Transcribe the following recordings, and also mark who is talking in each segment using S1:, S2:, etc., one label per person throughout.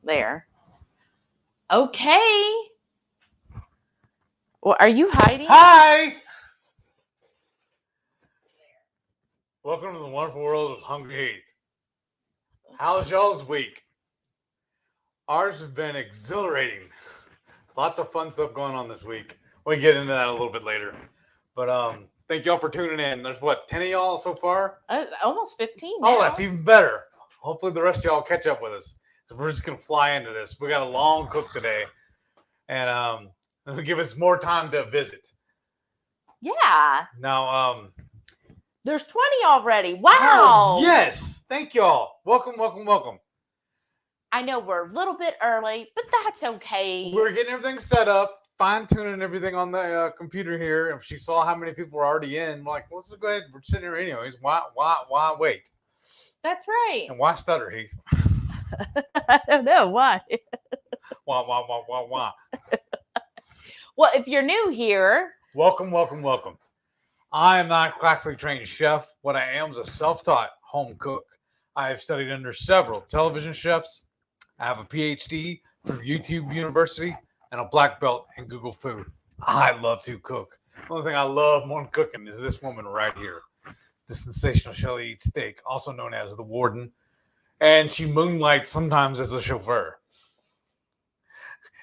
S1: there. Okay. Well, are you hiding?
S2: Hi! Welcome to the wonderful world of HungryHeath. How's y'all's week? Ours has been exhilarating. Lots of fun stuff going on this week. We'll get into that a little bit later. But thank y'all for tuning in. There's what, 10 of y'all so far?
S1: Almost 15 now.
S2: Oh, that's even better. Hopefully the rest of y'all catch up with us. We're just going to fly into this. We got a long cook today. And it'll give us more time to visit.
S1: Yeah.
S2: Now,
S1: there's 20 already. Wow.
S2: Oh, yes. Thank y'all. Welcome, welcome, welcome.
S1: I know we're a little bit early, but that's okay.
S2: We're getting everything set up, fine-tuning everything on the computer here. If she saw how many people were already in, we're like, let's just go ahead. We're sitting here anyways. Why wait?
S1: That's right.
S2: And why stutter, Heath?
S1: I don't know. Why?
S2: Why?
S1: Well, if you're new here.
S2: Welcome, welcome, welcome. I am not a classically trained chef. What I am is a self-taught home cook. I have studied under several television chefs. I have a PhD from YouTube University and a black belt in Google Food. I love to cook. The only thing I love more than cooking is this woman right here. The sensational Shelly Eats Steak, also known as the Warden. And she moonlights sometimes as a chauffeur.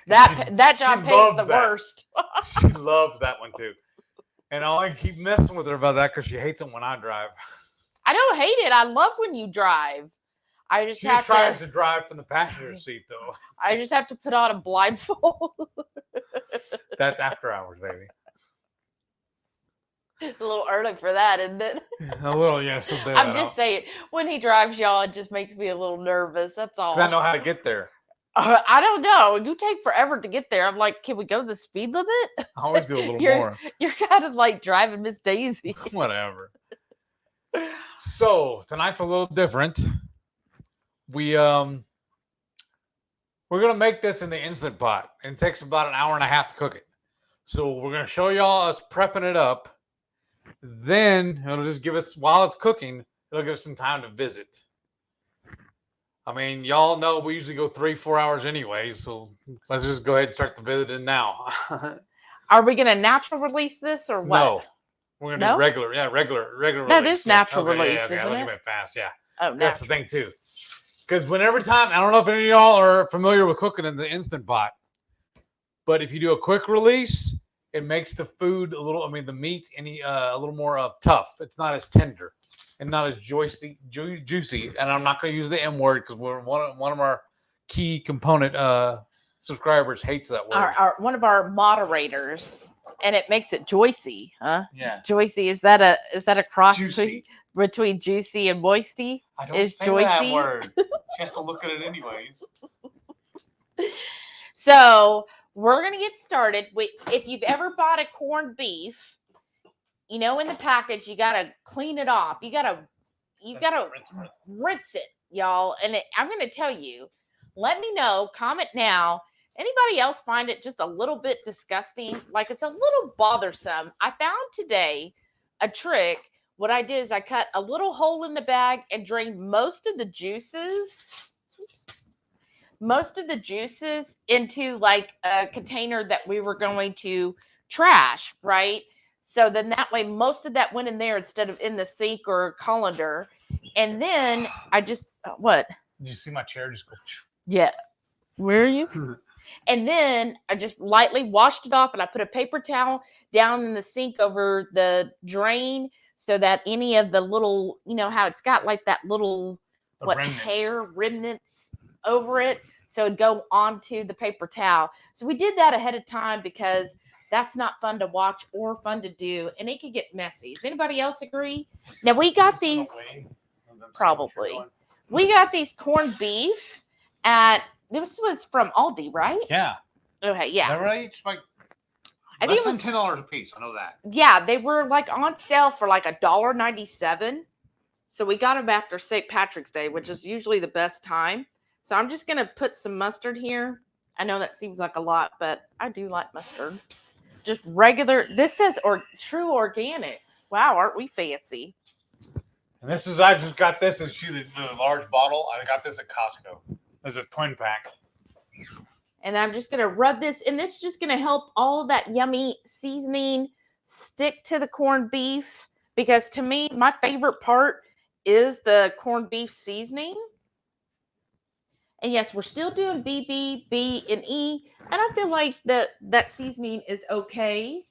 S1: That job pays the worst.
S2: She loves that one too. And I keep messing with her about that because she hates it when I drive.
S1: I don't hate it. I love when you drive. I just
S2: She's
S1: have
S2: trying to drive from the passenger seat, though.
S1: I just have to put on a blindfold.
S2: That's after hours, baby.
S1: A little early for that, isn't it?
S2: A little, yes. Yeah,
S1: I'm just saying, when he drives y'all, it just makes me a little nervous. That's all.
S2: Because I know how to get there.
S1: I don't know. You take forever to get there. I'm like, can we go the speed limit?
S2: I always do a little more.
S1: You're kind of like driving Miss Daisy.
S2: Whatever. So tonight's a little different. We're gonna make this in the Instant Pot, and it takes about an hour and a half to cook it. So we're gonna show y'all us prepping it up. Then it'll just give us, while it's cooking, it'll give us some time to visit. I mean, y'all know we usually go 3-4 hours anyway, so let's just go ahead and start the visiting now.
S1: Are we gonna natural release this or what?
S2: No, we're gonna do regular. Yeah, regular.
S1: That
S2: release.
S1: is natural
S2: Okay,
S1: release,
S2: yeah,
S1: isn't
S2: I
S1: it?
S2: look at it fast. Yeah.
S1: Oh,
S2: that's the thing too. Because every time, I don't know if any of y'all are familiar with cooking in the Instant Pot, but if you do a quick release, it makes the food a little. I mean, the meat a little more tough. It's not as tender and not as juicy. And I'm not going to use the M word because we're one of our key component subscribers hates that word.
S1: One of our moderators, and it makes it juicy, huh?
S2: Yeah.
S1: Juicy, is that a cross between juicy and moisty?
S2: I don't say that word. She has to look at it anyways.
S1: So we're gonna get started. If you've ever bought a corned beef, in the package you gotta clean it off. You gotta rinse it, y'all. And I'm gonna tell you. Let me know. Comment now. Anybody else find it just a little bit disgusting? Like it's a little bothersome. I found today a trick. What I did is I cut a little hole in the bag and drained most of the juices into like a container that we were going to trash, right? So then that way most of that went in there instead of in the sink or colander. And then I just, what?
S2: Did you see my chair just go?
S1: Yeah. Where are you? And then I just lightly washed it off and I put a paper towel down in the sink over the drain so that any of the little, how it's got like that little hair remnants over it. So it'd go onto the paper towel. So we did that ahead of time because that's not fun to watch or fun to do. And it could get messy. Does anybody else agree? Now we got these, probably. We got these corned beef this was from Aldi, right?
S2: Yeah.
S1: Okay, yeah.
S2: They're each like less than $10 a piece. I know that.
S1: Yeah, they were like on sale for like $1.97. So we got them after St. Patrick's Day, which is usually the best time. So I'm just gonna put some mustard here. I know that seems like a lot, but I do like mustard. Just regular. This says true organics. Wow, aren't we fancy?
S2: And I just got this. It's usually a large bottle. I got this at Costco. There's a twin pack.
S1: And I'm just going to rub this, and this is just going to help all of that yummy seasoning stick to the corned beef, because to me, my favorite part is the corned beef seasoning. And yes, we're still doing BBBE, and I feel like that seasoning is okay.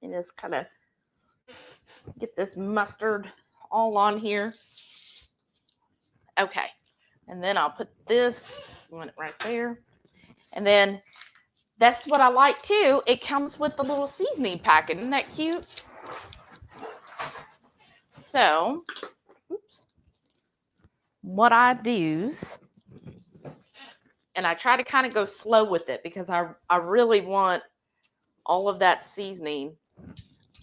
S1: And just kind of get this mustard all on here. Okay. And then I'll put this one right there. And then that's what I like too. It comes with the little seasoning packet. Isn't that cute? So, what I do, and I try to kind of go slow with it because I really want all of that seasoning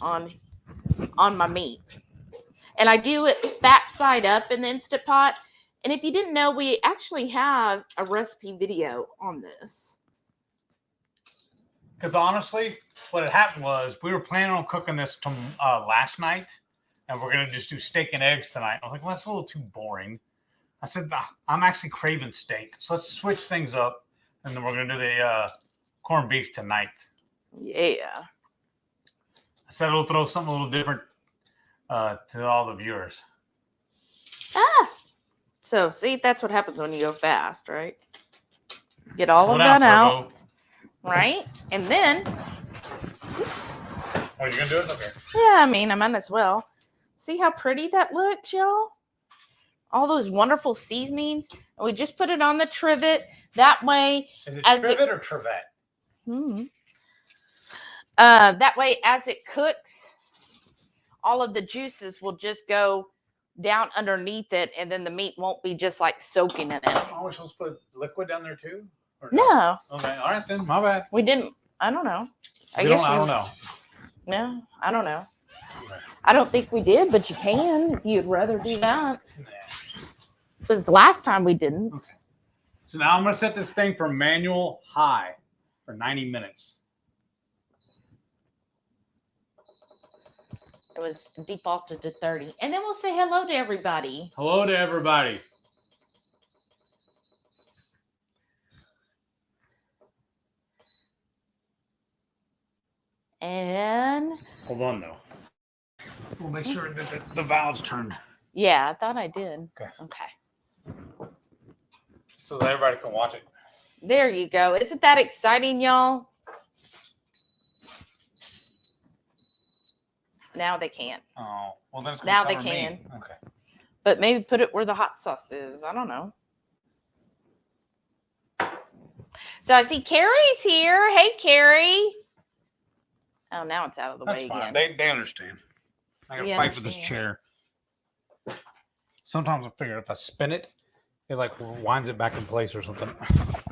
S1: on my meat. And I do it fat side up in the Instant Pot. And if you didn't know, we actually have a recipe video on this.
S2: Because honestly, what had happened was we were planning on cooking this last night, and we're going to just do steak and eggs tonight. I was like, well, that's a little too boring. I said, I'm actually craving steak. So let's switch things up, and then we're going to do the corned beef tonight.
S1: Yeah.
S2: I said we'll throw something a little different to all the viewers.
S1: So, see, that's what happens when you go fast, right? Get all of that out. Right? And then... Oops.
S2: Oh, you're going to do it? Okay.
S1: Yeah, I mean, I might as well. See how pretty that looks, y'all? All those wonderful seasonings. And we just put it on the trivet. That way...
S2: Is it trivet or trivet?
S1: That way, as it cooks, all of the juices will just go down underneath it, and then the meat won't be just like soaking in it.
S2: Oh, we're supposed to put liquid down there too? Or
S1: no.
S2: Okay, all right then. My bad.
S1: We didn't. I don't know.
S2: I don't know.
S1: No, I don't know. Okay. I don't think we did, but you can if you'd rather do that. Because last time we didn't.
S2: Okay. So now I'm going to set this thing for manual high for 90 minutes.
S1: It was defaulted to 30. And then we'll say hello to everybody.
S2: Hello to everybody.
S1: And
S2: hold on though. We'll make sure that the valve's turned.
S1: Yeah, I thought I did. Okay.
S2: So that everybody can watch it.
S1: There you go. Isn't that exciting, y'all? Now they can't.
S2: Oh, well then it's
S1: now they can.
S2: Me. Okay.
S1: But maybe put it where the hot sauce is. I don't know. So I see Carrie's here. Hey, Carrie. Oh, now it's out of the way
S2: fine.
S1: again.
S2: They understand. I gotta fight for this chair. Sometimes I figure if I spin it, it like winds it back in place or something.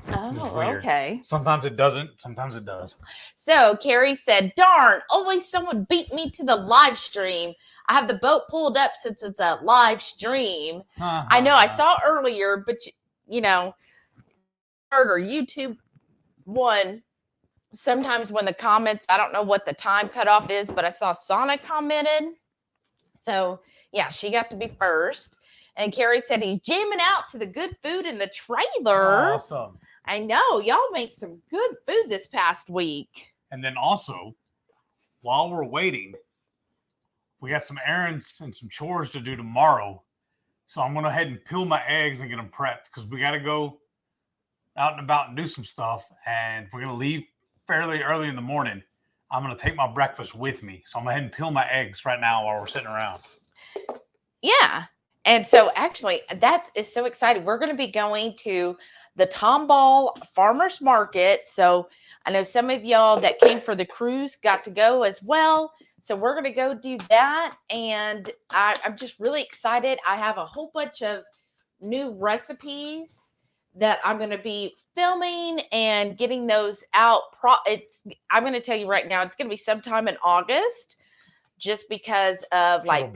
S1: Oh, okay.
S2: Sometimes it doesn't. Sometimes it does.
S1: So Carrie said, darn, always someone beat me to the live stream. I have the boat pulled up since it's a live stream. I know I saw earlier, but you know, or YouTube one, sometimes when the comments, I don't know what the time cutoff is, but I saw Sana commented. So yeah, she got to be first. And Carrie said he's jamming out to the good food in the trailer.
S2: Awesome.
S1: I know. Y'all make some good food this past week.
S2: And then also, while we're waiting, we got some errands and some chores to do tomorrow. So I'm going to go ahead and peel my eggs and get them prepped because we got to go out and about and do some stuff. And we're going to leave fairly early in the morning. I'm going to take my breakfast with me. So I'm going to go ahead and peel my eggs right now while we're sitting around.
S1: Yeah. And so actually, that is so exciting. We're going to be going to the Tomball Farmers Market. So I know some of y'all that came for the cruise got to go as well. So we're going to go do that. And I'm just really excited. I have a whole bunch of new recipes that I'm going to be filming and getting those out. I'm going to tell you right now, it's going to be sometime in August. Just because of like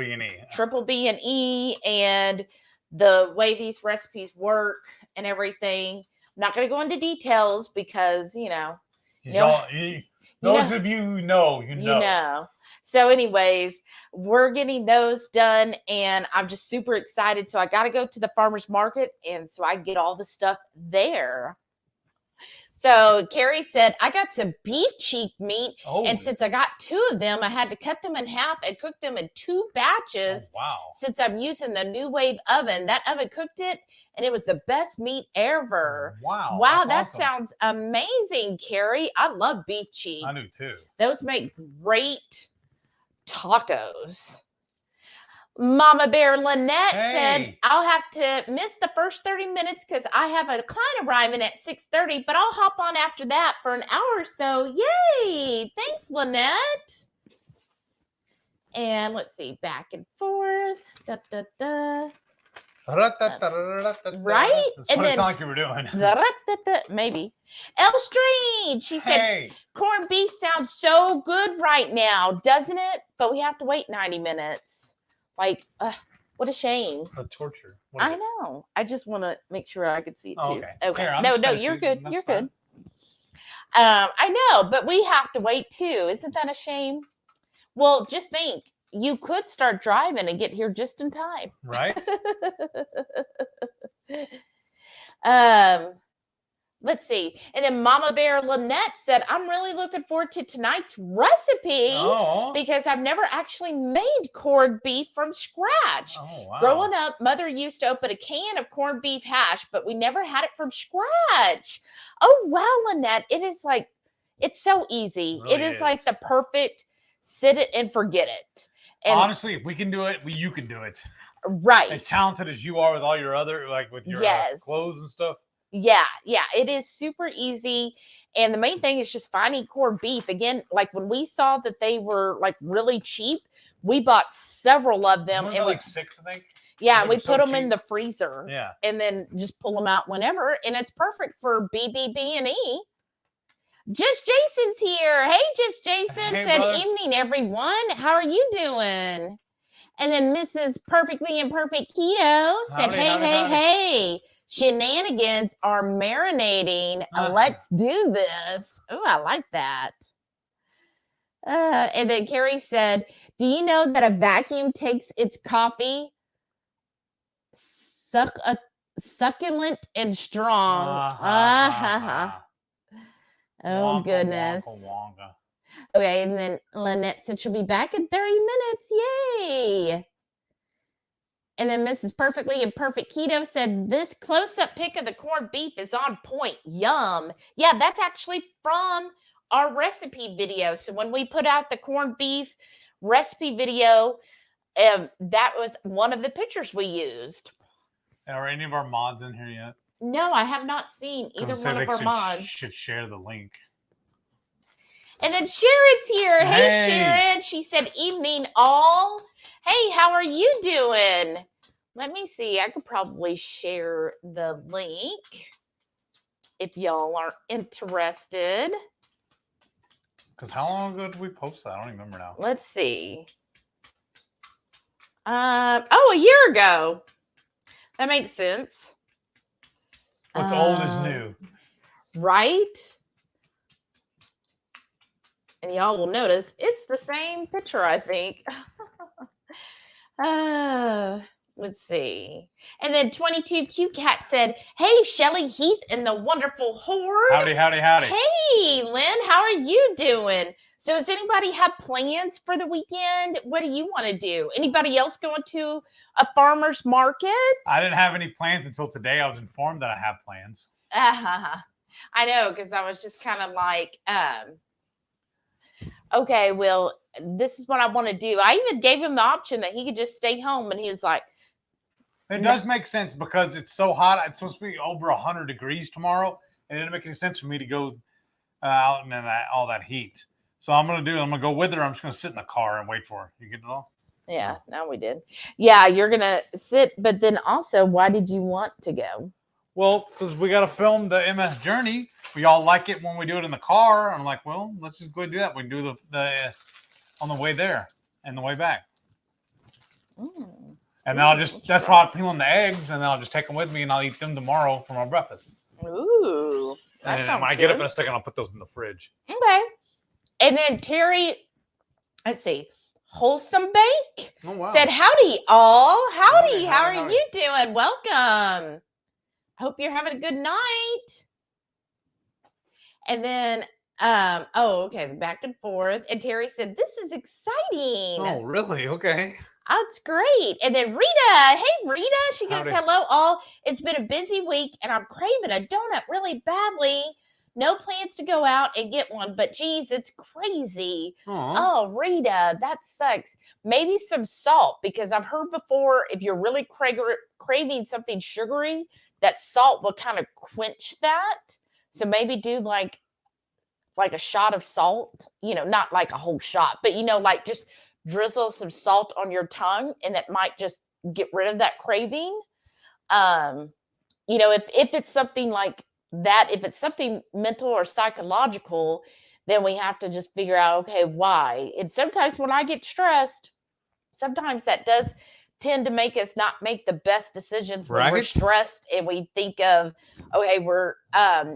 S1: triple B and E and the way these recipes work and everything. I'm not going to go into details because, you know,
S2: Those of you who know, you know.
S1: So anyways, we're getting those done and I'm just super excited. So I got to go to the farmer's market and so I get all the stuff there. So Carrie said, I got some beef cheek meat.
S2: Oh.
S1: And since I got 2 of them, I had to cut them in half and cook them in 2 batches.
S2: Oh, wow.
S1: Since I'm using the New Wave oven. That oven cooked it and it was the best meat ever.
S2: Wow.
S1: Wow, that
S2: awesome.
S1: sounds amazing, Carrie. I love beef cheek.
S2: I do too.
S1: Those make great tacos. Mama Bear Lynette said, I'll have to miss the first 30 minutes because I have a client arriving at 6:30, but I'll hop on after that for an hour or so. Yay! Thanks, Lynette. And let's see, back and forth. Da, da, da. Right?
S2: That's what it sounded like you were doing.
S1: Maybe. El Strange, she said, corned beef sounds so good right now, doesn't it? But we have to wait 90 minutes. Like, what a shame.
S2: A torture.
S1: I know. I just want to make sure I could see it too.
S2: Okay.
S1: Here, no, you're good. You're good. I know, but we have to wait too. Isn't that a shame? Well, just think. You could start driving and get here just in time.
S2: Right.
S1: Let's see. And then Mama Bear Lynette said, I'm really looking forward to tonight's recipe because I've never actually made corned beef from scratch.
S2: Oh, wow.
S1: Growing up, Mother used to open a can of corned beef hash, but we never had it from scratch. Oh, wow, Lynette. It is like, it's so easy.
S2: It, really
S1: it is like the perfect sit it and forget it. And
S2: honestly, if we can do it, you can do it.
S1: Right.
S2: As talented as you are with all your other, like with your clothes and stuff.
S1: Yeah, it is super easy. And the main thing is just finding corned beef. Again, like when we saw that they were like really cheap, we bought several of them.
S2: And like 6, I think.
S1: Yeah, we put them in the freezer.
S2: Yeah.
S1: And then just pull them out whenever. And it's perfect for BBBE. Just Jason's here. Hey, Just Jason. Said, brother. Evening, everyone. How are you doing? And then Mrs. Perfectly Imperfect Keto said, hey. Shenanigans are marinating. Let's do this. Oh, I like that. And then Carrie said, do you know that a vacuum takes its coffee succulent and strong? Oh, wonka, goodness.
S2: Wonka.
S1: Okay, and then Lynette said she'll be back in 30 minutes. Yay. And then Mrs. Perfectly Imperfect Keto said, this close-up pic of the corned beef is on point. Yum. Yeah, that's actually from our recipe video. So when we put out the corned beef recipe video, that was one of the pictures we used.
S2: Are any of our mods in here yet?
S1: No, I have not seen either one of our mods.
S2: Should share the link.
S1: And then Sharon's here. Hey, Sharon. She said, evening all. Hey, how are you doing? Let me see. I could probably share the link if y'all are interested.
S2: Because how long ago did we post that? I don't remember now.
S1: Let's see. A year ago. That makes sense.
S2: What's old is new.
S1: Right? And y'all will notice it's the same picture, I think. Let's see. And then 22Q Cat said, hey, Shelly Heath and the wonderful Horde.
S2: Howdy.
S1: Hey, Lynn, how are you doing? So does anybody have plans for the weekend? What do you want to do? Anybody else going to a farmer's market?
S2: I didn't have any plans until today. I was informed that I have plans.
S1: I know, because I was just kind of like, okay, well, this is what I want to do. I even gave him the option that he could just stay home, and he was like,
S2: it does make sense because it's so hot. It's supposed to be over 100 degrees tomorrow, and it didn't make any sense for me to go out in all that heat. So I'm going to go with her. I'm just going to sit in the car and wait for her. You get it all?
S1: Yeah, now we did. Yeah, you're going to sit, but then also, why did you want to go?
S2: Well, because we got to film the MS Journey. We all like it when we do it in the car. I'm like, well, let's just go and do that. We can do the on the way there and the way back. And then that's why I'm peeling the eggs, and then I'll just take them with me, and I'll eat them tomorrow for my breakfast.
S1: Ooh.
S2: And when I get up in a second, I'll put those in the fridge.
S1: Okay. And then Terry, let's see, Wholesome Bake
S2: Oh,
S1: said, howdy all. Howdy. How are
S2: howdy.
S1: you doing? Welcome. Hope you're having a good night. And then, okay, back and forth. And Terry said, this is exciting.
S2: Oh, really? Okay.
S1: That's great. And then Rita, hey, Rita, she goes,
S2: Howdy.
S1: hello, all. It's been a busy week, and I'm craving a donut really badly. No plans to go out and get one, but geez, it's crazy.
S2: Aw.
S1: Oh, Rita, that sucks. Maybe some salt, because I've heard before if you're really craving something sugary, that salt will kind of quench that. So maybe do like a shot of salt, not like a whole shot, but like just drizzle some salt on your tongue, and that might just get rid of that craving. If it's something like that, if it's something mental or psychological, then we have to just figure out, okay, why. And sometimes when I get stressed, sometimes that does tend to make us not make the best decisions when we're stressed, and we think of, okay, we're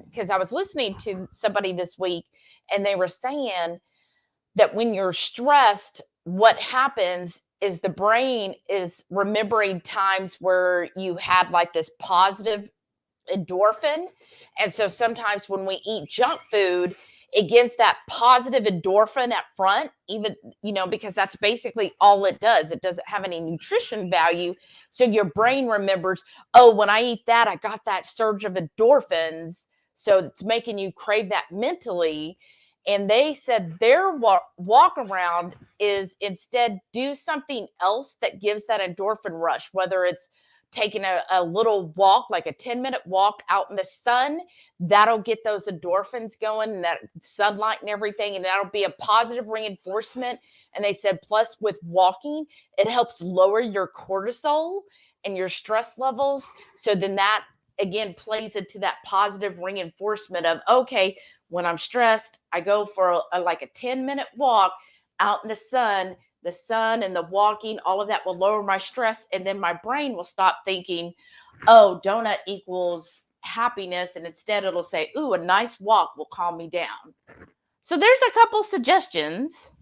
S1: because I was listening to somebody this week, and they were saying that when you're stressed, what happens is the brain is remembering times where you had like this positive endorphin. And so sometimes when we eat junk food, it gives that positive endorphin at front, even, because that's basically all it does. It doesn't have any nutrition value. So your brain remembers, oh, when I eat that, I got that surge of endorphins. So it's making you crave that mentally. And they said their walk around is instead do something else that gives that endorphin rush, whether it's taking a little walk, like a 10-minute walk out in the sun, that'll get those endorphins going, and that sunlight and everything, and that'll be a positive reinforcement. And they said, plus with walking, it helps lower your cortisol and your stress levels. So then that, again, plays into that positive reinforcement of, okay, when I'm stressed, I go for like a 10-minute walk out in the sun and the walking, all of that will lower my stress. And then my brain will stop thinking, oh, donut equals happiness. And instead it'll say, ooh, a nice walk will calm me down. So there's a couple suggestions.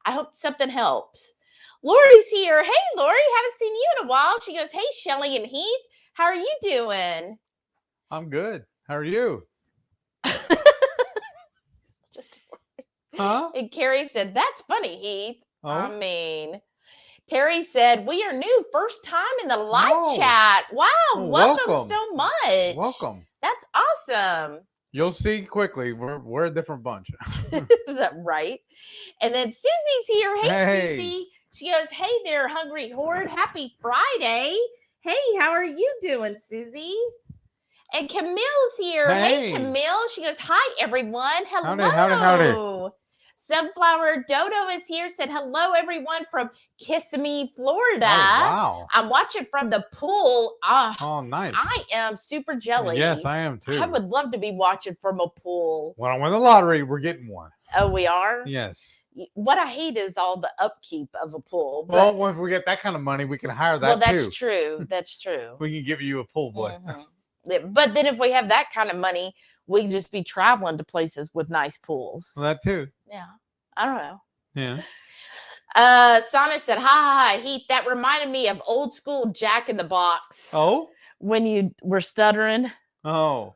S1: I hope something helps. Lori's here. Hey, Lori, haven't seen you in a while. She goes, hey, Shelly and Heath, how are you doing?
S2: I'm good. How are you?
S1: Huh? And Carrie said, that's funny, Heath.
S2: Oh?
S1: I mean, Terry said, we are new, first time in the live chat. Wow, welcome so much.
S2: Welcome.
S1: That's awesome.
S2: You'll see quickly. We're a different bunch.
S1: Right. And then Susie's here. Hey,
S2: Hey.
S1: Susie. She goes, hey there, HungryHorde. Happy Friday. Hey, how are you doing, Susie? And Camille's here. Hey, Camille. She goes, hi, everyone. Hello.
S2: Howdy.
S1: Sunflower Dodo is here. Said, hello, everyone from Kissimmee, Florida.
S2: Oh, wow.
S1: I'm watching from the pool.
S2: Oh, nice.
S1: I am super jelly.
S2: Yes, I am too.
S1: I would love to be watching from a pool.
S2: When I win the lottery, we're getting one.
S1: Oh, we are?
S2: Yes.
S1: What I hate is all the upkeep of a pool.
S2: But, well, if we get that kind of money, we can hire that too.
S1: Well, that's true. That's true.
S2: We can give you a pool boy.
S1: Mm-hmm. But then if we have that kind of money, we can just be traveling to places with nice pools.
S2: Well, that too.
S1: Yeah. I don't know.
S2: Yeah.
S1: Sana said, hi, Heath. That reminded me of old school Jack in the Box.
S2: Oh?
S1: When you were stuttering.
S2: Oh.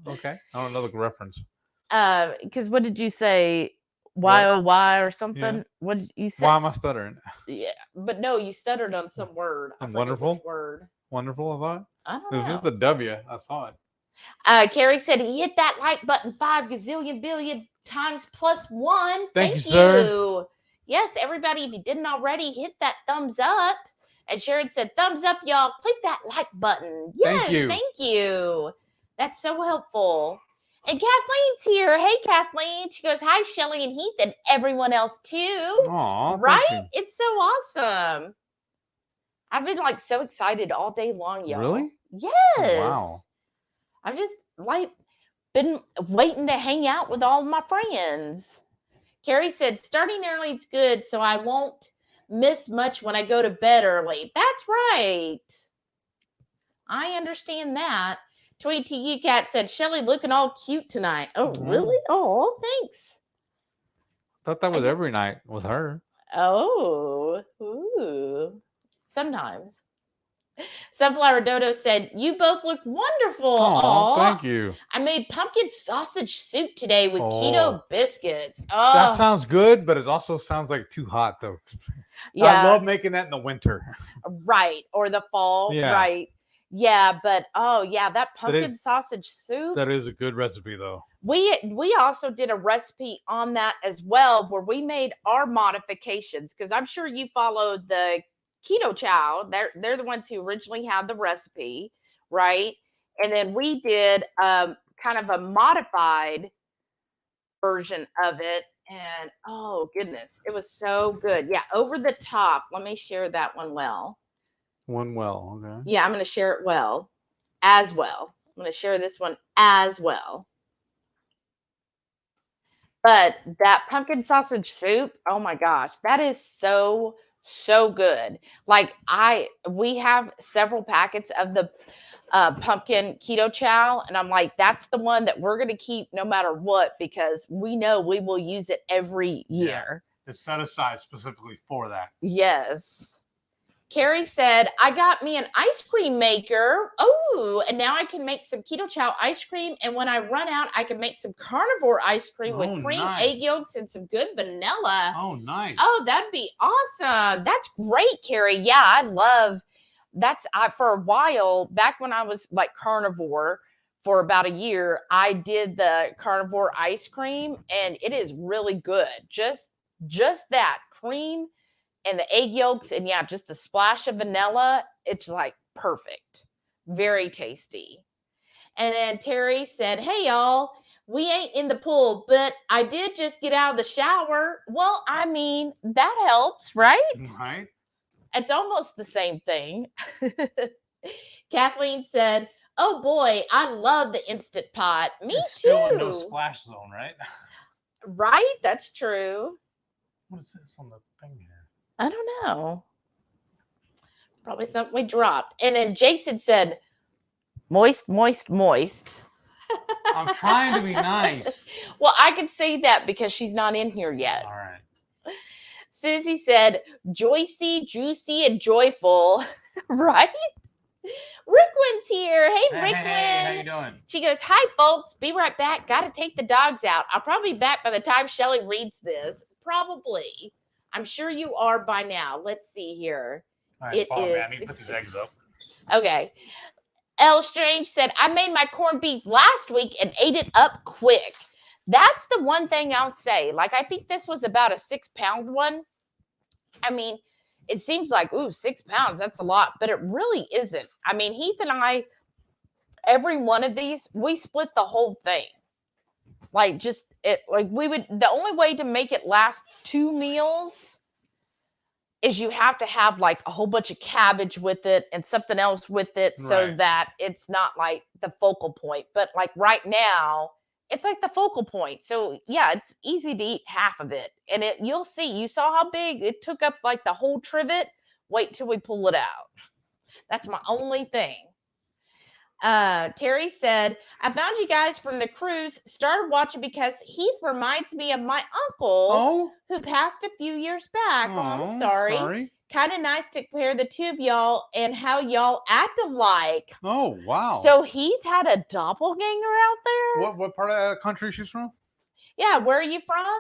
S2: Okay. I don't know the reference.
S1: Because what did you say? Y-O-Y or something? Yeah. What did you say?
S2: Why am I stuttering?
S1: Yeah. But no, you stuttered on some word.
S2: Wonderful?
S1: Which word.
S2: Wonderful, I thought?
S1: I don't know.
S2: It was just a W. I saw it.
S1: Carrie said he hit that like button 5 gazillion billion times +1.
S2: Thank you, sir.
S1: Yes, everybody, if you didn't already, hit that thumbs up. And Sharon said, thumbs up, y'all. Click that like button. Yes, thank you. That's so helpful. And Kathleen's here. Hey, Kathleen. She goes, hi, Shelly and Heath and everyone else too.
S2: Aw,
S1: right? It's so awesome. I've been like so excited all day long, y'all.
S2: Really?
S1: Yes.
S2: Wow.
S1: I've just like been waiting to hang out with all my friends. Carrie said, starting early is good, so I won't miss much when I go to bed early. That's right. I understand that. Tweet to you, Cat said, Shelly looking all cute tonight. Oh, really? Oh, thanks.
S2: thought that was every night with her.
S1: Oh, ooh. Sometimes. Sunflower Dodo said, "You both look wonderful."
S2: Oh,
S1: Aw.
S2: thank you.
S1: I made pumpkin sausage soup today with keto biscuits.
S2: That
S1: Oh,
S2: sounds good, but it also sounds like too hot though.
S1: yeah.
S2: I love making that in the winter.
S1: Right. Or the fall.
S2: Yeah.
S1: Right. Yeah, but oh yeah, that pumpkin
S2: is-
S1: sausage soup.
S2: That is a good recipe though.
S1: We also did a recipe on that as well, where we made our modifications, because I'm sure you followed the Ketochow. They're the ones who originally had the recipe, right? And then we did kind of a modified version of it, and oh goodness, it was so good. Yeah, over the top. Let me share that one well.
S2: Okay.
S1: Yeah, I'm going to share it as well. I'm going to share this one as well. But that pumpkin sausage soup, oh my gosh, that is so good. Like we have several packets of the pumpkin Ketochow, and I'm like, that's the one that we're going to keep no matter what, because we know we will use it every year.
S2: Yeah, it's set aside specifically for that.
S1: Yes. Carrie said, "I got me an ice cream maker. Oh, and now I can make some Ketochow ice cream. And when I run out, I can make some carnivore ice cream with cream, egg yolks, and some good vanilla."
S2: Oh, nice.
S1: Oh, that'd be awesome. That's great, Carrie. Yeah, I love that's for a while, back when I was like carnivore for about a year, I did the carnivore ice cream, and it is really good. Just that cream and the egg yolks, and yeah, just a splash of vanilla. It's like perfect. Very tasty. And then Terry said, "Hey, y'all, we ain't in the pool, but I did just get out of the shower." Well, I mean, that helps, right?
S2: Right.
S1: It's almost the same thing. Kathleen said, "Oh boy, I love the Instant Pot." Me
S2: it's
S1: too.
S2: Still in no splash zone, right?
S1: Right? That's true.
S2: What is this on the thing here?
S1: I don't know. Probably something we dropped. And then Jason said, "Moist, moist, moist."
S2: I'm trying to be nice.
S1: Well, I could say that because she's not in here yet.
S2: All right.
S1: Susie said, "Joycey, juicy, and joyful." Right? Rickwin's here. Hey, Rickwin.
S2: Hey, how you doing?
S1: She goes, "Hi, folks. Be right back. Got to take the dogs out. I'll probably be back by the time Shelly reads this. Probably. I'm sure you are by now. Let's see here.
S2: All right, follow me. I need to put these eggs up.
S1: Okay. L Strange said, "I made my corned beef last week and ate it up quick." That's the one thing I'll say. Like, I think this was about a 6-pound one. I mean, it seems like, ooh, 6 pounds, that's a lot, but it really isn't. I mean, Heath and I, every one of these, we split the whole thing. Like, the only way to make it last 2 meals is you have to have like a whole bunch of cabbage with it and something else with it, so that it's not like the focal point. But like right now, it's like the focal point. So yeah, it's easy to eat half of it. And you'll see, you saw how big it took up, like the whole trivet. Wait till we pull it out. That's my only thing. Terry said, "I found you guys from the cruise. Started watching because Heath reminds me of my uncle who passed a few years back." Oh, I'm sorry. Kind of nice to compare the two of y'all and how y'all act alike.
S2: Oh, wow.
S1: So Heath had a doppelganger out there?
S2: What part of the country she's from?
S1: Yeah, where are you from?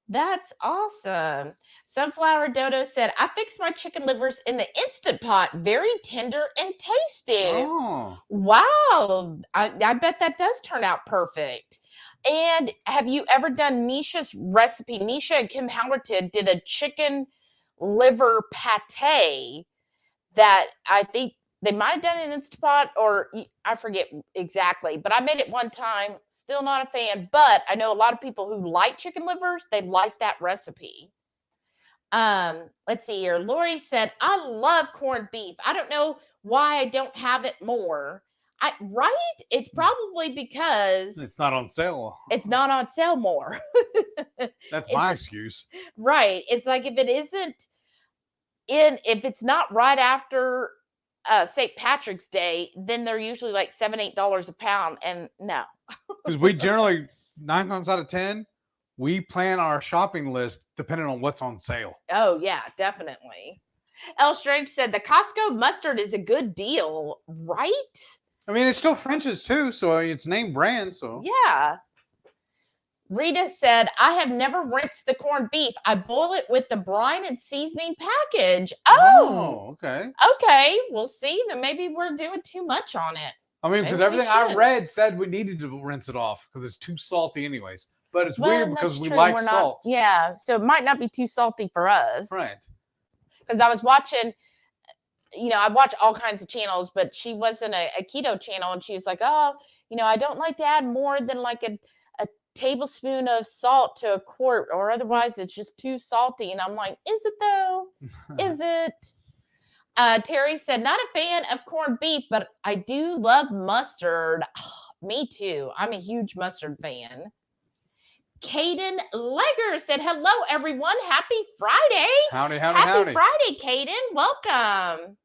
S1: That's awesome. Sunflower Dodo said, "I fixed my chicken livers in the Instant Pot. Very tender and tasty."
S2: Oh.
S1: Wow. I bet that does turn out perfect. And have you ever done Nisha's recipe? Nisha and Kim Howerton did a chicken liver pate that I think they might have done it in Instapot, or I forget exactly, but I made it one time. Still not a fan, but I know a lot of people who like chicken livers. They like that recipe. Let's see here. Lori said, "I love corned beef. I don't know why I don't have it more." Right? It's probably because
S2: it's not on sale.
S1: It's not on sale more.
S2: That's my excuse.
S1: Right. It's like, if it's not right after St. Patrick's Day, then they're usually like $7-8 a pound, and no.
S2: Because we generally 9 times out of 10, we plan our shopping list depending on what's on sale.
S1: Oh, yeah, definitely. L. Strange said the Costco mustard is a good deal, right?
S2: I mean, it's still French's too, so it's name brand. So
S1: Yeah. Rita said, I have never rinsed the corned beef. I boil it with the brine and seasoning package. Oh,
S2: okay.
S1: Okay. We'll see. Then maybe we're doing too much on it.
S2: I mean, because everything I read said we needed to rinse it off because it's too salty anyways. But it's weird because we like salt.
S1: Yeah. So it might not be too salty for us.
S2: Right.
S1: Because I was watching, I watch all kinds of channels, but she wasn't a keto channel. And she was like, oh, I don't like to add more than like a tablespoon of salt to a quart, or otherwise it's just too salty. And I'm like, is it though? Is it? Terry said, not a fan of corned beef, but I do love mustard. Me too. I'm a huge mustard fan. Caden Legger said, hello, everyone. Happy Friday.
S2: Howdy.
S1: Happy Friday, Caden. Welcome.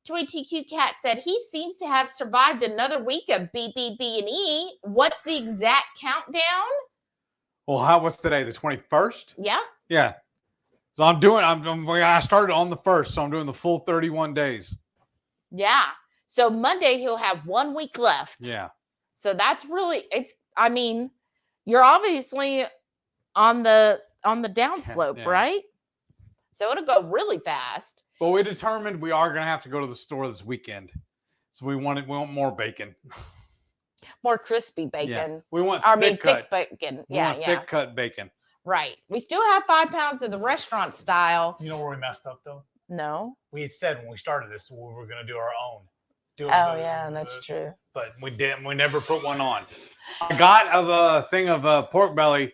S1: Toy TQ Cat said, he seems to have survived another week of BBBE. What's the exact countdown?
S2: Well, what's today? The 21st?
S1: Yeah.
S2: Yeah. So I started on the 1st, so I'm doing the full 31 days.
S1: Yeah. So Monday he'll have 1 week left.
S2: Yeah.
S1: So that's really, you're obviously on the downslope, right? So it'll go really fast.
S2: But we determined we are going to have to go to the store this weekend. So we want more bacon.
S1: More crispy bacon.
S2: Yeah. We want
S1: thick bacon.
S2: Thick cut bacon.
S1: Right. We still have 5 pounds of the restaurant style.
S3: You know where we messed up though?
S1: No.
S3: We had said when we started this we were going to do our own.
S1: That's true.
S3: But we didn't. We never put one on.
S2: I got a thing of pork belly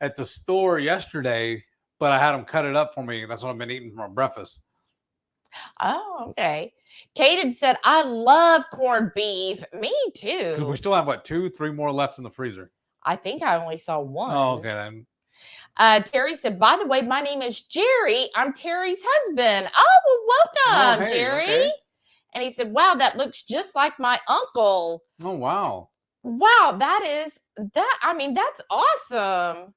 S2: at the store yesterday, but I had them cut it up for me. That's what I've been eating for my breakfast.
S1: Oh, okay. Caden said, I love corned beef. Me too.
S2: Because we still have, 2-3 more left in the freezer?
S1: I think I only saw one.
S2: Oh, okay then.
S1: Terry said, by the way, my name is Jerry. I'm Terry's husband. Oh, well, welcome, Jerry. Okay. And he said, wow, that looks just like my uncle.
S2: Oh, wow.
S1: Wow, that's awesome.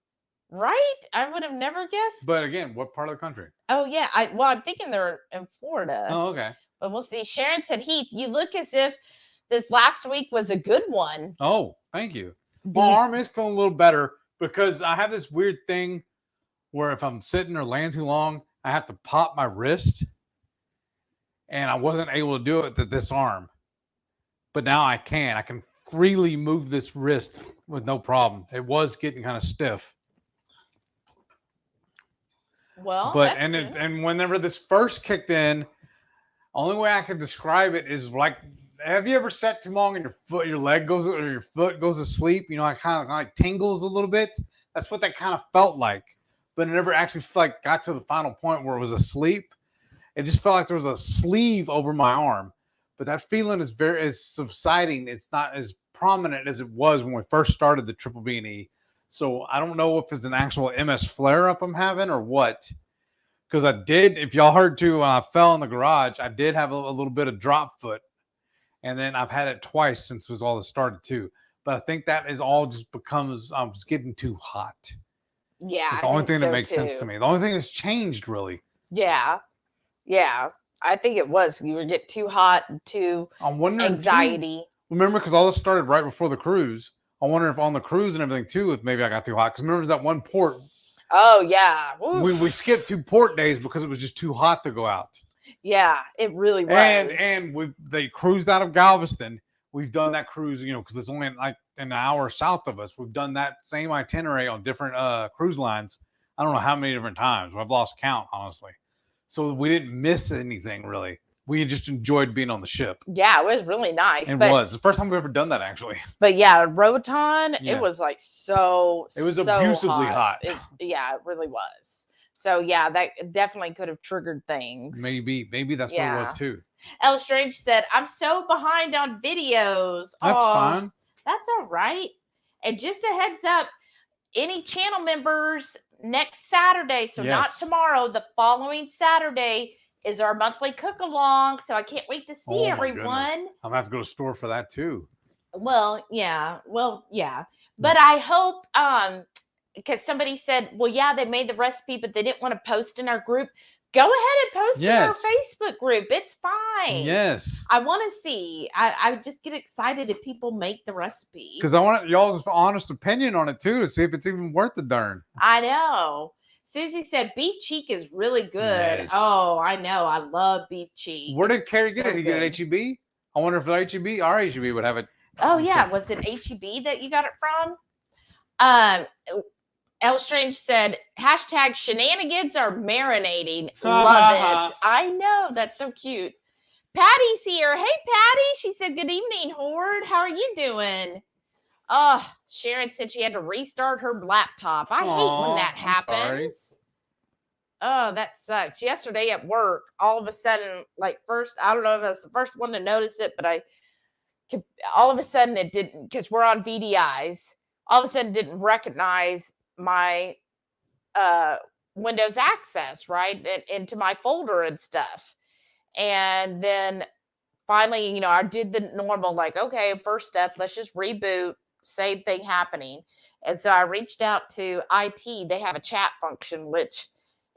S1: Right? I would have never guessed.
S2: But again, what part of the country?
S1: Oh, yeah. I'm thinking they're in Florida.
S2: Oh, okay.
S1: But we'll see. Sharon said, Heath, you look as if this last week was a good one.
S2: Oh, thank you. My arm is feeling a little better because I have this weird thing where if I'm sitting or laying too long, I have to pop my wrist. And I wasn't able to do it with this arm. But now I can. I can freely move this wrist with no problem. It was getting kind of stiff.
S1: Well,
S2: and whenever this first kicked in, only way I can describe it is like, have you ever sat too long and your leg goes or your foot goes to sleep? It kind of like tingles a little bit. That's what that kind of felt like, but it never actually got to the final point where it was asleep. It just felt like there was a sleeve over my arm, but that feeling is subsiding. It's not as prominent as it was when we first started the triple B&E. So I don't know if it's an actual MS flare-up I'm having or what. Because I did, if y'all heard too, when I fell in the garage, I did have a little bit of drop foot. And then I've had it twice since it was all this started too. But I think that is all just becomes, I was getting too hot.
S1: Yeah.
S2: It's the only thing that makes sense to me. The only thing that's changed really.
S1: Yeah. Yeah. I think it was. You were getting too hot and too anxiety.
S2: Remember, because all this started right before the cruise. I wonder if on the cruise and everything too, if maybe I got too hot. Because remember that one port.
S1: Oh, yeah.
S2: We skipped 2 port days because it was just too hot to go out.
S1: Yeah, it really was.
S2: And they cruised out of Galveston. We've done that cruise, because it's only like an hour south of us. We've done that same itinerary on different cruise lines. I don't know how many different times. I've lost count, honestly. So we didn't miss anything really. We just enjoyed being on the ship.
S1: Yeah, it was really nice.
S2: It was the first time we've ever done that, actually.
S1: But yeah, Roatan, it was like
S2: It was abusively hot.
S1: It really was. So yeah, that definitely could have triggered things.
S2: Maybe that's what it was too.
S1: L. Strange said, "I'm so behind on videos."
S2: That's fine.
S1: That's all right. And just a heads up, any channel members next Saturday, so not tomorrow, the following Saturday is our monthly cook along. So I can't wait to see everyone.
S2: I'm gonna have to go to the store for that too.
S1: Well, yeah. But I hope because somebody said, well, yeah, they made the recipe, but they didn't want to post in our group. Go ahead and post in our Facebook group. It's fine.
S2: Yes.
S1: I want to see. I just get excited if people make the recipe.
S2: Because I want y'all's honest opinion on it too, to see if it's even worth the darn.
S1: I know. Susie said beef cheek is really good.
S2: Yes.
S1: Oh, I know. I love beef cheek.
S2: Where did Carrie get
S1: So
S2: it? Did you get it at HEB? I wonder if the HEB, our HEB would have it.
S1: Oh, yeah. Was it HEB that you got it from? L Strange said, hashtag shenanigans are marinating. Love it. I know. That's so cute. Patty's here. Hey, Patty. She said, good evening, Horde. How are you doing? Oh, Sharon said she had to restart her laptop. I hate when that happens. Oh, that sucks. Yesterday at work, all of a sudden, like first, I don't know if I was the first one to notice it, but all of a sudden it didn't, because we're on VDIs, all of a sudden didn't recognize my Windows access, right, into my folder and stuff. And then finally, you know, I did the normal, like, okay, first step, let's just reboot, same thing happening. And so I reached out to IT. They have a chat function, which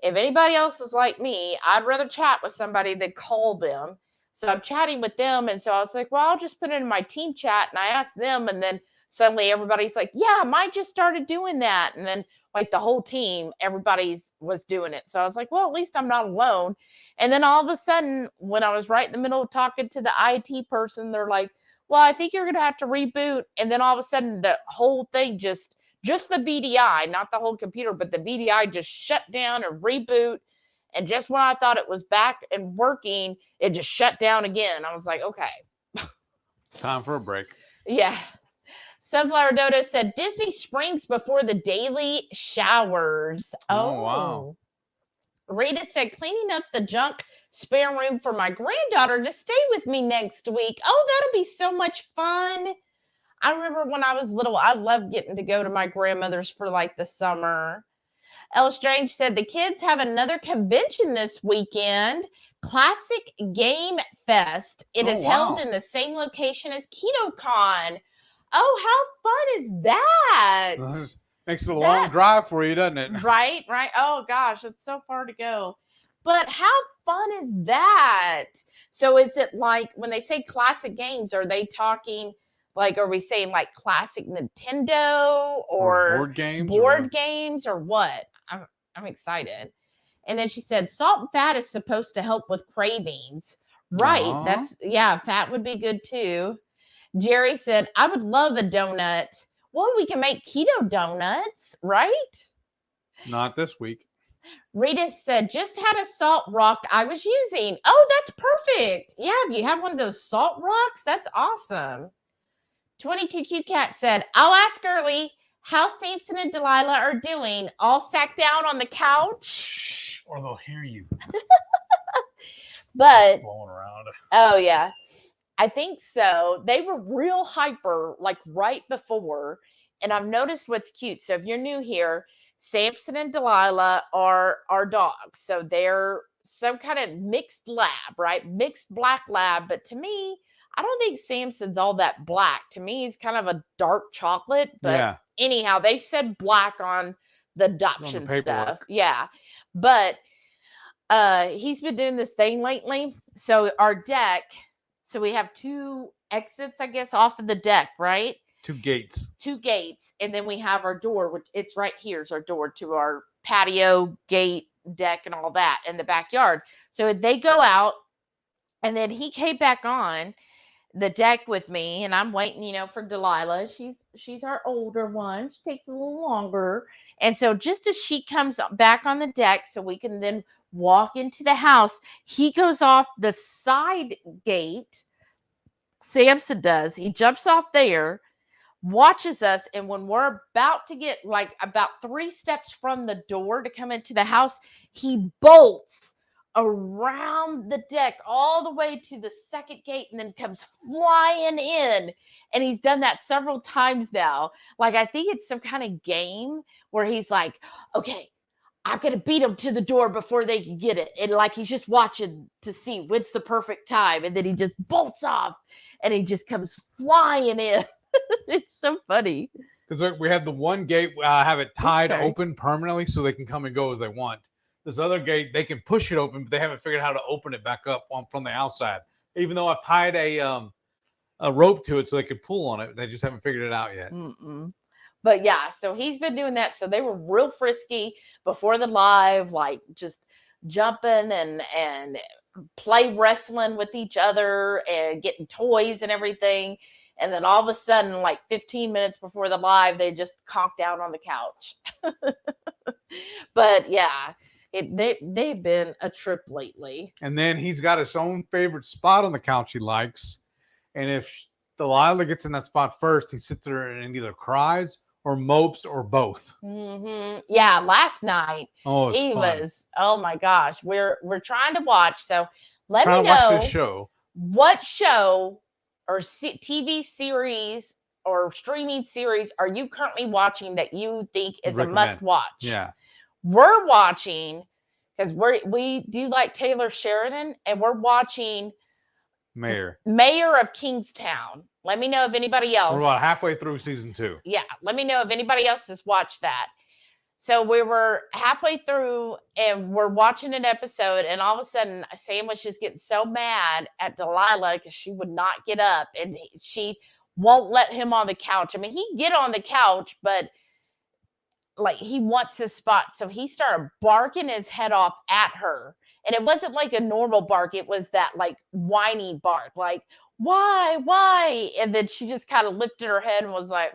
S1: if anybody else is like me, I'd rather chat with somebody than call them. So I'm chatting with them. And so I was like, well, I'll just put it in my team chat. And I asked them, and then suddenly everybody's like, yeah, mine just started doing that. And then like the whole team, everybody's was doing it. So I was like, well, at least I'm not alone. And then all of a sudden, when I was right in the middle of talking to the IT person, they're like, well, I think you're going to have to reboot. And then all of a sudden, the whole thing just the VDI, not the whole computer, but the VDI just shut down and reboot. And just when I thought it was back and working, it just shut down again. I was like, okay.
S2: Time for a break.
S1: Yeah. Sunflower Dodo said, Disney Springs before the daily showers.
S2: Oh, wow.
S1: Rita said, cleaning up the junk spare room for my granddaughter to stay with me next week. Oh, that'll be so much fun. I remember when I was little, I loved getting to go to my grandmother's for like the summer. L Strange said, the kids have another convention this weekend, Classic Game Fest. It is held in the same location as KetoCon. Oh, how fun is that?
S2: Makes it a long drive for you, doesn't it?
S1: Right. Oh, gosh, it's so far to go. But how fun is that? So is it like when they say classic games, are they talking like, are we saying like classic Nintendo or board games or what? I'm excited. And then she said, salt and fat is supposed to help with cravings. Right. Fat would be good too. Jerry said, I would love a donut. Well, we can make keto donuts, right?
S2: Not this week.
S1: Rita said, just had a salt rock I was using. Oh, that's perfect. Yeah, if you have one of those salt rocks, that's awesome. 22Q Cat said, I'll ask early how Samson and Delilah are doing. All sat down on the couch.
S3: Shh, or they'll hear you.
S1: But
S3: blowing around.
S1: Oh, yeah. I think so. They were real hyper, like right before. And I've noticed what's cute. So if you're new here, Samson and Delilah are our dogs. So they're some kind of mixed lab, right? Mixed black lab. But to me, I don't think Samson's all that black. To me, he's kind of a dark chocolate. But anyhow, they said black on the adoption stuff. Yeah. But he's been doing this thing lately. So our deck, so we have two exits, I guess, off of the deck, right?
S2: Two gates.
S1: And then we have our door, which it's right here is our door to our patio, gate, deck, and all that in the backyard. So they go out, and then he came back on the deck with me, and I'm waiting, for Delilah. She's our older one. She takes a little longer. And so just as she comes back on the deck so we can then walk into the house, he goes off the side gate. Samson does. He jumps off there, watches us, and when we're about to get like about 3 steps from the door to come into the house, he bolts around the deck all the way to the second gate and then comes flying in. And he's done that several times now. Like, I think it's some kind of game where he's like, okay, I'm going to beat him to the door before they can get it. And like, he's just watching to see when's the perfect time. And then he just bolts off and he just comes flying in. It's so funny.
S2: Because we have the one gate, have it tied
S1: sorry.
S2: open permanently so they can come and go as they want. This other gate, they can push it open, but they haven't figured out how to open it back up from the outside. Even though I've tied a rope to it so they can pull on it, they just haven't figured it out yet.
S1: But yeah, so he's been doing that. So they were real frisky before the live, like just jumping and play wrestling with each other and getting toys and everything. And then all of a sudden, like 15 minutes before the live, they just conked out on the couch. But yeah, they've been a trip lately.
S2: And then he's got his own favorite spot on the couch he likes. And if Delilah gets in that spot first, he sits there and either cries or mopes or both.
S1: Yeah, last night he was. Oh my gosh, we're trying to watch. So let me know
S2: watch this show.
S1: What show or TV series or streaming series are you currently watching that you think is a must watch?
S2: Yeah,
S1: we're watching because we do like Taylor Sheridan, and we're watching Mayor of Kingstown. Let me know if anybody else.
S2: We're about halfway through season 2.
S1: Yeah, let me know if anybody else has watched that. So we were halfway through and we're watching an episode, and all of a sudden Sam was just getting so mad at Delilah because she would not get up and she won't let him on the couch. I mean, he'd get on the couch, but like he wants his spot. So he started barking his head off at her. And it wasn't like a normal bark. It was that like whiny bark, like, why? And then she just kind of lifted her head and was like,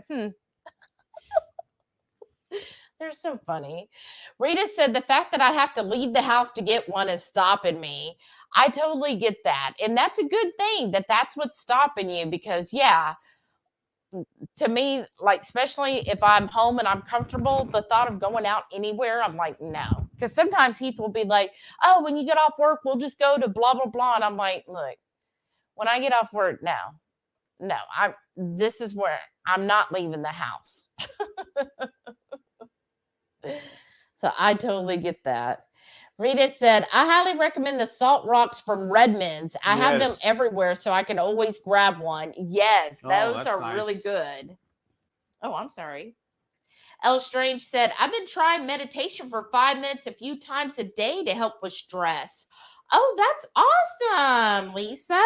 S1: They're so funny. Rita said, the fact that I have to leave the house to get one is stopping me. I totally get that. And that's a good thing that's what's stopping you, because yeah, to me, like, especially if I'm home and I'm comfortable, the thought of going out anywhere, I'm like, no. Because sometimes Heath will be like, oh, when you get off work, we'll just go to blah, blah, blah. And I'm like, look, when I get off work, no, this is where I'm not leaving the house. So I totally get that. Rita said, I highly recommend the Salt Rocks from Redmond's. I have them everywhere, so I can always grab one. Yes, those are nice. Really good. Oh, I'm sorry. L Strange said, I've been trying meditation for 5 minutes a few times a day to help with stress. Oh, that's awesome, Lisa.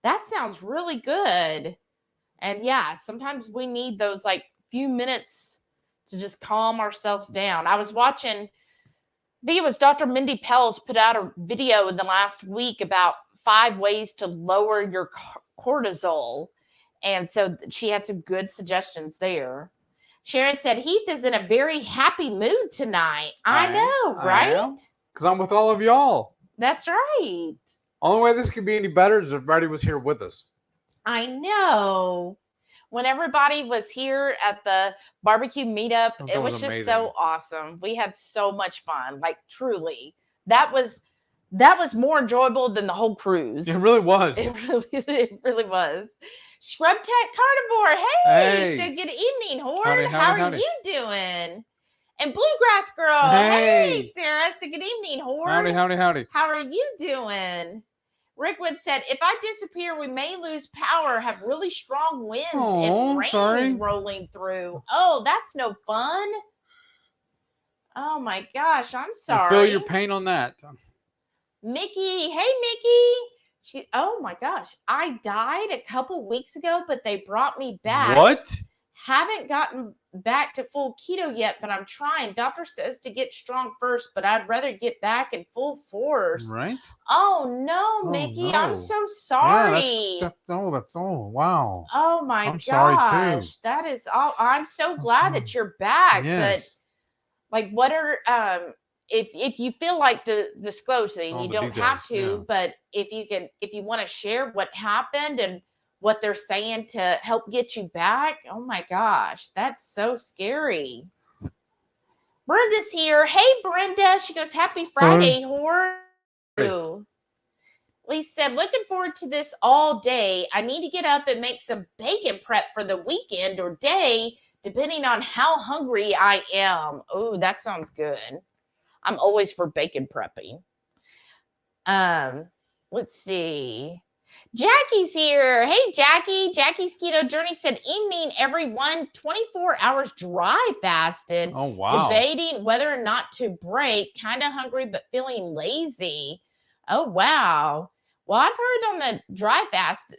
S1: That sounds really good. And yeah, sometimes we need those like few minutes to just calm ourselves down. I was watching, I think it was Dr. Mindy Pels put out a video in the last week about 5 ways to lower your cortisol. And so she had some good suggestions there. Sharon said, Heath is in a very happy mood tonight. I know, right?
S2: Because I'm with all of y'all.
S1: That's right.
S2: Only way this could be any better is if everybody was here with us.
S1: I know. When everybody was here at the barbecue meetup, it was just amazing. So awesome. We had so much fun. Like, truly. That was more enjoyable than the whole cruise.
S2: It really was.
S1: It really was. Scrub Tech Carnivore. Hey. So good evening, Horde. How are you doing? And Bluegrass Girl. Hey, Sara. So good evening, Horde.
S2: Howdy.
S1: How are you doing? Rickwood said, if I disappear, we may lose power, have really strong winds and rain rolling through. Oh, that's no fun. Oh, my gosh. I'm sorry.
S2: I feel your pain on that.
S1: Mickey. Hey, Mickey. Oh, my gosh. I died a couple weeks ago, but they brought me back.
S2: What?
S1: Haven't gotten back to full keto yet, but I'm trying. Doctor says to get strong first, but I'd rather get back in full force.
S2: Right?
S1: Oh no, Mickey, no. I'm so sorry.
S2: Yeah, that's all. Wow.
S1: Oh my gosh,
S2: sorry too.
S1: That is all. I'm so glad that you're back.
S2: Yes.
S1: But like, what are if you feel like disclosing, you don't have to. But if you want to share what happened and what they're saying to help get you back. Oh my gosh, that's so scary. Brenda's here. Hey, Brenda. She goes, happy Friday, Horde. Lisa said, looking forward to this all day. I need to get up and make some bacon prep for the weekend or day, depending on how hungry I am. Oh, that sounds good. I'm always for bacon prepping. Let's see. Jackie's here. Hey, Jackie. Jackie's Keto Journey said, evening, everyone. 24 hours dry fasted.
S2: Oh, wow.
S1: Debating whether or not to break. Kind of hungry, but feeling lazy. Oh, wow. Well, I've heard on the dry fast,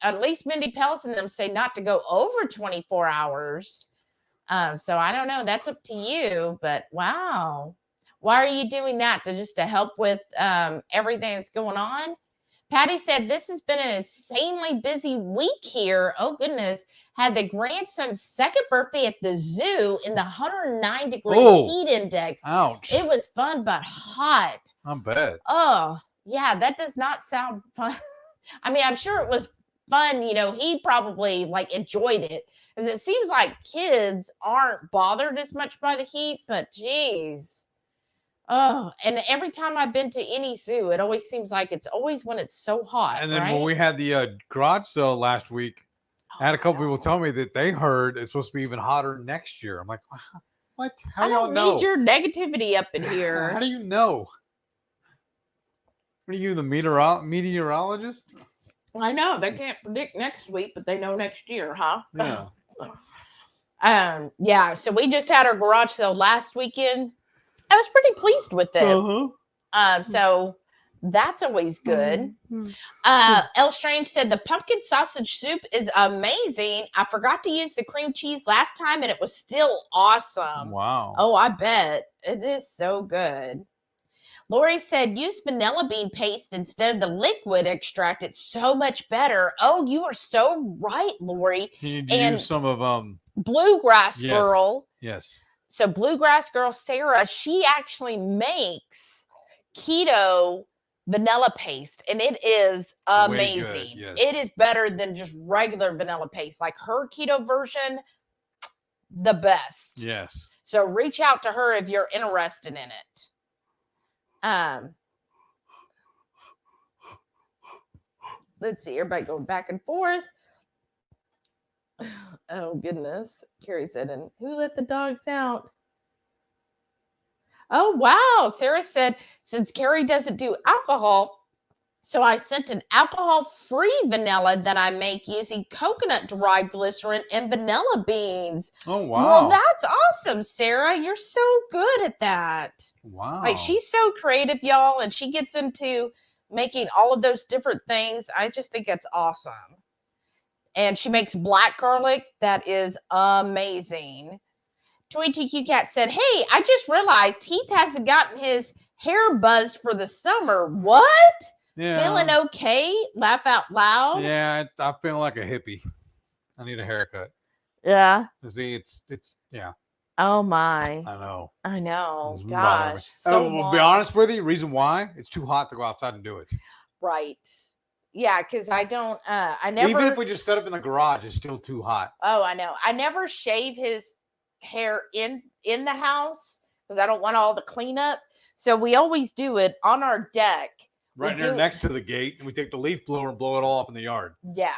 S1: at least Mindy Pellis and them say not to go over 24 hours. So I don't know. That's up to you, but wow. Why are you doing that? To help with everything that's going on? Patty said, this has been an insanely busy week here. Oh, goodness. Had the grandson's second birthday at the zoo in the 109-degree heat index.
S2: Ouch.
S1: It was fun, but hot.
S2: I bet.
S1: Oh, yeah, that does not sound fun. I mean, I'm sure it was fun. He probably enjoyed it, because it seems like kids aren't bothered as much by the heat, but geez. Oh, and every time I've been to any zoo, it always seems like it's always when it's so hot.
S2: And then
S1: right?
S2: when we had the garage sale last week, I had a couple people tell me that they heard it's supposed to be even hotter next year. I'm like, what? How
S1: I
S2: do y'all
S1: don't
S2: know?
S1: need your negativity up in here.
S2: How do you know? What are you, the meteorologist?
S1: I know they can't predict next week, but they know next year, huh?
S2: Yeah.
S1: Yeah. So we just had our garage sale last weekend. I was pretty pleased with it. So that's always good. L Strange said the pumpkin sausage soup is amazing. I forgot to use the cream cheese last time and it was still awesome.
S2: Wow.
S1: Oh, I bet. It is so good. Lori said use vanilla bean paste instead of the liquid extract. It's so much better. Oh, you are so right, Lori.
S2: You need to use some of
S1: Bluegrass Girl.
S2: Yes.
S1: So Bluegrass Girl Sara, she actually makes keto vanilla paste, and it is amazing.
S2: Yes.
S1: It is better than just regular vanilla paste. Like her keto version, the best.
S2: Yes.
S1: So reach out to her if you're interested in it. Let's see, everybody going back and forth. Oh goodness. Carrie said, and who let the dogs out? Oh wow. Sarah said, since Carrie doesn't do alcohol, so I sent an alcohol-free vanilla that I make using coconut dried glycerin and vanilla beans.
S2: Oh wow.
S1: Well, that's awesome, Sarah. You're so good at that.
S2: Wow.
S1: Like she's so creative, y'all, and she gets into making all of those different things. I just think it's awesome. And she makes black garlic that is amazing. Toy TQ Cat said, hey, I just realized Heath hasn't gotten his hair buzzed for the summer. What?
S2: Yeah.
S1: Feeling okay? Laugh out loud?
S2: Yeah, I feel like a hippie. I need a haircut.
S1: Yeah.
S2: See, it's yeah.
S1: Oh my.
S2: I know.
S1: It's gosh.
S2: We'll be honest with you, reason why, it's too hot to go outside and do it.
S1: Right. Yeah, because I don't I never
S2: even if we just set up in the garage, it's still too hot.
S1: Oh, I know. I never shave his hair in the house because I don't want all the cleanup. So we always do it on our deck.
S2: Right there next to the gate, and we take the leaf blower and blow it all off in the yard.
S1: Yeah.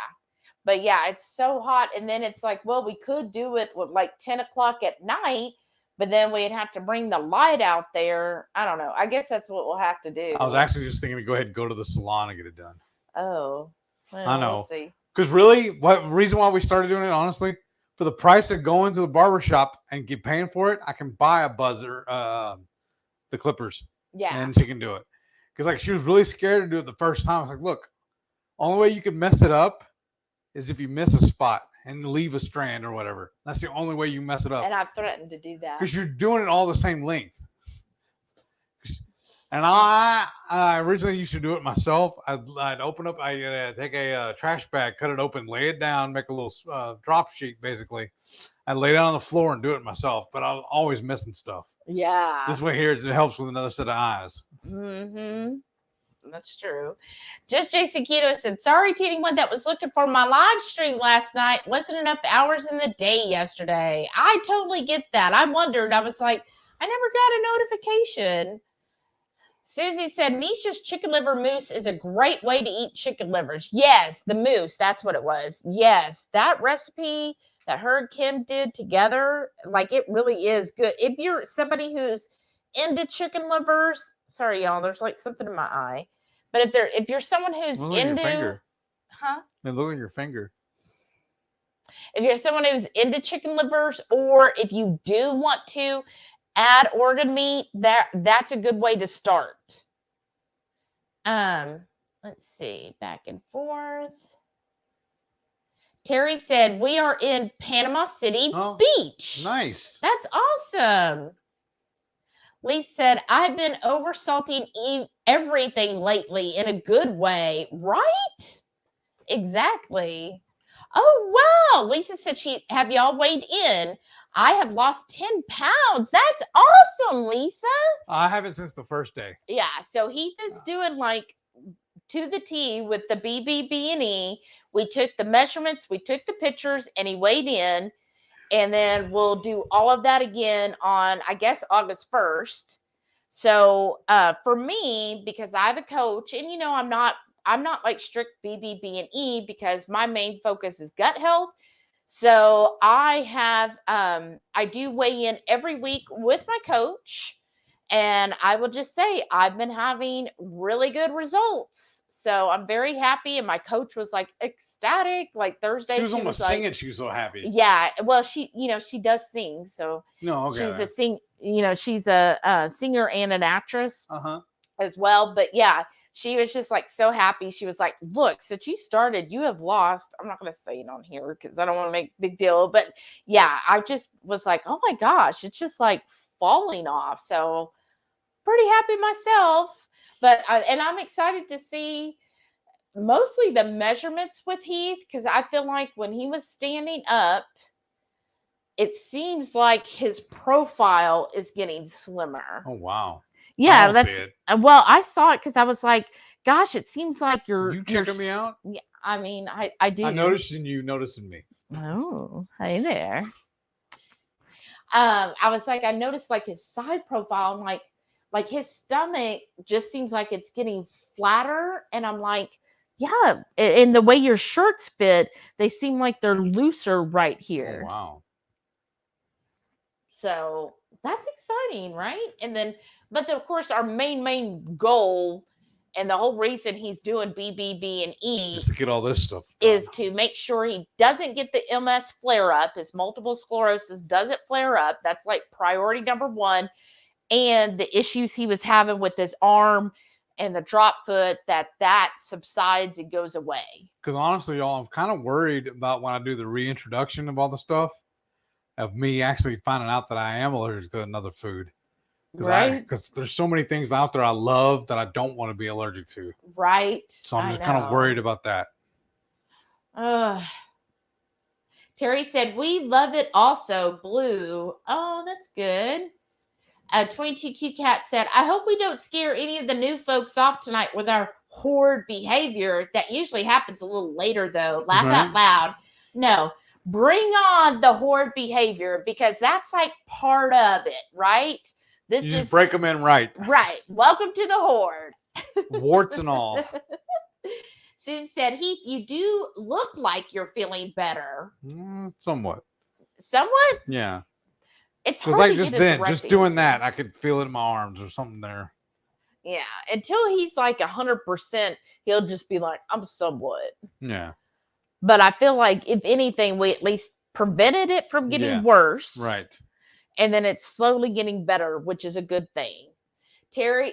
S1: But yeah, it's so hot. And then it's like, well, we could do it with like 10 o'clock at night, but then we'd have to bring the light out there. I don't know. I guess that's what we'll have to do.
S2: I was actually just thinking to go ahead and go to the salon and get it done.
S1: Oh. Well,
S2: I know.
S1: We'll see.
S2: Because really, what reason why we started doing it, honestly, for the price of going to the barbershop and get paying for it, I can buy a buzzer, the clippers.
S1: Yeah.
S2: And she can do it. Because like she was really scared to do it the first time. I was like, look, only way you can mess it up is if you miss a spot and leave a strand or whatever. That's the only way you mess it up.
S1: And I've threatened to do that.
S2: Because you're doing it all the same length. And I originally used to do it myself. I'd open up, I'd take a trash bag, cut it open, lay it down, make a little drop sheet basically. I'd lay down on the floor and do it myself, but I was always missing stuff.
S1: Yeah.
S2: This way here, it helps with another set of eyes.
S1: Mm-hmm. That's true. Just Jason Keto said, sorry to anyone that was looking for my live stream last night. Wasn't enough hours in the day yesterday. I totally get that. I wondered. I was like, I never got a notification. Susie said, Nisha's chicken liver mousse is a great way to eat chicken livers. Yes, the mousse. That's what it was. Yes, that recipe that her and Kim did together, like it really is good. If you're somebody who's into chicken livers, sorry, y'all, there's like something in my eye. But if you're someone who's
S2: Look at your
S1: into,
S2: finger.
S1: huh?
S2: And look at your finger.
S1: If you're someone who's into chicken livers, or if you do want to add organ meat, that's a good way to start. Let's see, back and forth. Terry said, we are in Panama City Beach.
S2: Nice.
S1: That's awesome. Lee said, I've been oversalting everything lately in a good way, right? Exactly. Oh, wow. Lisa said, have y'all weighed in? I have lost 10 pounds. That's awesome, Lisa.
S2: I haven't since the first day.
S1: Yeah. So Heath is doing like to the T with the BBBE. We took the measurements, we took the pictures, and he weighed in. And then we'll do all of that again on, I guess, August 1st. So for me, because I have a coach, and I'm not like strict BBBE because my main focus is gut health. So I have I do weigh in every week with my coach, and I will just say I've been having really good results. So I'm very happy, and my coach was like ecstatic. Like Thursday,
S2: she was almost
S1: like,
S2: singing. She was so happy.
S1: Yeah, well, she does sing, so
S2: no, okay.
S1: She's a singer and an actress as well. But yeah, she was just like so happy. She was like, "Look, since you started, you have lost." I'm not going to say it on here because I don't want to make a big deal. But yeah, I just was like, "Oh my gosh, it's just like falling off." So pretty happy myself. But and I'm excited to see mostly the measurements with Heath, because I feel like when he was standing up, it seems like his profile is getting slimmer.
S2: Oh, wow.
S1: Yeah, well, I saw it because I was like, gosh, it seems like
S2: you checking me out?
S1: Yeah, I mean, I do.
S2: I noticed you noticing me.
S1: Oh, hey there. I was like, I noticed like his side profile. I'm like his stomach just seems like it's getting flatter, and I'm like, yeah, and the way your shirts fit, they seem like they're looser right here.
S2: Oh, wow.
S1: So that's exciting, right? And then, but of course, our main goal, and the whole reason he's doing BBBE
S2: is to get all this stuff
S1: is to make sure he doesn't get the MS flare up, his multiple sclerosis doesn't flare up. That's like priority number one. And the issues he was having with his arm and the drop foot, that subsides and goes away. Because
S2: honestly, y'all, I'm kind of worried about when I do the reintroduction of all the stuff, of me actually finding out that I am allergic to another food.
S1: Right.
S2: Because there's so many things out there I love that I don't want to be allergic to.
S1: Right.
S2: So I'm just kind of worried about that.
S1: Terry said, we love it also, blue. Oh, that's good. 22Q Cat said, I hope we don't scare any of the new folks off tonight with our horde behavior. That usually happens a little later, though. Laugh out loud. No, bring on the horde behavior, because that's like part of it, right?
S2: You just break them in right.
S1: Right. Welcome to the horde.
S2: Warts and all.
S1: Susie said, Heath, you do look like you're feeling better.
S2: Somewhat.
S1: Somewhat?
S2: Yeah.
S1: It's hard
S2: like
S1: to
S2: just
S1: get
S2: then, just doing that, I could feel it in my arms or something there.
S1: Yeah. Until he's like 100%, he'll just be like, I'm somewhat.
S2: Yeah.
S1: But I feel like if anything, we at least prevented it from getting worse.
S2: Right.
S1: And then it's slowly getting better, which is a good thing. Jerry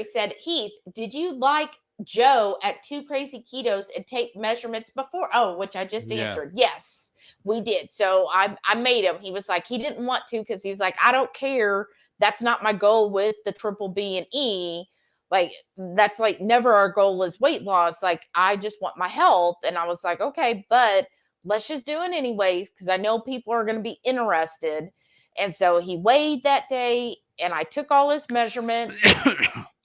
S1: said, Heath, did you like Joe at 2 Crazy Ketos and take measurements before? Oh, which I just answered. Yes, we did. So I made him. He was like, he didn't want to, because he was like, I don't care. That's not my goal with the triple B and E. Like, that's like never our goal is weight loss. Like, I just want my health. And I was like, okay, but let's just do it anyways, because I know people are going to be interested. And so he weighed that day, and I took all his measurements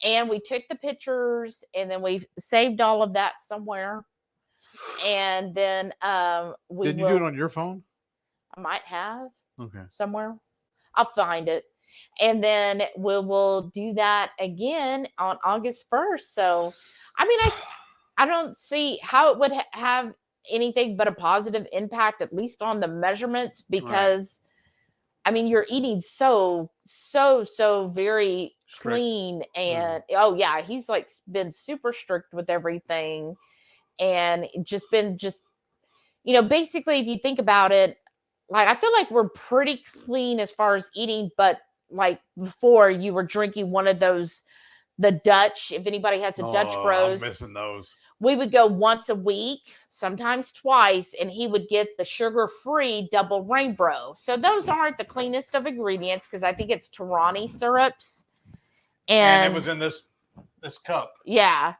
S1: and we took the pictures, and then we saved all of that somewhere. And then
S2: Did you do it on your phone?
S1: I might have.
S2: Okay.
S1: Somewhere. I'll find it. And then we'll do that again on August 1st. So, I mean, I don't see how it would have anything but a positive impact, at least on the measurements, because I mean, you're eating so very clean. And oh yeah, he's like been super strict with everything, and basically, if you think about it, like I feel like we're pretty clean as far as eating, but like before you were drinking one of those, the Dutch, if anybody has a Dutch Bros,
S2: I'm missing those.
S1: we would go once a week, sometimes twice, and he would get the sugar-free double rainbow. So those aren't the cleanest of ingredients because I think it's Tarani syrups.
S2: And it was in this cup.
S1: Yeah.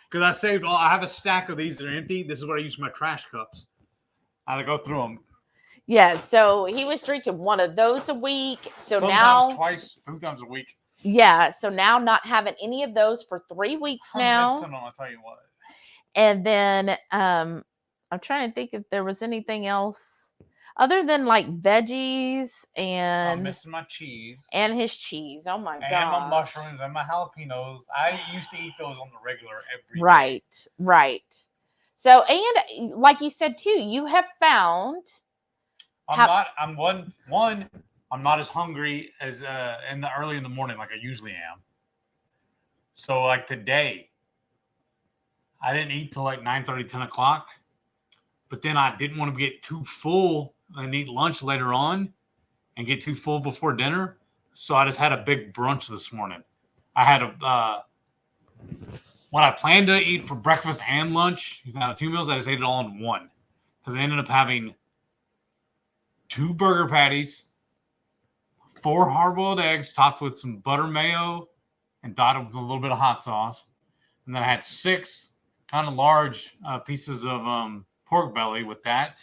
S2: Because I have a stack of these that are empty. This is what I use for my trash cups. I go through them.
S1: Yeah, so he was drinking one of those a week. So
S2: sometimes
S1: now
S2: twice, 2 times a week.
S1: Yeah, so now not having any of those for 3 weeks now.
S2: I'll tell you what.
S1: And then I'm trying to think if there was anything else other than like veggies and
S2: I'm missing my cheese.
S1: And his cheese. Oh my god.
S2: And my mushrooms and my jalapenos. I used to eat those on the regular every
S1: day. Right. So, and like you said too, you have found
S2: I'm not as hungry as early in the morning like I usually am. So like today, I didn't eat till like 9:30, 10 o'clock. But then I didn't want to get too full and eat lunch later on and get too full before dinner. So I just had a big brunch this morning. I had what I planned to eat for breakfast and lunch, out of 2 meals, I just ate it all in one. Because I ended up having 2 burger patties, 4 hard-boiled eggs topped with some butter mayo and dotted with a little bit of hot sauce. And then I had 6 kind of large pieces of pork belly with that.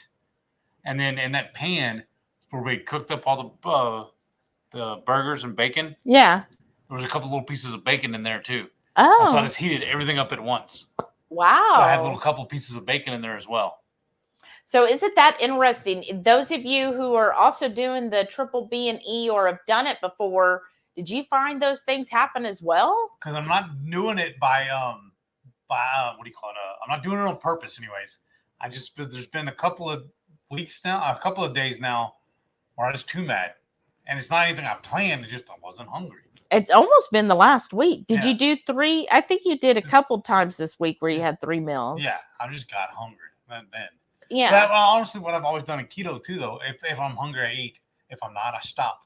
S2: And then in that pan where we cooked up all the burgers and bacon.
S1: Yeah.
S2: There was a couple little pieces of bacon in there too.
S1: Oh.
S2: So I just heated everything up at once.
S1: Wow.
S2: So I had a little couple pieces of bacon in there as well.
S1: So isn't that interesting? Those of you who are also doing the triple B and E or have done it before, did you find those things happen as well?
S2: Because I'm not doing it by what do you call it? I'm not doing it on purpose, anyways. There's been a couple of weeks now, a couple of days now, where I was too mad, and it's not anything I planned. It's just I wasn't hungry.
S1: It's almost been the last week. Did you do 3? I think you did a couple times this week where you had 3 meals.
S2: Yeah, I just got hungry then.
S1: Yeah.
S2: But honestly, what I've always done in keto too, though, if I'm hungry, I eat. If I'm not, I stop.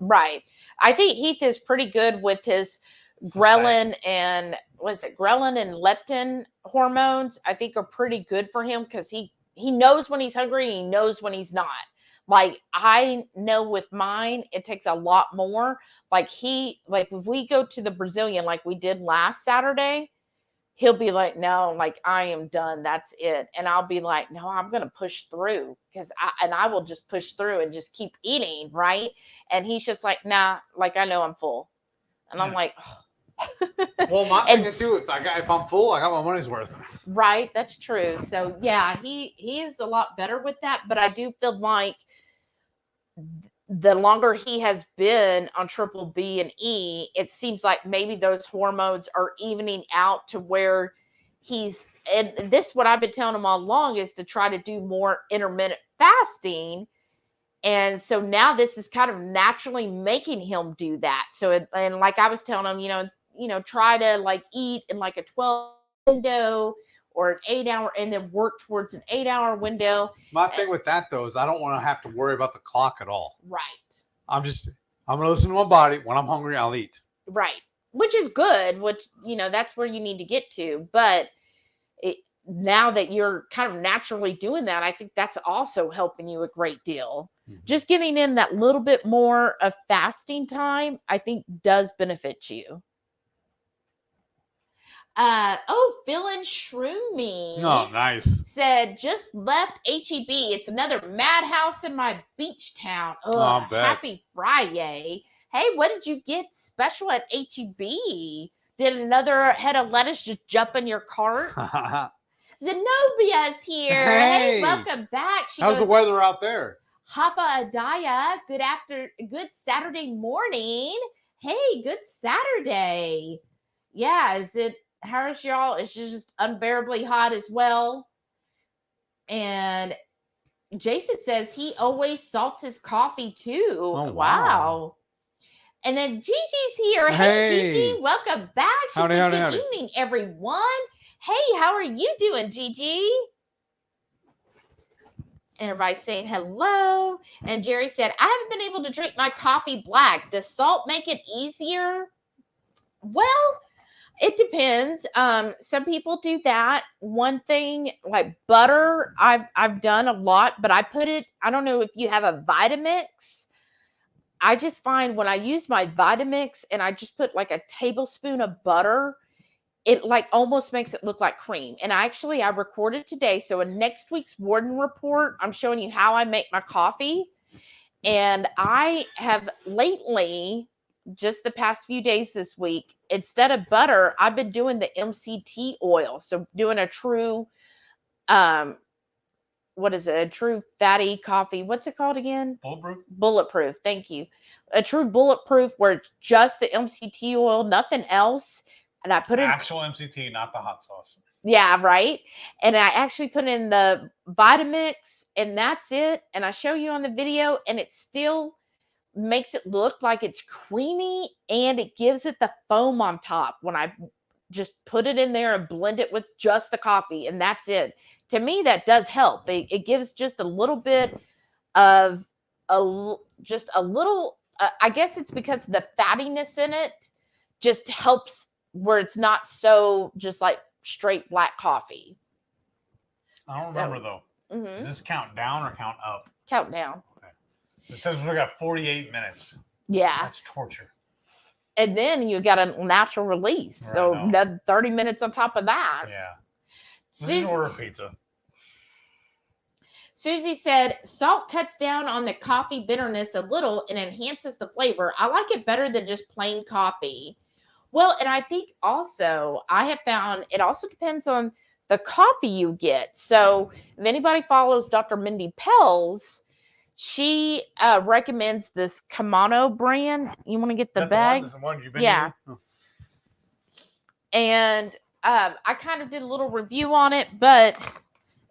S1: Right. I think Heath is pretty good with his ghrelin and leptin hormones. I think are pretty good for him because he knows when he's hungry and he knows when he's not. Like I know with mine, it takes a lot more. Like if we go to the Brazilian like we did last Saturday, he'll be like, no, like I am done. That's it. And I'll be like, no, I'm going to push through I will just push through and just keep eating. Right. And he's just like, nah, like I know I'm full. And I'm like, oh.
S2: Well, my thing too, if I'm full, I got my money's worth.
S1: Right. That's true. So yeah, he is a lot better with that. But I do feel like the longer he has been on triple B and E, it seems like maybe those hormones are evening out to where and this, what I've been telling him all along is to try to do more intermittent fasting. And so now this is kind of naturally making him do that. So, and like I was telling him, try to like eat in like a 12 window or an 8-hour and then work towards an 8-hour window.
S2: My thing with that though is I don't want to have to worry about the clock at all.
S1: Right.
S2: I'm going to listen to my body. When I'm hungry, I'll eat.
S1: Right. Which is good, that's where you need to get to. But now that you're kind of naturally doing that, I think that's also helping you a great deal. Mm-hmm. Just getting in that little bit more of fasting time, I think does benefit you. Feeling Shroomy.
S2: Oh, nice.
S1: Said, just left HEB. It's another madhouse in my beach town. Happy Friday. Hey, what did you get special at HEB? Did another head of lettuce just jump in your cart? Zenobia's here. Hey, welcome back.
S2: How's the weather out there?
S1: Hafa Adaya, good Saturday morning. Hey, good Saturday. Yeah, how's y'all? It's just unbearably hot as well. And Jason says he always salts his coffee too.
S2: Oh,
S1: wow. And then Gigi's here. Hey,
S2: Hey.
S1: Gigi, welcome back. She
S2: Howdy,
S1: said,
S2: howdy,
S1: good
S2: howdy.
S1: evening, everyone. Hey, how are you doing, Gigi? And everybody's saying hello. And Jerry said, I haven't been able to drink my coffee black. Does salt make it easier? Well, it depends. Some people do that. One thing like butter, I've done a lot, but I put it, I don't know if you have a Vitamix. I just find when I use my Vitamix and I just put like a tablespoon of butter, it like almost makes it look like cream. And I recorded today. So in next week's Warden report, I'm showing you how I make my coffee. And I have lately, just the past few days this week, instead of butter, I've been doing the MCT oil. So doing a true, what is it? A true fatty coffee. What's it called again?
S3: Bulletproof.
S1: Bulletproof. Thank you. A true bulletproof where it's just the MCT oil, nothing else. And I put it
S3: Actual MCT, not the hot sauce.
S1: Yeah, right. And I actually put in the Vitamix and that's it. And I show you on the video and it still makes it look like it's creamy and it gives it the foam on top when I just put it in there and blend it with just the coffee and that's it. To me, that does help. It gives just a little bit of just a little, I guess it's because the fattiness in it just helps where it's not so just like straight black coffee.
S3: I don't remember though. Does this count down or count up?
S1: Count down.
S3: Okay. It says we got 48 minutes.
S1: Yeah.
S3: That's torture.
S1: And then you got a natural release.
S3: Right,
S1: so another 30 minutes on top of that.
S3: Yeah. Let's just order pizza.
S1: Susie said, salt cuts down on the coffee bitterness a little and enhances the flavor. I like it better than just plain coffee. Well, and I think also I have found it also depends on the coffee you get. So if anybody follows Dr. Mindy Pels, she recommends this Kamano brand. You want to get the bag?
S3: The one you've been
S1: yeah.
S3: using?
S1: And I kind of did a little review on it, but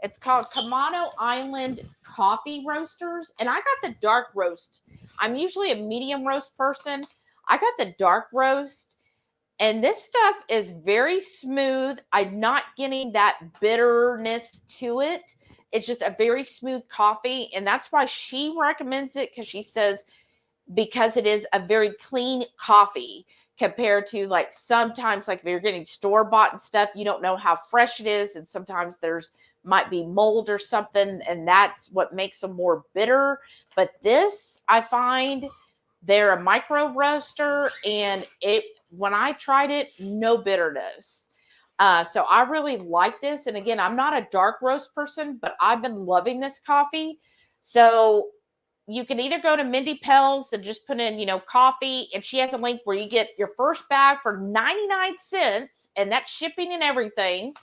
S1: it's called Kamano Island Coffee Roasters. And I got the dark roast. I'm usually a medium roast person. I got the dark roast. And this stuff is very smooth. I'm not getting that bitterness to it. It's just a very smooth coffee. And that's why she recommends it because she says, because it is a very clean coffee compared to like sometimes like if you're getting store-bought and stuff, you don't know how fresh it is. And sometimes there's might be mold or something. And that's what makes them more bitter. But this, I find they're a micro roaster and when I tried it, no bitterness. So I really like this. And again, I'm not a dark roast person, but I've been loving this coffee. So you can either go to Mindy Pels and just put in, coffee. And she has a link where you get your first bag for 99 cents. And that's shipping and everything.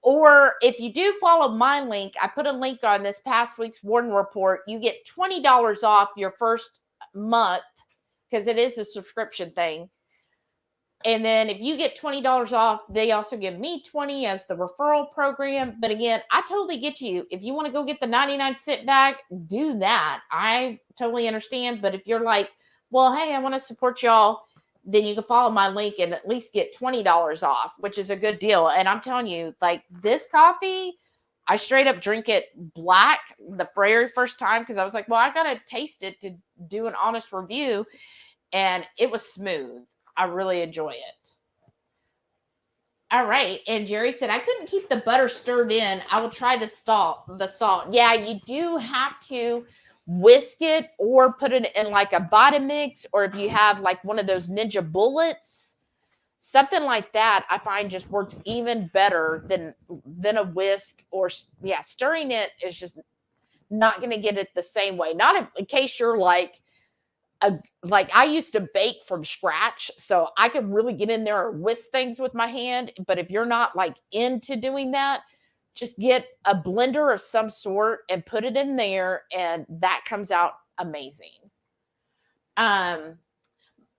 S1: Or if you do follow my link, I put a link on this past week's Warden report. You get $20 off your first month because it is a subscription thing. And then if you get $20 off, they also give me 20 as the referral program. But again, I totally get you. If you want to go get the 99-cent bag, do that. I totally understand. But if you're like, well, hey, I want to support y'all, then you can follow my link and at least get $20 off, which is a good deal. And I'm telling you, like this coffee, I straight up drink it black the very first time because I was like, well, I got to taste it to do an honest review. And it was smooth. I really enjoy it. All right. And Jerry said, I couldn't keep the butter stirred in. I will try the salt. Yeah, you do have to whisk it or put it in like a Vitamix, or if you have like one of those Ninja Bullets, something like that, I find just works even better than a whisk or stirring it is just not going to get it the same way. Not in case you're like I used to bake from scratch, so I could really get in there and whisk things with my hand. But if you're not like into doing that, just get a blender of some sort and put it in there, and that comes out amazing.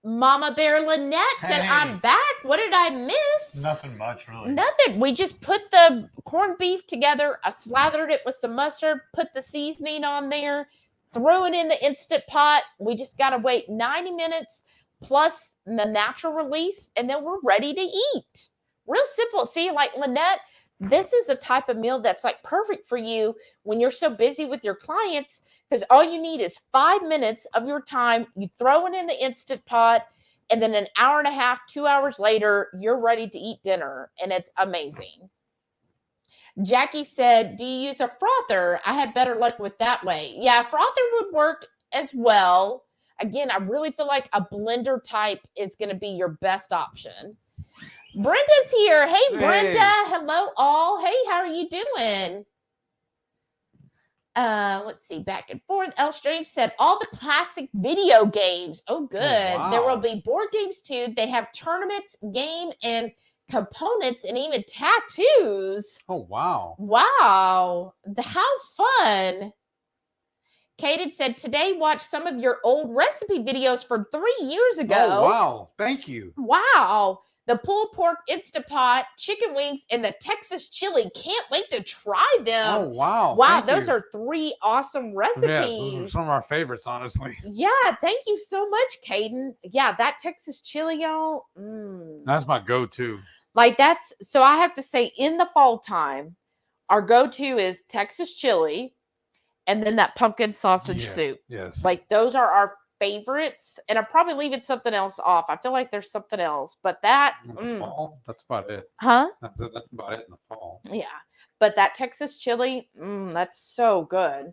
S1: Mama Bear Lynette said, I'm back. What did I miss?
S3: Nothing much, really.
S1: Nothing. We just put the corned beef together. I slathered it with some mustard, put the seasoning on there, throw it in the Instant Pot. We just got to wait 90 minutes plus the natural release, and then we're ready to eat. Real simple. See, like Lynette, this is a type of meal that's like perfect for you when you're so busy with your clients, because all you need is 5 minutes of your time. You throw it in the Instant Pot, and then an hour and a half, 2 hours later, you're ready to eat dinner, and it's amazing. Jackie said, do you use a frother? I had better luck with that way. Yeah, a frother would work as well. Again, I really feel like a blender type is going to be your best option. Brenda's here. Hey, Brenda. Hello, all. Hey, how are you doing? Let's see, back and forth. L Strange said, all the classic video games. Oh, good. Oh, wow. There will be board games, too. They have tournaments, game, and components, and even tattoos.
S2: Oh, wow.
S1: Wow. How fun. Kaden said, today watched some of your old recipe videos from 3 years ago.
S2: Oh, wow. Thank you.
S1: Wow. The pulled pork Instant Pot, chicken wings, and the Texas chili. Can't wait to try them.
S2: Oh, wow.
S1: Wow, those are 3 awesome recipes.
S2: Yes, those are some of our favorites, honestly.
S1: Yeah, thank you so much, Kaden. Yeah, that Texas chili, y'all.
S2: That's my go-to.
S1: Like so I have to say, in the fall time, our go-to is Texas chili and then that pumpkin sausage soup.
S2: Yes.
S1: Like those are our favorites, and I'm probably leaving something else off. I feel like there's something else, but that
S2: fall, that's about it.
S1: Huh?
S2: That's about it in the fall.
S1: Yeah, but that Texas chili, that's so good.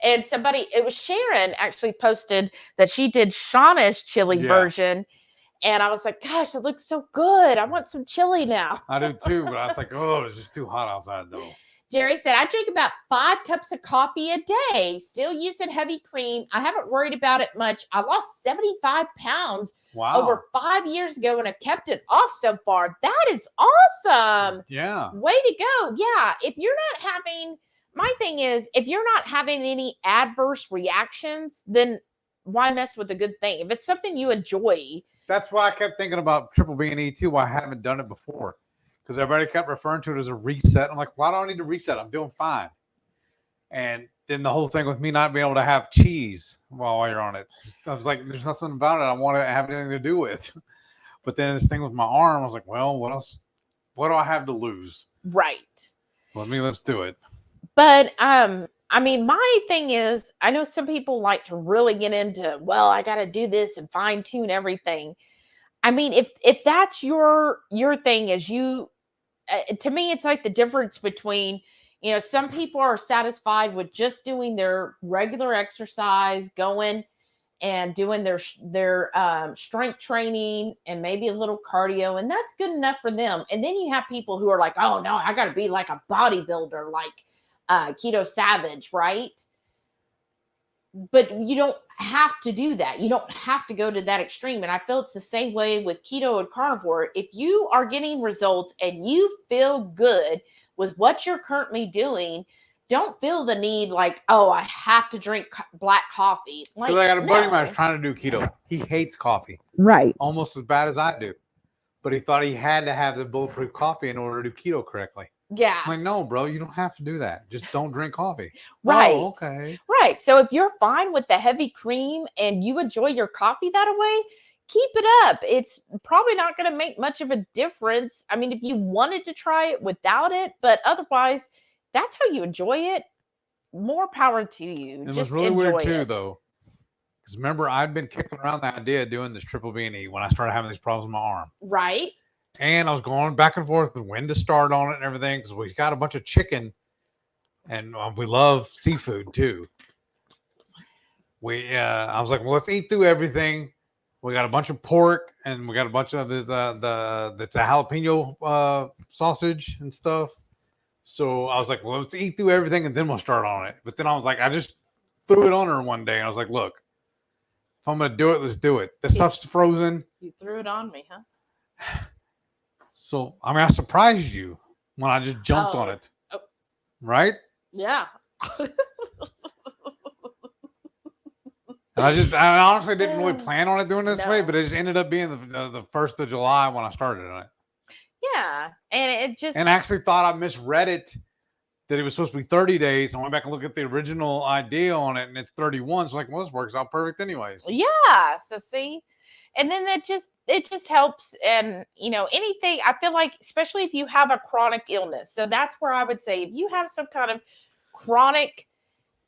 S1: And it was Sharon actually posted that she did Shauna's chili version, and I was like, gosh, it looks so good. I want some chili now.
S2: I do too, but I was like, oh, it's just too hot outside though.
S1: Jerry said, I drink about 5 cups of coffee a day, still using heavy cream. I haven't worried about it much. I lost 75 pounds over 5 years ago, and I've kept it off so far. That is awesome.
S2: Yeah.
S1: Way to go. Yeah. If you're not having, my thing is, if you're not having any adverse reactions, then why mess with a good thing? If it's something you enjoy.
S2: That's why I kept thinking about Triple B&E too, why I haven't done it before. Because everybody kept referring to it as a reset. I'm like, why do I need to reset? I'm doing fine. And then the whole thing with me not being able to have cheese while you're on it, I was like, there's nothing about it I want to have anything to do with. But then this thing with my arm, I was like, well, what else? What do I have to lose?
S1: Right.
S2: So let's do it.
S1: But I mean, my thing is, I know some people like to really get into, well, I got to do this and fine tune everything. I mean, if that's your thing, is you. To me, it's like the difference between, some people are satisfied with just doing their regular exercise, going and doing their strength training and maybe a little cardio, and that's good enough for them. And then you have people who are like, oh no, I got to be like a bodybuilder, like Keto Savage, right? But you don't have to do that. You don't have to go to that extreme. And I feel it's the same way with keto and carnivore. If you are getting results and you feel good with what you're currently doing, don't feel the need like, oh, I have to drink black coffee. Like,
S2: I got a buddy of mine who's trying to do keto. He hates coffee.
S1: Right.
S2: Almost as bad as I do. But he thought he had to have the bulletproof coffee in order to do keto correctly.
S1: Yeah.
S2: I'm like, no, bro, you don't have to do that. Just don't drink coffee.
S1: Right.
S2: Oh, okay.
S1: Right. So if you're fine with the heavy cream and you enjoy your coffee that way, keep it up. It's probably not going to make much of a difference. I mean, if you wanted to try it without it, but otherwise, that's how you enjoy it. More power to you.
S2: It was really weird too, though. Because remember, I'd been kicking around the idea of doing this Triple B&E when I started having these problems with my arm.
S1: Right.
S2: And I was going back and forth with when to start on it and everything, because we got a bunch of chicken and we love seafood too. I was like, well, let's eat through everything. We got a bunch of pork and we got a bunch of the jalapeno sausage and stuff. So I was like, well, let's eat through everything and then we'll start on it. But then I was like, I just threw it on her one day and I was like, look, if I'm going to do it, let's do it. This stuff's frozen.
S1: You threw it on me, huh?
S2: So, I mean, I surprised you when I just jumped on it. Oh. Right?
S1: Yeah.
S2: I honestly didn't really plan on it doing this way, but it just ended up being the 1st of July when I started on it.
S1: Yeah. And it just...
S2: And I actually thought I misread it that it was supposed to be 30 days. I went back and looked at the original idea on it, and it's 31. So like, well, this works out perfect anyways.
S1: Yeah. So see, and then it just helps. And anything, I feel like, especially if you have a chronic illness. So that's where I would say, if you have some kind of chronic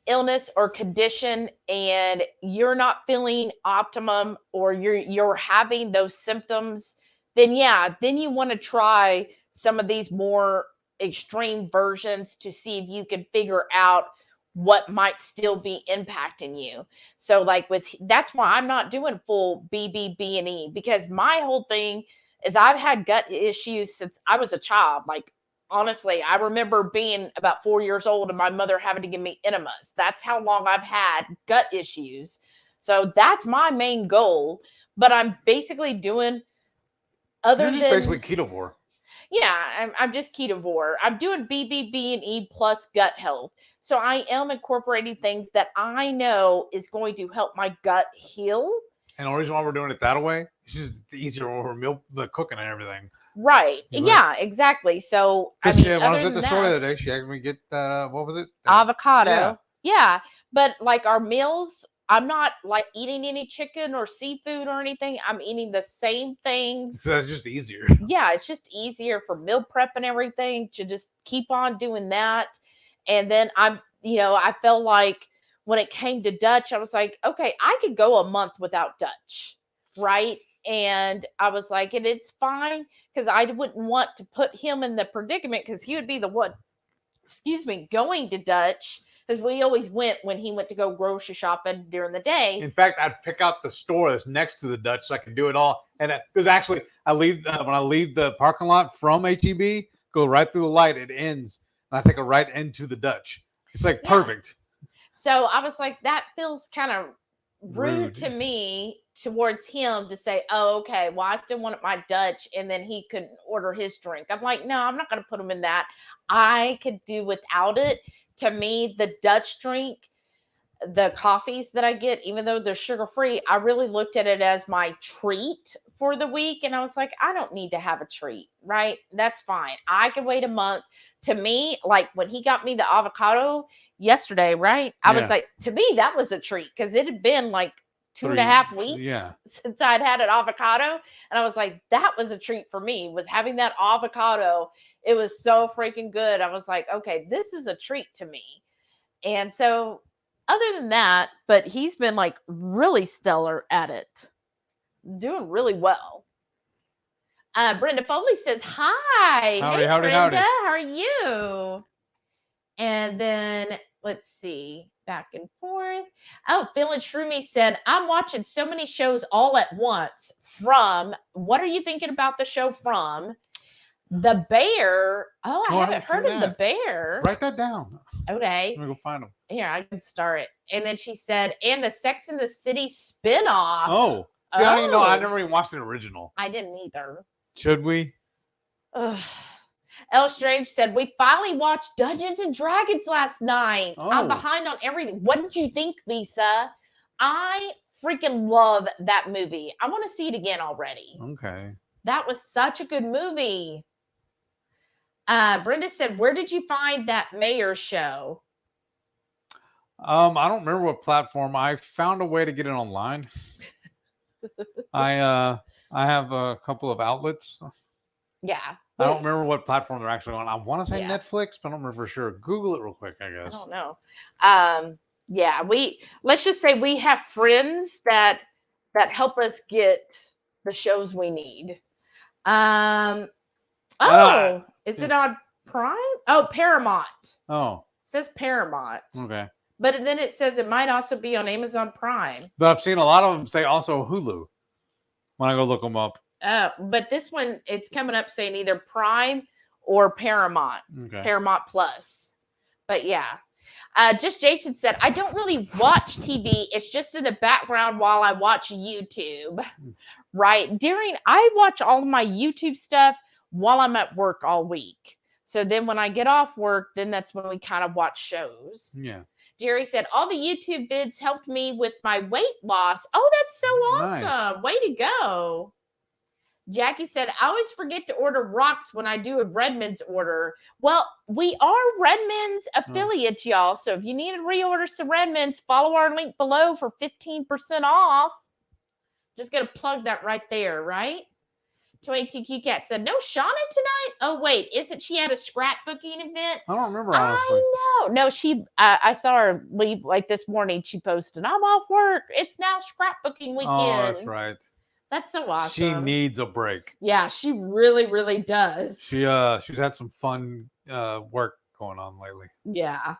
S1: illness or condition and you're not feeling optimum, or you're having those symptoms, then you want to try some of these more extreme versions to see if you can figure out what might still be impacting you. So like that's why I'm not doing full BBBE, because my whole thing is I've had gut issues since I was a child. Like, honestly, I remember being about 4 years old and my mother having to give me enemas. That's how long I've had gut issues. So that's my main goal. But I'm basically doing
S2: basically ketovore.
S1: Yeah, I'm just ketovore. I'm doing BBBE plus gut health. So I am incorporating things that I know is going to help my gut heal.
S2: And the reason why we're doing it that way, it's just easier when we're the cooking and everything.
S1: Right. Yeah, exactly. So
S2: I mean, when I was at the store the other day, she had me get that, what was it?
S1: Avocado. Yeah. But like our meals, I'm not like eating any chicken or seafood or anything. I'm eating the same things.
S2: So it's just easier.
S1: Yeah, it's just easier for meal prep and everything to just keep on doing that. And then I felt like when it came to Dutch, I was like, okay, I could go a month without Dutch, right? And I was like, and it's fine, because I wouldn't want to put him in the predicament, because he would be the one, going to Dutch, because we always went when he went to go grocery shopping during the day.
S2: In fact, I'd pick out the store that's next to the Dutch so I can do it all. And because actually, I leave when I leave the parking lot from HEB, go right through the light, it ends, and I take a right into the Dutch. It's like perfect.
S1: So I was like, that feels kind of rude to me towards him to say, oh, okay, well, I still wanted my Dutch, and then he couldn't order his drink. I'm like, no, I'm not going to put him in that. I could do without it. To me, the Dutch drink, the coffees that I get, even though they're sugar-free, I really looked at it as my treat for the week. And I was like, I don't need to have a treat, right? That's fine. I can wait a month. To me, like when he got me the avocado yesterday, right? I was like, to me, that was a treat, because it had been like 2.5 weeks since I'd had an avocado. And I was like, that was a treat for me, was having that avocado. It was so freaking good. I was like, okay, this is a treat to me. And so other than that, but he's been like really stellar at it, doing really well. Brenda Foley says, hi.
S2: Howdy,
S1: hey,
S2: howdy,
S1: Brenda,
S2: howdy.
S1: how are you? And then let's see, back and forth. Oh, Phil and Shroomy said, I'm watching so many shows all at once. From, what are you thinking about the show from? The Bear. Oh, I haven't heard of The Bear.
S2: Write that down.
S1: Okay.
S2: Let me go find them.
S1: Here, I can start it. And then she said, and the Sex and the City spinoff.
S2: Oh. See, I don't even know. I never even watched the original.
S1: I didn't either.
S2: Should we?
S1: L Strange said, we finally watched Dungeons and Dragons last night.
S2: Oh.
S1: I'm behind on everything. What did you think, Lisa? I freaking love that movie. I want to see it again already.
S2: Okay.
S1: That was such a good movie. Brenda said, where did you find that mayor show?
S2: I don't remember what platform. I found a way to get it online. I have a couple of outlets.
S1: Yeah.
S2: I don't remember what platform they're actually on. I want to say Netflix, but I don't remember for sure. Google it real quick, I guess.
S1: I don't know. Yeah, let's just say we have friends that help us get the shows we need. Is it on Prime? Oh, Paramount.
S2: Oh.
S1: It says Paramount.
S2: Okay.
S1: But then it says it might also be on Amazon Prime.
S2: But I've seen a lot of them say also Hulu when I go look them up.
S1: But this one, it's coming up saying either Prime or Paramount.
S2: Okay.
S1: Paramount Plus. But yeah. Just Jason said, I don't really watch TV. It's just in the background while I watch YouTube. Right? I watch all of my YouTube stuff while I'm at work all week. So then when I get off work, then that's when we kind of watch shows.
S2: Yeah.
S1: Jerry said, all the YouTube vids helped me with my weight loss. Oh, that's so awesome.
S2: Nice.
S1: Way to go. Jackie said, I always forget to order rocks when I do a Redmond's order. Well, we are Redmond's affiliates, y'all. So if you need to reorder some Redmond's, follow our link below for 15% off. Just going to plug that right there, right? 22Q Cat said, no Shauna tonight? Oh, wait. Isn't she at a scrapbooking event?
S2: I don't remember, honestly.
S1: I know. No, I saw her leave like this morning. She posted, I'm off work. It's now scrapbooking weekend.
S2: Oh, that's right.
S1: That's so awesome.
S2: She needs a break.
S1: Yeah, she really, really does.
S2: She's had some fun work going on lately.
S1: Yeah.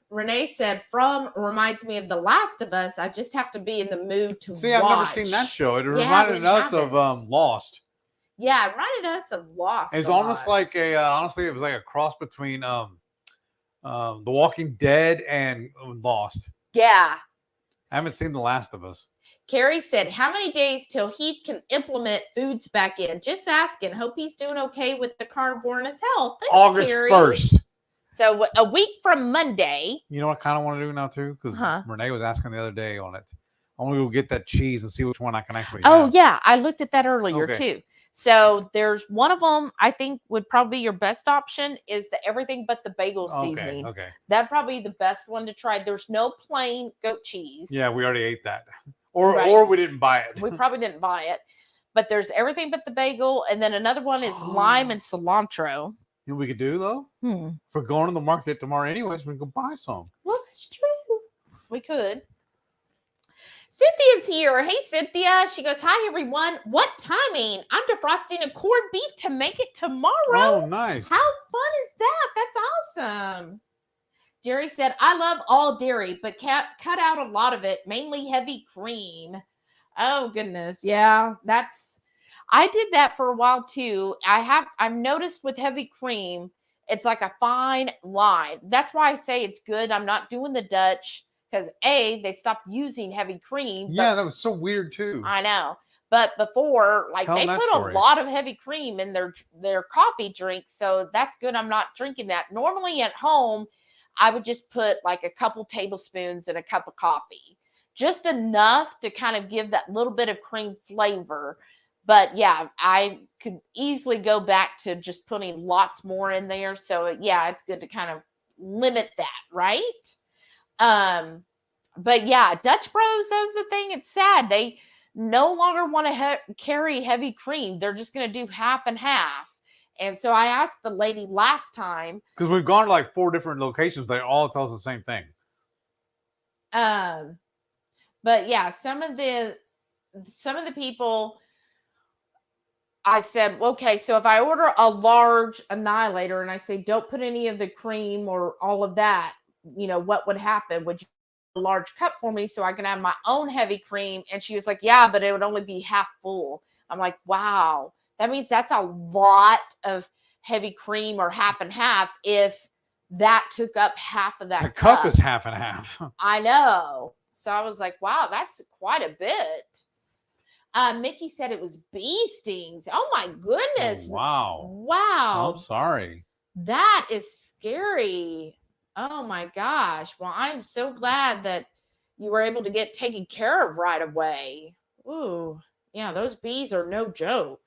S1: Renee said, reminds me of The Last of Us. I just have to be in the mood to watch.
S2: I've never seen that show. It reminded us of Lost.
S1: Yeah, it reminded us of Lost.
S2: It's almost like honestly, it was like a cross between The Walking Dead and Lost.
S1: Yeah.
S2: I haven't seen The Last of Us.
S1: Carrie said, how many days till Heath can implement foods back in? Just asking. Hope he's doing okay with the carnivore and his health. Thanks,
S2: August
S1: Carrie.
S2: 1st.
S1: So a week from Monday.
S2: You know what I kind of want to do now too? Because Renee was asking the other day on it. I want to go get that cheese and see which one I can actually have.
S1: Yeah. I looked at that earlier too. So there's one of them I think would probably be your best option is the everything but the bagel seasoning.
S2: Okay.
S1: That'd probably be the best one to try. There's no plain goat cheese.
S2: Yeah, we already ate that. Or we didn't buy it.
S1: We probably didn't buy it. But there's everything but the bagel. And then another one is lime and cilantro.
S2: You know what we could do though? If we're going to the market tomorrow anyways, we can go buy some.
S1: Well, that's true. We could. Cynthia's here. Hey, Cynthia. She goes, hi, everyone. What timing? I'm defrosting a corned beef to make it tomorrow.
S2: Oh, nice.
S1: How fun is that? That's awesome. Jerry said, I love all dairy, but cut out a lot of it, mainly heavy cream. Oh, goodness. Yeah, I did that for a while, too. I've noticed with heavy cream, it's like a fine line. That's why I say it's good. I'm not doing the Dutch. Because they stopped using heavy cream.
S2: Yeah, that was so weird too.
S1: I know. But before, they put a lot of heavy cream in their coffee drinks. So that's good. I'm not drinking that. Normally at home, I would just put like a couple tablespoons in a cup of coffee. Just enough to kind of give that little bit of cream flavor. But yeah, I could easily go back to just putting lots more in there. So yeah, it's good to kind of limit that, right? But yeah, Dutch Bros, that's the thing. It's sad. They no longer want to carry heavy cream. They're just going to do half and half. And so I asked the lady last time.
S2: Because we've gone to like 4 different locations. They all tell us the same thing.
S1: But yeah, some of the people, I said, okay, so if I order a large annihilator and I say, don't put any of the cream or all of that, what would happen? Would you a large cup for me so I can have my own heavy cream? And she was like, yeah, but it would only be half full. I'm like, wow, that means that's a lot of heavy cream or half and half if that took up half of that
S2: the cup is half and half.
S1: I know. So I was like, wow, that's quite a bit. Mickey said it was bee stings. Oh my goodness.
S2: Oh,
S1: wow.
S2: I'm sorry.
S1: That is scary. Oh my gosh. Well, I'm so glad that you were able to get taken care of right away. Ooh, yeah, those bees are no joke.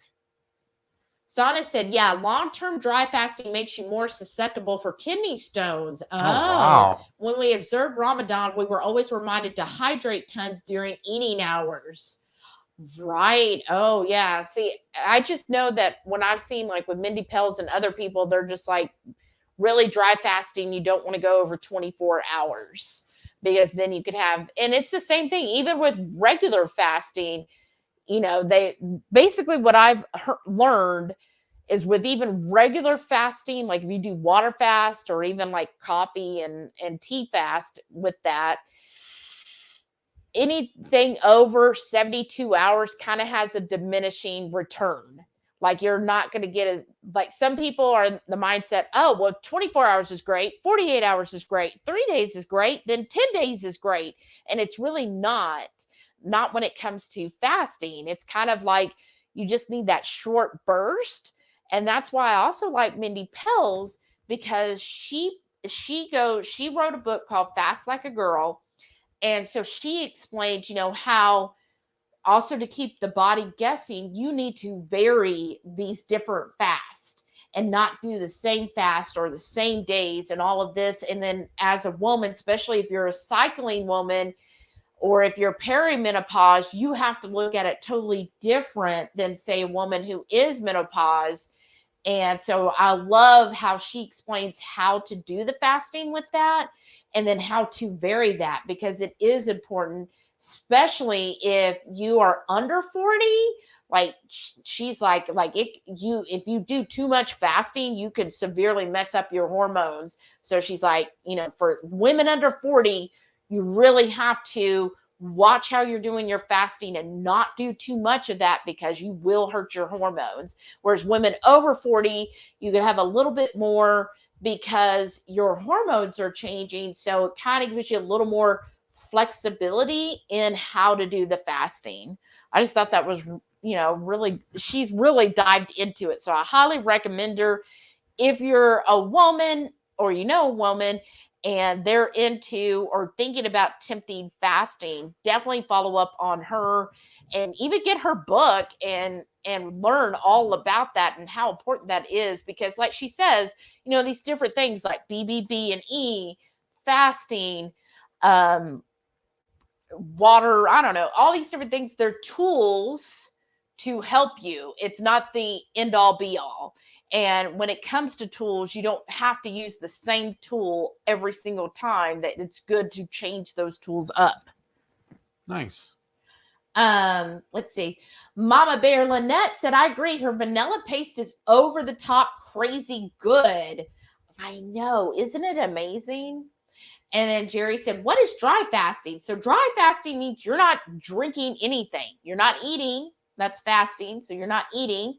S1: Sana said, yeah, long-term dry fasting makes you more susceptible for kidney stones. Oh, wow. When we observed Ramadan, we were always reminded to hydrate tons during eating hours. Right. Oh, yeah. See, I just know that when I've seen like with Mindy Pels and other people, they're just like, really dry fasting, you don't want to go over 24 hours because then you could have, and it's the same thing, even with regular fasting, they basically what I've learned is with even regular fasting, like if you do water fast or even like coffee and tea fast with that, anything over 72 hours kind of has a diminishing return. Like you're not going to get like some people are in the mindset, oh, well, 24 hours is great. 48 hours is great. 3 days is great. Then 10 days is great. And it's really not when it comes to fasting. It's kind of like you just need that short burst. And that's why I also like Mindy Pels because she wrote a book called Fast Like a Girl. And so she explained, how also to keep the body guessing, you need to vary these different fasts and not do the same fast or the same days and all of this. And then as a woman, especially if you're a cycling woman or if you're perimenopause, you have to look at it totally different than, say, a woman who is menopause. And so I love how she explains how to do the fasting with that and then how to vary that, because it is important, especially if you are under 40. Like she's like if you do too much fasting, you could severely mess up your hormones. So she's like, for women under 40, you really have to watch how you're doing your fasting and not do too much of that, because you will hurt your hormones. Whereas women over 40, you can have a little bit more because your hormones are changing. So it kind of gives you a little more flexibility in how to do the fasting. I just thought that was, really, she's really dived into it. So I highly recommend her. If you're a woman or a woman and they're into or thinking about attempting fasting, definitely follow up on her and even get her book and learn all about that and how important that is. Because like she says, these different things like BBBE, fasting, water, I don't know, all these different things, they're tools to help you. It's not the end all be all. And when it comes to tools, you don't have to use the same tool every single time. That it's good to change those tools up.
S2: Nice.
S1: Let's see. Mama Bear Lynette said, I agree. Her vanilla paste is over the top crazy good. I know. Isn't it amazing? And then Jerry said, what is dry fasting? So dry fasting means you're not drinking anything. You're not eating. That's fasting. So you're not eating.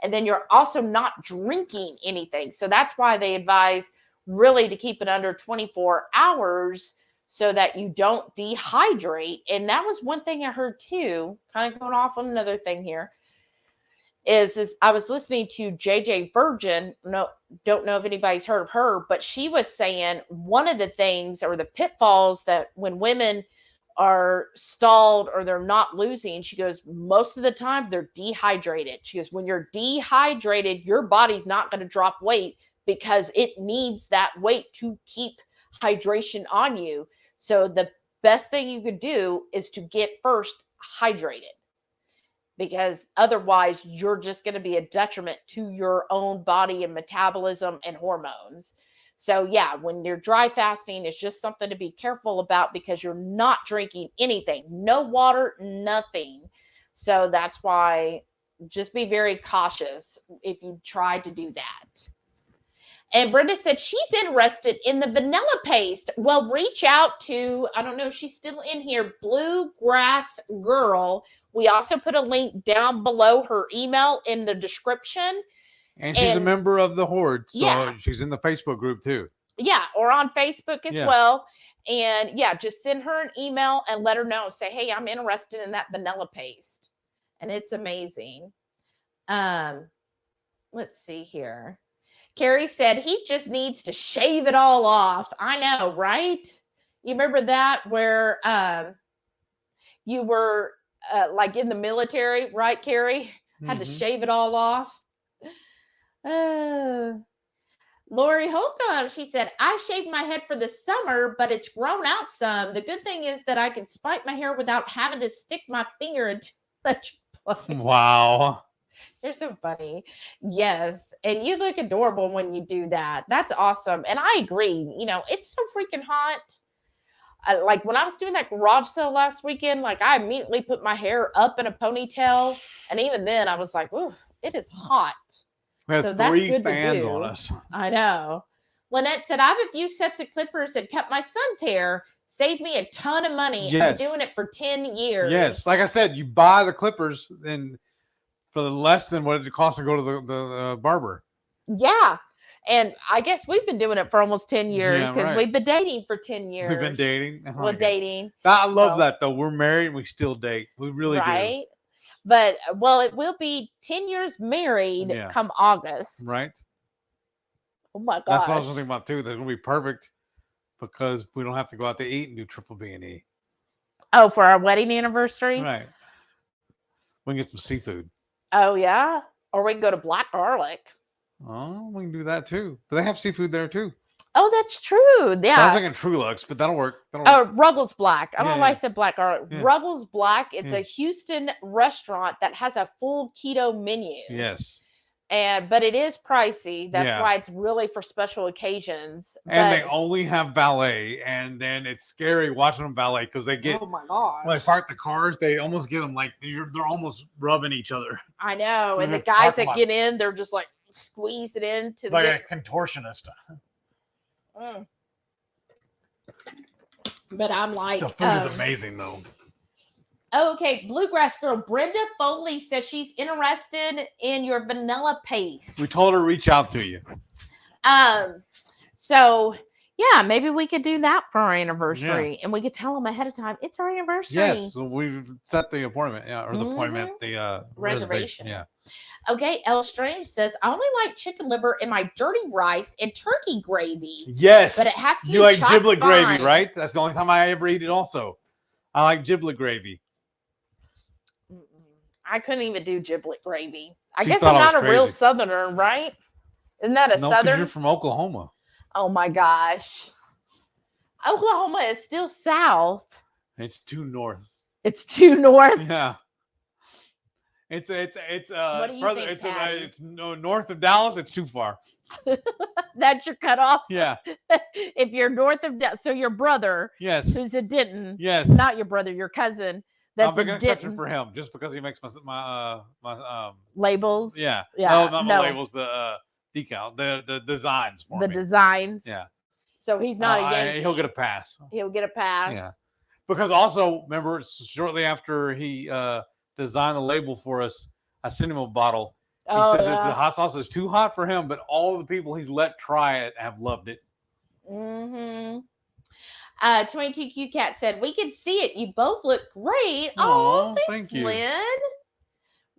S1: And then you're also not drinking anything. So that's why they advise really to keep it under 24 hours so that you don't dehydrate. And that was one thing I heard too, kind of going off on another thing here, is I was listening to JJ Virgin. No, don't know if anybody's heard of her, but she was saying one of the things or the pitfalls that when women are stalled or they're not losing, she goes, most of the time they're dehydrated. She goes, when you're dehydrated, your body's not going to drop weight because it needs that weight to keep hydration on you. So the best thing you could do is to get first hydrated, because otherwise you're just going to be a detriment to your own body and metabolism and hormones. So yeah, when you're dry fasting, it's just something to be careful about because you're not drinking anything, no water, nothing. So that's why just be very cautious if you try to do that. And Brenda said she's interested in the vanilla paste. Well, reach out to, I don't know if she's still in here, bluegrassgirl. We also put a link down below her email in the description.
S2: And she's a member of the Horde, so she's in the Facebook group too.
S1: Yeah, or on Facebook as well. And yeah, just send her an email and let her know. Say, hey, I'm interested in that vanilla paste. And it's amazing. Let's see here. Carrie said he just needs to shave it all off. I know, right? You remember that where you were like in the military, right, Carrie? Had to shave it all off. Lori Holcomb, she said, I shaved my head for the summer, but it's grown out some. The good thing is that I can spike my hair without having to stick my finger into much blood.
S2: Wow.
S1: You're so funny. Yes. And you look adorable when you do that. That's awesome. And I agree. It's so freaking hot. Like when I was doing that garage sale last weekend, like I immediately put my hair up in a ponytail. And even then I was like, ooh, it is hot.
S2: We have
S1: so that's good
S2: fans
S1: to do.
S2: On us.
S1: I know. Lynette said, I have a few sets of clippers and cut my son's hair. Saved me a ton of money.
S2: Yes.
S1: I'm doing it for 10 years.
S2: Yes. Like I said, you buy the clippers and for less than what it costs to go to the barber.
S1: Yeah. And I guess we've been doing it for almost 10 years because we've been dating for 10 years.
S2: We've been dating.
S1: Dating.
S2: I love that, though. We're married and we still date. We really do.
S1: Right. But, well, it will be 10 years married come August.
S2: Right.
S1: Oh, my gosh.
S2: That's what I was thinking about, too. That's going to be perfect because we don't have to go out to eat and do triple B&E.
S1: Oh, for our wedding anniversary?
S2: Right. We can get some seafood.
S1: Oh yeah, or we can go to Black Garlic.
S2: Oh, we can do that too. But they have seafood there too.
S1: Oh, that's true. Yeah.
S2: I was thinking True Lux, but that'll work. That'll work.
S1: Ruggles Black. I don't know why I
S2: Yeah.
S1: said Black Garlic.
S2: Yeah.
S1: Ruggles Black. It's
S2: Yeah.
S1: a Houston restaurant that has a full keto menu.
S2: Yes.
S1: But it is pricey. That's
S2: Yeah.
S1: why it's really for special occasions.
S2: And
S1: But
S2: they only have valet, and then it's scary watching them valet because they get
S1: oh my gosh.
S2: when they park the cars, they almost get them like they're almost rubbing each other.
S1: I know. And the
S2: Mhm.
S1: guys that
S2: Parking
S1: get in, they're just like squeezing into
S3: Like
S1: the
S3: a contortionist.
S1: Mm. But I'm like,
S3: The food is amazing though.
S1: oh, okay, Bluegrass Girl Brenda Foley says she's interested in your vanilla paste.
S2: We told her to reach out to you.
S1: So yeah, maybe we could do that for our anniversary, and we could tell them ahead of time it's our anniversary.
S2: Yes, so we've set the appointment, or the appointment, the
S1: Reservation.
S2: Yeah.
S1: Okay, L Strange says I only like chicken liver in my dirty rice and turkey gravy,
S2: Yes.
S1: but it has to be
S2: You like
S1: chopped
S2: giblet gravy,
S1: fine.
S2: right? That's the only time I ever eat it. Also, I like giblet gravy.
S1: I couldn't even do giblet gravy. I
S2: She
S1: guess
S2: thought
S1: I'm
S2: I
S1: not a
S2: was
S1: real
S2: crazy.
S1: Southerner, right? Isn't that a
S2: No, 'cause
S1: Southern?
S2: you're from Oklahoma.
S1: Oh my gosh. Oklahoma is still south.
S2: It's too north.
S1: It's too north.
S2: Yeah. It's
S1: What do you
S2: further,
S1: think, Patty?
S2: it's north of Dallas. It's too far.
S1: That's your cutoff.
S2: Yeah.
S1: If you're north of Dallas, so your brother,
S2: Yes.
S1: who's a Denton,
S2: Yes.
S1: not your brother, your cousin,
S2: I'll
S1: that's
S2: make an
S1: a
S2: exception
S1: Denton.
S2: for him just because he makes my
S1: Labels.
S2: yeah.
S1: Yeah,
S2: No, not
S1: no.
S2: my labels. The decal. The designs for
S1: The
S2: me.
S1: designs.
S2: Yeah.
S1: So he's not a Yankee.
S2: He'll get a pass.
S1: He'll get a pass.
S2: Yeah. Because also, remember, shortly after he designed the label for us, I sent him a bottle. He
S1: Oh,
S2: said that
S1: yeah.
S2: the hot sauce is too hot for him, but all the people he's let try it have loved it.
S1: Mm-hmm. 22Q Cat said, we can see it. You both look great.
S2: Aw,
S1: Oh, thanks,
S2: thank you.
S1: Lynn.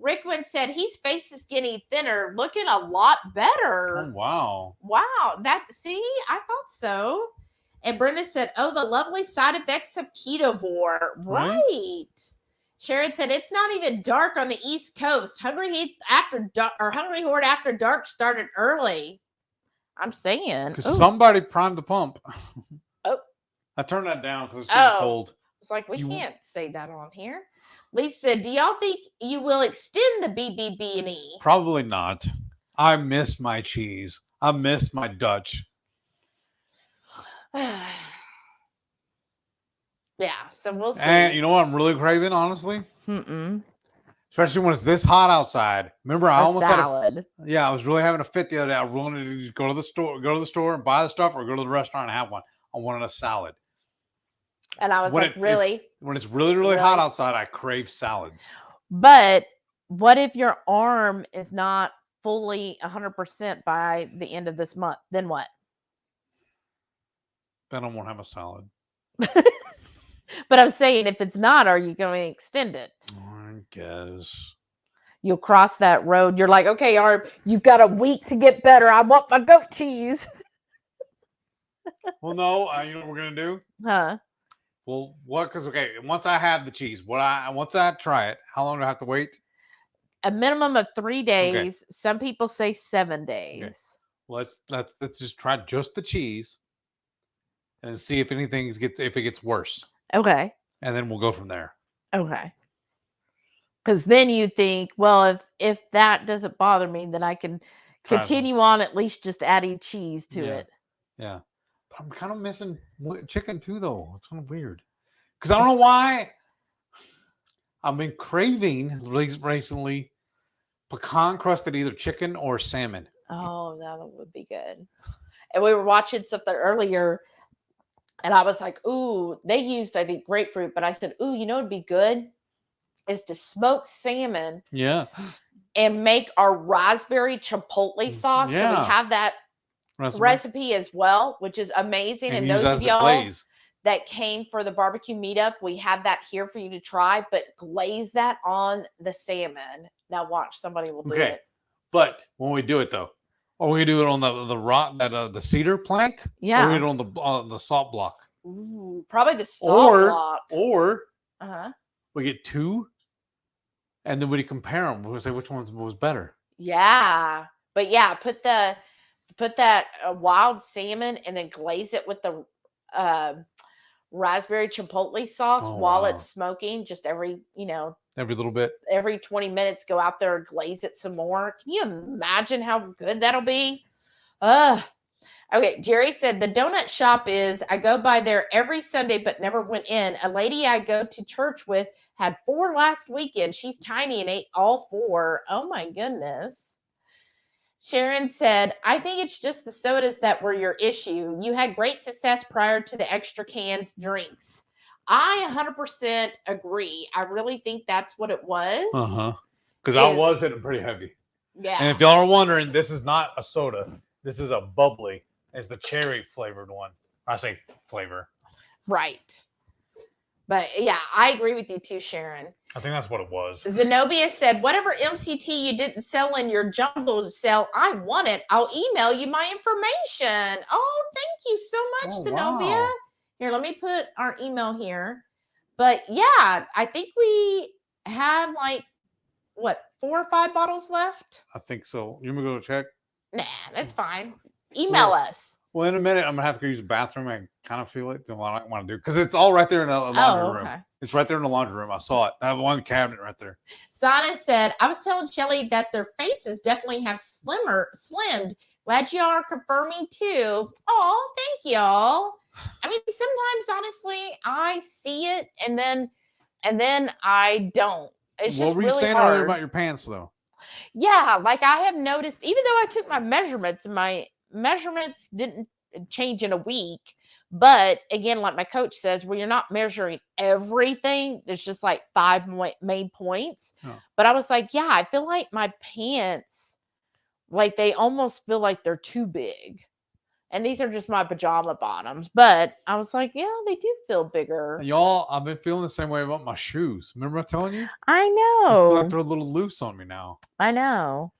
S1: Rickwin said, his face is getting thinner, looking a lot better.
S2: Oh, wow.
S1: Wow. See, I thought so. And Brenda said, oh, the lovely side effects of ketovore. Right. Sharon said, it's not even dark on the East Coast. HungryHeath after dark, or HungryHorde after dark started early. I'm saying.
S2: Because
S1: Ooh.
S2: somebody primed the pump.
S1: Oh.
S2: I turned that down because it's getting cold.
S1: It's like, we can't say that on here. Lisa said, do y'all think you will extend the BBBE?
S2: Probably not. I miss my cheese. I miss my Dutch.
S1: Yeah, so we'll see.
S2: And you know what I'm really craving, honestly? Especially when it's this hot outside. Remember, I almost
S1: salad.
S2: had I was really having a fit the other day. I wanted to just go to the store and buy the stuff, or go to the restaurant and have one. I wanted a salad.
S1: And I was
S2: When
S1: like, really?
S2: When it's really, really hot outside, I crave salads.
S1: But what if your arm is not fully 100% by the end of this month? Then what?
S2: Then I won't have a salad.
S1: But I'm saying, if it's not, are you going to extend it?
S2: I guess.
S1: You'll cross that road. You're like, okay, arm, you've got a week to get better. I want my goat cheese.
S2: Well, no, you know what we're gonna do?
S1: Huh?
S2: Well, what? Because once I have the cheese, once I try it, how long do I have to wait?
S1: A minimum of 3 days. Okay. Some people say 7 days.
S2: Okay. Well, let's just try just the cheese and see if it gets worse.
S1: Okay.
S2: And then we'll go from there.
S1: Okay. Because then you think, well, if that doesn't bother me, then I can continue on at least just adding cheese to it.
S2: Yeah. But I'm kind of missing chicken too, though. It's kind of weird. Because I don't know why. I've been craving recently pecan crusted either chicken or salmon.
S1: Oh, that would be good. And we were watching something earlier, and I was like, ooh, they used, I think, grapefruit. But I said, ooh, you know what'd be good? Is to smoke salmon.
S2: Yeah.
S1: And make our raspberry chipotle sauce.
S2: Yeah.
S1: So we have that recipe as well, which is amazing. And those of y'all that came for the barbecue meetup, we have that here for you to try. But glaze that on the salmon. Now watch, somebody will do it.
S2: But when we do it, though, are we gonna do it on the rock, the cedar plank?
S1: Yeah.
S2: Or we do it on the salt block?
S1: Ooh, probably the salt block.
S2: Or
S1: we
S2: get 2 And then when you compare them, we'll say which one was better.
S1: Yeah. But yeah, put that wild salmon and then glaze it with the raspberry chipotle sauce while it's smoking. Just every
S2: little bit.
S1: Every 20 minutes, go out there and glaze it some more. Can you imagine how good that'll be? Okay, Jerry said the donut shop I go by there every Sunday but never went in. A lady I go to church with had 4 last weekend. She's tiny and ate all 4. Oh my goodness. Sharon said, I think it's just the sodas that were your issue. You had great success prior to the extra cans drinks. I 100% agree. I really think that's what it was.
S2: Because I was hitting pretty heavy.
S1: Yeah.
S2: And if y'all are wondering, this is not a soda. This is a bubbly. It's the cherry flavored one. I say flavor.
S1: Right. But yeah, I agree with you too, Sharon.
S2: I think that's what it was.
S1: Zenobia said, whatever MCT you didn't sell in your jumbo sale, I want it. I'll email you my information. Oh, thank you so much, Zenobia. Wow. Here, let me put our email here. But yeah, I think we had 4 or 5 bottles left?
S2: I think so. You want me to go check?
S1: Nah, that's fine. Email us.
S2: Well, in a minute, I'm going to have to go use the bathroom. I kind of feel it. Then what I want to do. Because it's all right there in the laundry room. It's right there in the laundry room. I saw it. I have one cabinet right there.
S1: Sana said, I was telling Shelly that their faces definitely have slimmed. Glad y'all are confirming too. Oh, thank y'all. I mean, sometimes, honestly, I see it and then I don't. It's just really hard. What were you saying earlier
S2: about your pants, though?
S1: Yeah, I have noticed, even though I took my measurements, and my measurements didn't change in a week. But again, like my coach says, well, you're not measuring everything. There's just 5 main points. Oh. But I was like, yeah, I feel like my pants, they almost feel like they're too big. And these are just my pajama bottoms. But I was like, yeah, they do feel bigger.
S2: Y'all, I've been feeling the same way about my shoes. Remember I telling you?
S1: I know.
S2: I feel like they're a little loose on me now.
S1: I know.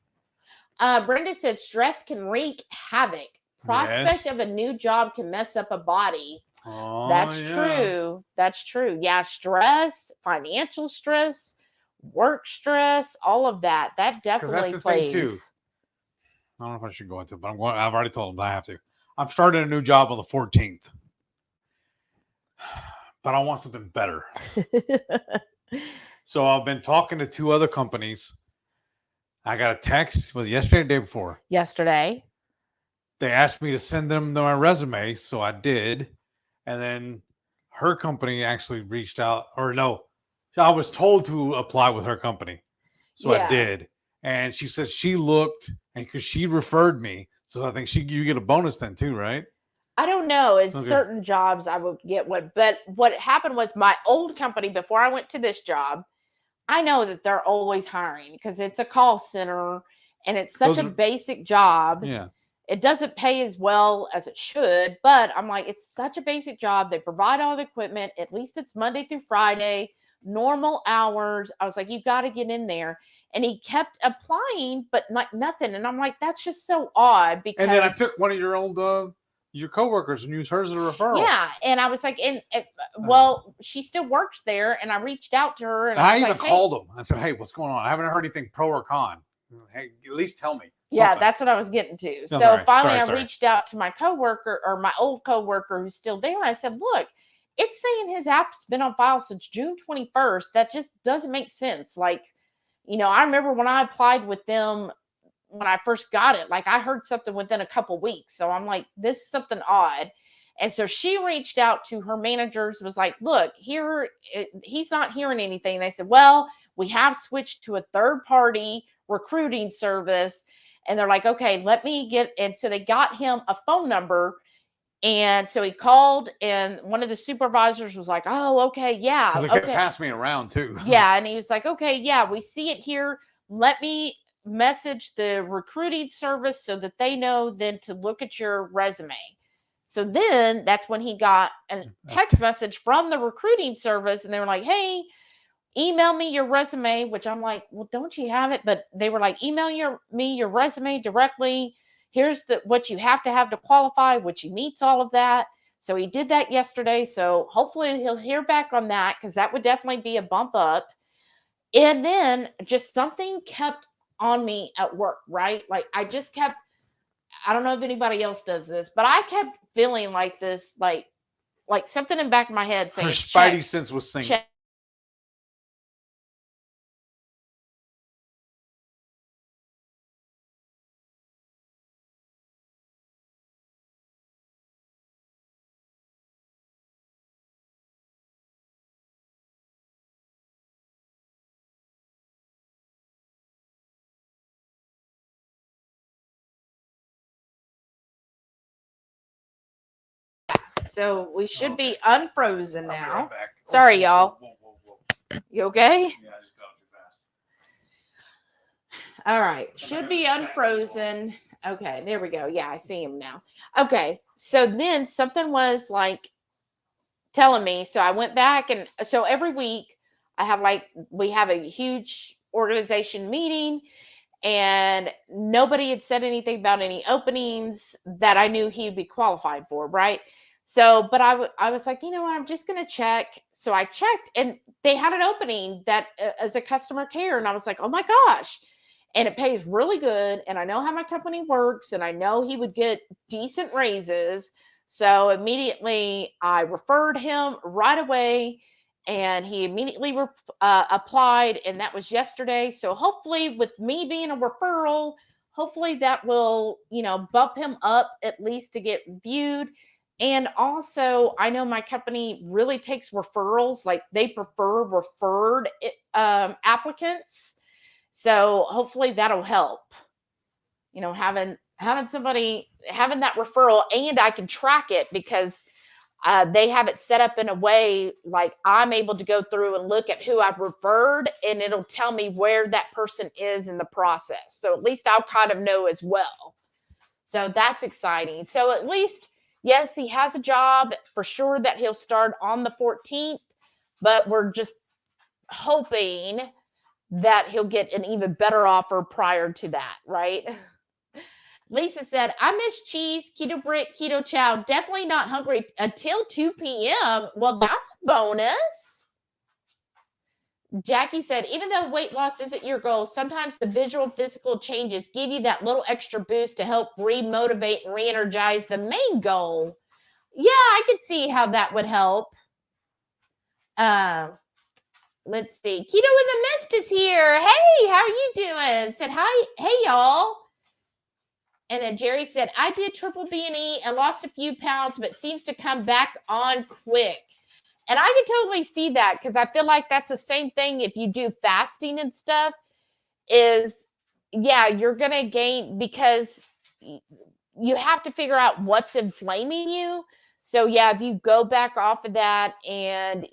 S1: Brenda said stress can wreak havoc. Prospect of a new job can mess up a body. Oh, that's true. That's true. Yeah, stress, financial stress, work stress, all of that. That definitely plays. Thing too.
S2: I don't know if I should go into it, but I've already told them I have to. I'm starting a new job on the 14th. But I want something better. So I've been talking to 2 other companies. I got a text. Was it yesterday or the day before?
S1: Yesterday.
S2: They asked me to send them my resume, so I did. And then her company actually reached out. Or no, I was told to apply with her company. So I did. And she said she looked, and because she referred me. So I think you get a bonus then too, right?
S1: I don't know. It's certain jobs I would get but what happened was my old company, before I went to this job, I know that they're always hiring because it's a call center and it's such a basic job.
S2: Yeah.
S1: It doesn't pay as well as it should, but I'm like, it's such a basic job. They provide all the equipment. At least it's Monday through Friday, normal hours. I was like, you've got to get in there. And he kept applying, but nothing. And I'm like, that's just so odd. Because,
S2: and then I took one of your old your coworkers and used hers as a referral.
S1: Yeah, and I was like, well, she still works there, and I reached out to her, and I was
S2: even called them. I said, hey, what's going on? I haven't heard anything pro or con. Hey, at least tell me.
S1: Yeah, that's what I was getting to. No, so finally, I reached out to my coworker, or my old coworker who's still there. I said, look, it's saying his app's been on file since June 21st. That just doesn't make sense. I remember when I applied with them when I first got it, I heard something within a couple weeks. So I'm like, this is something odd. And so she reached out to her managers, was like, look, he's not hearing anything. They said, well, we have switched to a third-party recruiting service. And they're like, okay, let me and so they got him a phone number. And so he called, and one of the supervisors was like, oh, okay, yeah.
S2: They kept passing me around too.
S1: Yeah. And he was like, okay, yeah, we see it here. Let me message the recruiting service so that they know then to look at your resume. So then that's when he got a text message from the recruiting service, and they were like, hey, email me your resume, which I'm like, well, don't you have it? But they were like, email me your resume directly. Here's what you have to qualify, which he meets all of that. So he did that yesterday. So hopefully he'll hear back on that, because that would definitely be a bump up. And then just something kept on me at work, right? Like I just kept, I don't know if anybody else does this, but I kept feeling like this, like something in the back of my head saying,
S2: her spidey sense was synced.
S1: check. So we should be unfrozen now.
S2: Right back.
S1: Sorry, y'all.
S2: Whoa.
S1: You okay?
S2: Yeah, I just got too fast.
S1: All right. Should be unfrozen. Okay, there we go. Yeah, I see him now. Okay. So then something was like telling me. So I went back, and so every week I have we have a huge organization meeting, and nobody had said anything about any openings that I knew he would be qualified for, right? So, but I was like, you know what, I'm just going to check. So I checked, and they had an opening that as a customer care, and I was like, oh my gosh. And it pays really good, and I know how my company works, and I know he would get decent raises. So immediately I referred him right away, and he immediately applied, and that was yesterday. So hopefully, with me being a referral, hopefully that will, bump him up at least to get viewed. And also, I know my company really takes referrals, like they prefer referred applicants. So hopefully that'll help, having somebody having that referral, and I can track it because they have it set up in a way like I'm able to go through and look at who I've referred, and it'll tell me where that person is in the process. So at least I'll kind of know as well. So that's exciting. So at least, yes, he has a job for sure that he'll start on the 14th, but we're just hoping that he'll get an even better offer prior to that, right? Lisa said, I miss cheese, keto brick, keto chow. Definitely not hungry until 2 p.m. Well, that's a bonus. Jackie said, even though weight loss isn't your goal, sometimes the visual physical changes give you that little extra boost to help re-motivate and re-energize the main goal. Yeah, I could see how that would help. Let's see. Keto in the Mist is here. Hey, how are you doing? Said, hi. Hey, y'all. And then Jerry said, I did triple B&E and lost a few pounds, but seems to come back on quick. And I can totally see that, because I feel like that's the same thing if you do fasting and stuff is, yeah, you're going to gain, because you have to figure out what's inflaming you. So, yeah, if you go back off of that and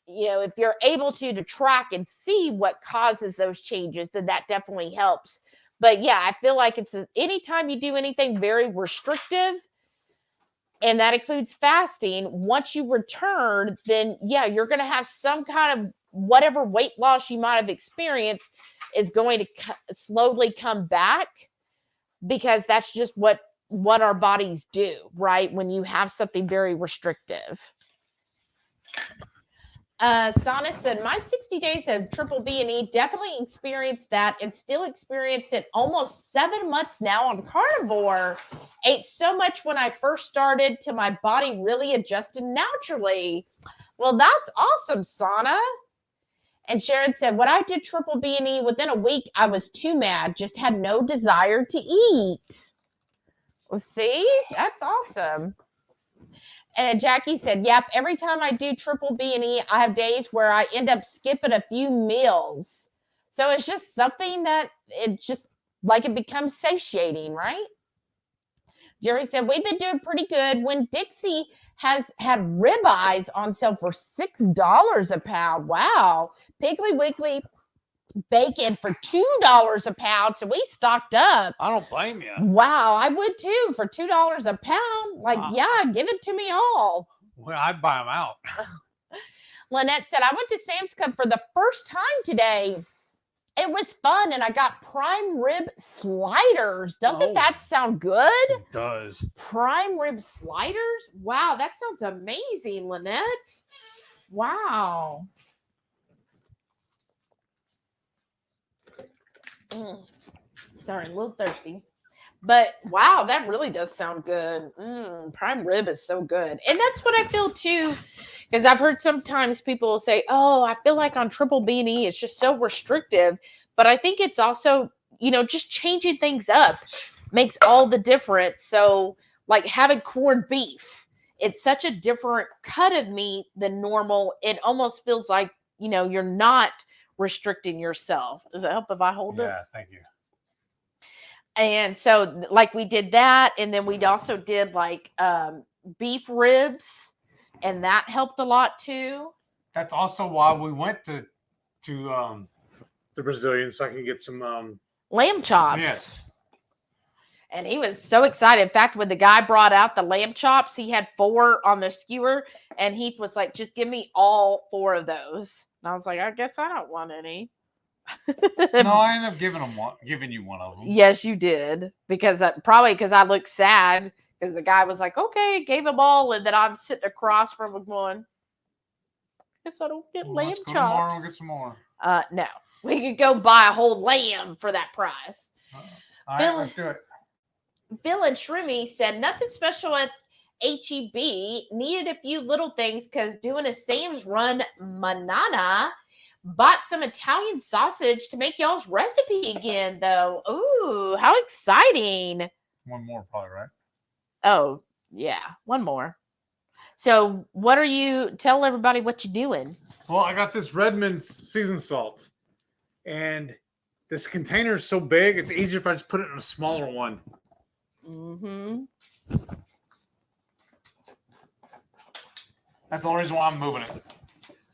S1: if you're able to track and see what causes those changes, then that definitely helps. But yeah, I feel like anytime you do anything very restrictive, and that includes fasting, once you return, then yeah, you're going to have some kind of whatever weight loss you might have experienced is going to slowly come back, because that's just what our bodies do, right? When you have something very restrictive. Sana said, my 60 days of triple B&E definitely experienced that, and still experience it almost 7 months now on carnivore. Ate so much when I first started till my body really adjusted naturally. Well, that's awesome, Sana. And Sharon said, when I did triple B&E, within a week, I was too mad, just had no desire to eat. Well, see, that's awesome. And Jackie said, yep, every time I do triple B&E, I have days where I end up skipping a few meals. So it's just something that it becomes satiating, right? Jerry said, we've been doing pretty good. When Dixie has had ribeyes on sale for $6 a pound. Wow. Piggly Wiggly bacon for $2 a pound. So we stocked up.
S2: I don't blame you.
S1: Wow, I would too, for $2 a pound. Like, yeah, give it to me all.
S2: Well, I'd buy them out.
S1: Lynette said, I went to Sam's Club for the first time today. It was fun, and I got prime rib sliders. Doesn't that sound good?
S2: It does.
S1: Prime rib sliders? Wow, that sounds amazing, Lynette. Wow. Sorry, a little thirsty. But wow, that really does sound good. Prime rib is so good. And that's what I feel too. Because I've heard sometimes people will say, oh, I feel like on triple B&E it's just so restrictive. But I think it's also, just changing things up makes all the difference. So like having corned beef, it's such a different cut of meat than normal. It almost feels like, you're not restricting yourself. Does it help if I hold it?
S3: Yeah, thank you.
S1: And so like we did that, and then we'd also did like beef ribs, and that helped a lot too.
S3: That's also why we went to the Brazilian, so I can get some
S1: lamb chops.
S3: Yes.
S1: And he was so excited. In fact, when the guy brought out the lamb chops, he had 4 on the skewer, and Heath was like, just give me all 4 of those. And I was like, I guess I don't want any.
S3: No, I ended up giving you one of them.
S1: Yes, you did. Because I looked sad, because the guy was like, okay, gave them all, and then I'm sitting across from him going, guess I don't get lamb
S3: let's go
S1: chops.
S3: Tomorrow and get some more.
S1: No. We could go buy a whole lamb for that price.
S3: All right, let's do it.
S1: Phil and Shroomy said nothing special at HEB. Needed a few little things because doing a Sam's Run Manana. Bought some Italian sausage to make y'all's recipe again, though. Ooh, how exciting.
S3: One more probably, right?
S1: Oh, yeah. One more. So tell everybody what you're doing.
S3: Well, I got this Redmond seasoned salt. And this container is so big, it's easier if I just put it in a smaller one.
S1: Mm-hmm.
S3: That's the only reason why I'm moving it.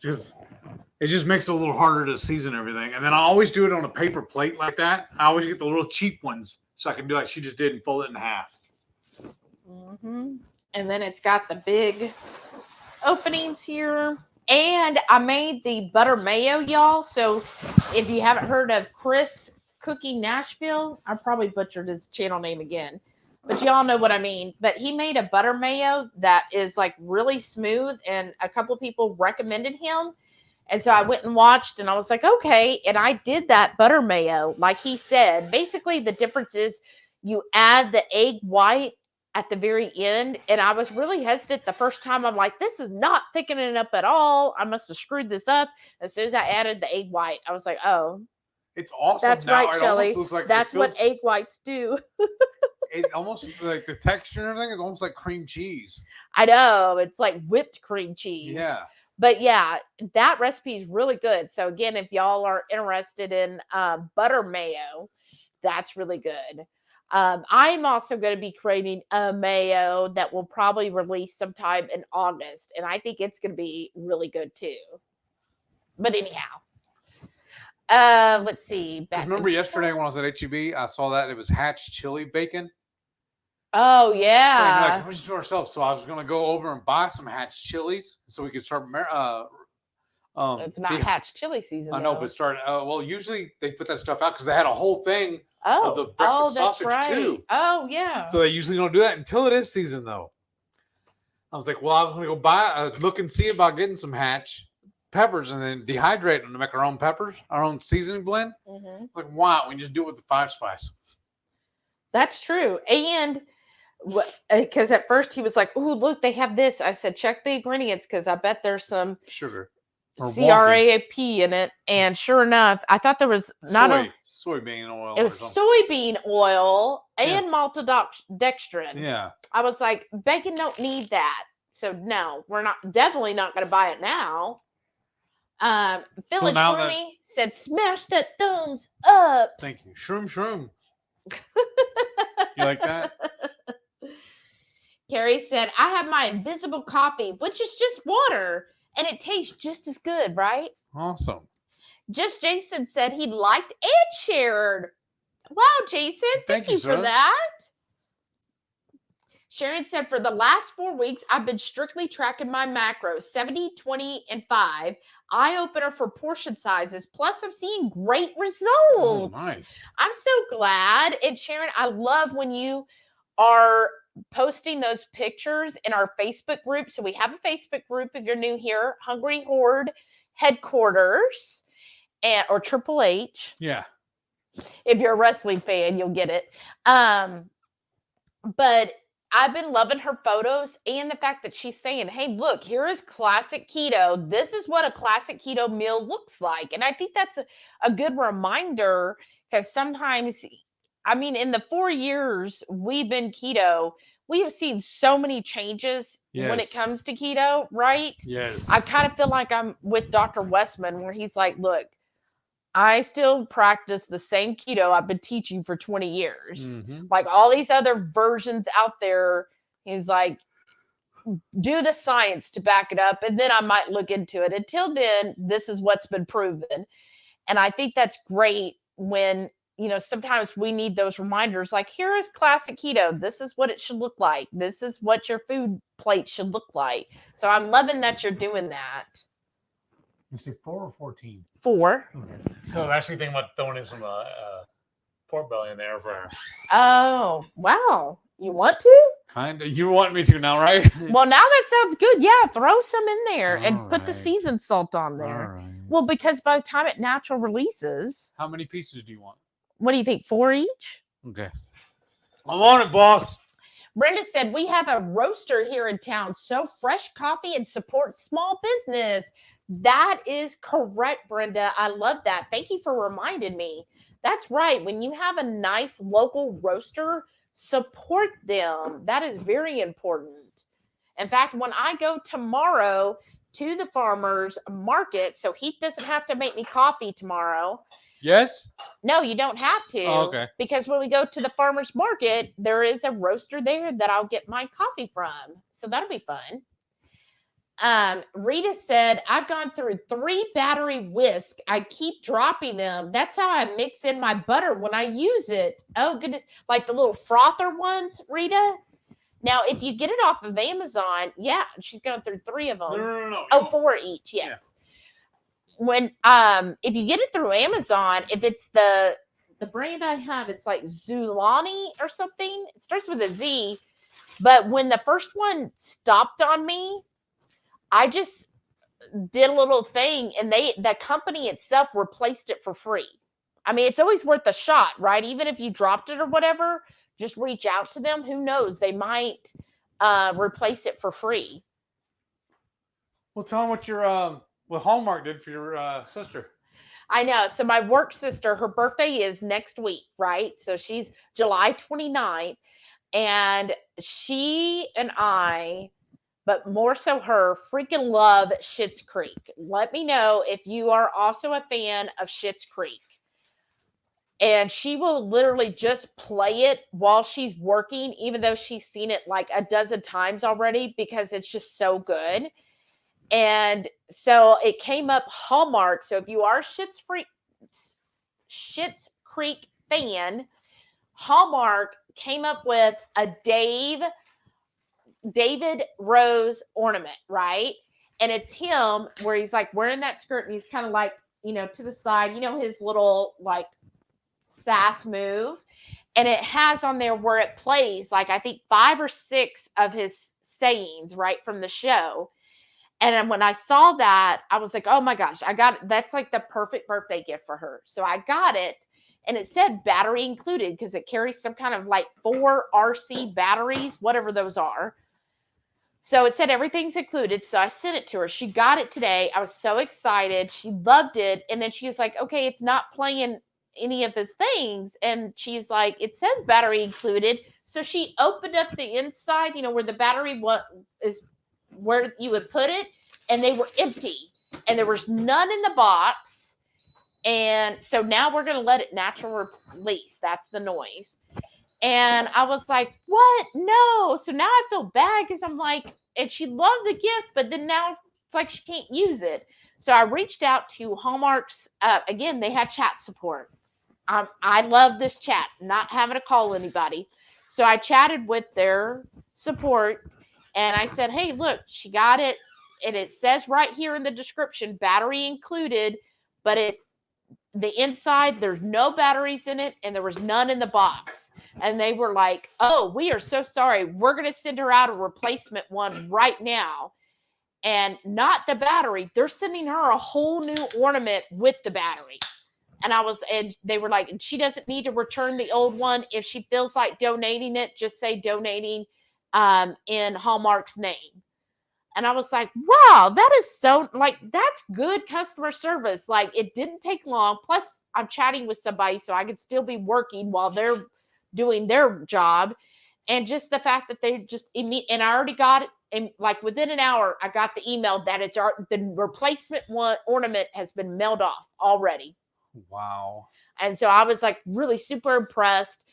S3: Because it just makes it a little harder to season everything. And then I always do it on a paper plate like that. I always get the little cheap ones so I can do like she just did and fold it in half.
S1: Mm-hmm. And then it's got the big openings here. And I made the butter mayo, y'all. So if you haven't heard of Chris Cooking Nashville, I probably butchered his channel name again. But y'all know what I mean. But he made a butter mayo that is like really smooth. And a couple of people recommended him. And so I went and watched, and I was like, okay. And I did that butter mayo, like he said. Basically, the difference is you add the egg white at the very end. And I was really hesitant the first time. I'm like, this is not thickening up at all. I must have screwed this up. As soon as I added the egg white, I was like, oh.
S3: It's awesome.
S1: That's
S3: now.
S1: right, Shelly.
S3: Like
S1: that's what egg whites do.
S3: It almost, like the texture and everything is almost like cream cheese.
S1: I know. It's like whipped cream cheese.
S3: Yeah.
S1: But yeah, that recipe is really good. So again, if y'all are interested in butter mayo, that's really good. I'm also going to be creating a mayo that will probably release sometime in August. And I think it's going to be really good too. But anyhow, let's see.
S2: Remember yesterday when I was at HEB, I saw that it was Hatch chili bacon.
S1: Oh, yeah.
S2: Like, we should do ourselves. So I was going to go over and buy some Hatch chilies so we could start.
S1: It's not Hatch chili season.
S2: I know, but start. Well, usually they put that stuff out because they had a whole thing of the breakfast
S1: that's
S2: sausage
S1: right.
S2: too.
S1: Oh, yeah.
S2: So they usually don't do that until it is season, though. I was like, well, I was going to go look and see about getting some Hatch peppers and then dehydrate them to make our own peppers, our own seasoning blend.
S1: Mm-hmm.
S2: Like, why don't we just do it with the 5-spice?
S1: That's true. And because at first he was like, oh, look, they have this. I said, check the ingredients because I bet there's some
S2: sugar,
S1: CRAP in it. And sure enough, I thought there was
S2: soybean oil.
S1: It was soybean oil and maltodextrin.
S2: Yeah.
S1: I was like, bacon don't need that. So no, we're definitely not going to buy it now. Phil and Shroomy said, smash that thumbs up.
S2: Thank you. Shroom. You like that?
S1: Carrie said, I have my invisible coffee, which is just water, and it tastes just as good, right?
S2: Awesome.
S1: Just Jason said he liked and shared. Wow, Jason, thank you for that. Sharon said, for the last 4 weeks, I've been strictly tracking my macros, 70, 20, and 5. Eye-opener for portion sizes. Plus, I'm seeing great results.
S2: Oh, nice.
S1: I'm so glad. And Sharon, I love when you are posting those pictures in our Facebook group. So we have a Facebook group if you're new here, HungryHorde Headquarters or Triple H.
S2: Yeah.
S1: If you're a wrestling fan, you'll get it. But I've been loving her photos and the fact that she's saying, hey, look, here is classic keto. This is what a classic keto meal looks like. And I think that's a good reminder because sometimes, I mean, in the 4 years we've been keto, we have seen so many changes when it
S3: Yes.
S1: comes to keto, right?
S3: Yes.
S1: I kind of feel like I'm with Dr. Westman where he's like, look, I still practice the same keto I've been teaching for 20 years. Like all these other versions out there, he's like, do the science to back it up, and then I might look into it. Until then, this is what's been proven. And I think that's great when, sometimes we need those reminders like, here is classic keto. This is what it should look like. This is what your food plate should look like. So I'm loving that you're doing that.
S3: You say 4 or 14?
S1: 4.
S3: Okay. I was actually thinking about throwing in some pork belly in there for her.
S1: Oh, wow. You want to?
S3: Kind of. You want me to now, right?
S1: Well, now that sounds good. Yeah, throw some in there and put the
S3: right.
S1: seasoned salt on there.
S3: All right.
S1: Well, because by the time it natural releases,
S3: How many pieces do you want?
S1: what do you think? 4 each?
S3: Okay. I'm on it, boss.
S1: Brenda said, we have a roaster here in town. So fresh coffee and support small business. That is correct, Brenda. I love that. Thank you for reminding me. That's right. When you have a nice local roaster, support them. That is very important. In fact, when I go tomorrow to the farmers market, so Heath doesn't have to make me coffee tomorrow.
S2: Yes.
S1: No, you don't have to.
S2: Oh, okay.
S1: Because when we go to the farmers market, there is a roaster there that I'll get my coffee from. So that'll be fun. Rita said, I've gone through 3 battery whisk. I keep dropping them. That's how I mix in my butter when I use it. Oh, goodness. Like the little frother ones, Rita. Now, if you get it off of Amazon, yeah, she's going through 3 of them.
S3: No.
S1: Oh, 4 each. Yes. Yeah. When, if you get it through Amazon, if it's the brand I have, it's like Zulani or something. It starts with a Z. But when the first one stopped on me, I just did a little thing and the company itself replaced it for free. I mean, it's always worth a shot, right? Even if you dropped it or whatever, just reach out to them. Who knows? They might replace it for free.
S3: Well, tell them what your what Hallmark did for your sister.
S1: I know. So my work sister, her birthday is next week, right? So she's July 29th. And she and I, but more so her, freaking love Schitt's Creek. Let me know if you are also a fan of Schitt's Creek. And she will literally just play it while she's working, even though she's seen it like a dozen times already, because it's just so good. And so it came up Hallmark. So if you are Schitt's Creek fan, Hallmark came up with a David Rose ornament, right? And it's him where he's like wearing that skirt and he's kind of like, to the side, his little like sass move. And it has on there where it plays like, I think 5 or 6 of his sayings, right, from the show. And when I saw that, I was like, oh my gosh, that's like the perfect birthday gift for her. So I got it. And it said battery included because it carries some kind of like 4 RC batteries, whatever those are. So it said everything's included. So I sent it to her. She got it today. I was so excited. She loved it. And then she was like, okay, it's not playing any of his things. And she's like, it says battery included. So she opened up the inside, where the battery is where you would put it. And they were empty. And there was none in the box. And so now we're going to let it natural release. That's the noise. And I was like, what? No. So now I feel bad because I'm like, and she loved the gift, but then now it's like she can't use it. So I reached out to Hallmark's. Again, they had chat support. I love this chat, not having to call anybody. So I chatted with their support and I said, hey, look, she got it. And it says right here in the description, battery included, but the inside, there's no batteries in it, and there was none in the box. And they were like, oh, we are so sorry. We're going to send her out a replacement one right now. And not the battery. They're sending her a whole new ornament with the battery. And they were like, she doesn't need to return the old one. If she feels like donating it, just say donating in Hallmark's name. And I was like, wow, that is so, like, that's good customer service. Like, it didn't take long. Plus, I'm chatting with somebody, so I could still be working while they're doing their job. And just the fact that they just, and I already got it. And like within an hour, I got the email that the replacement ornament has been mailed off already.
S2: Wow.
S1: And so I was like really super impressed.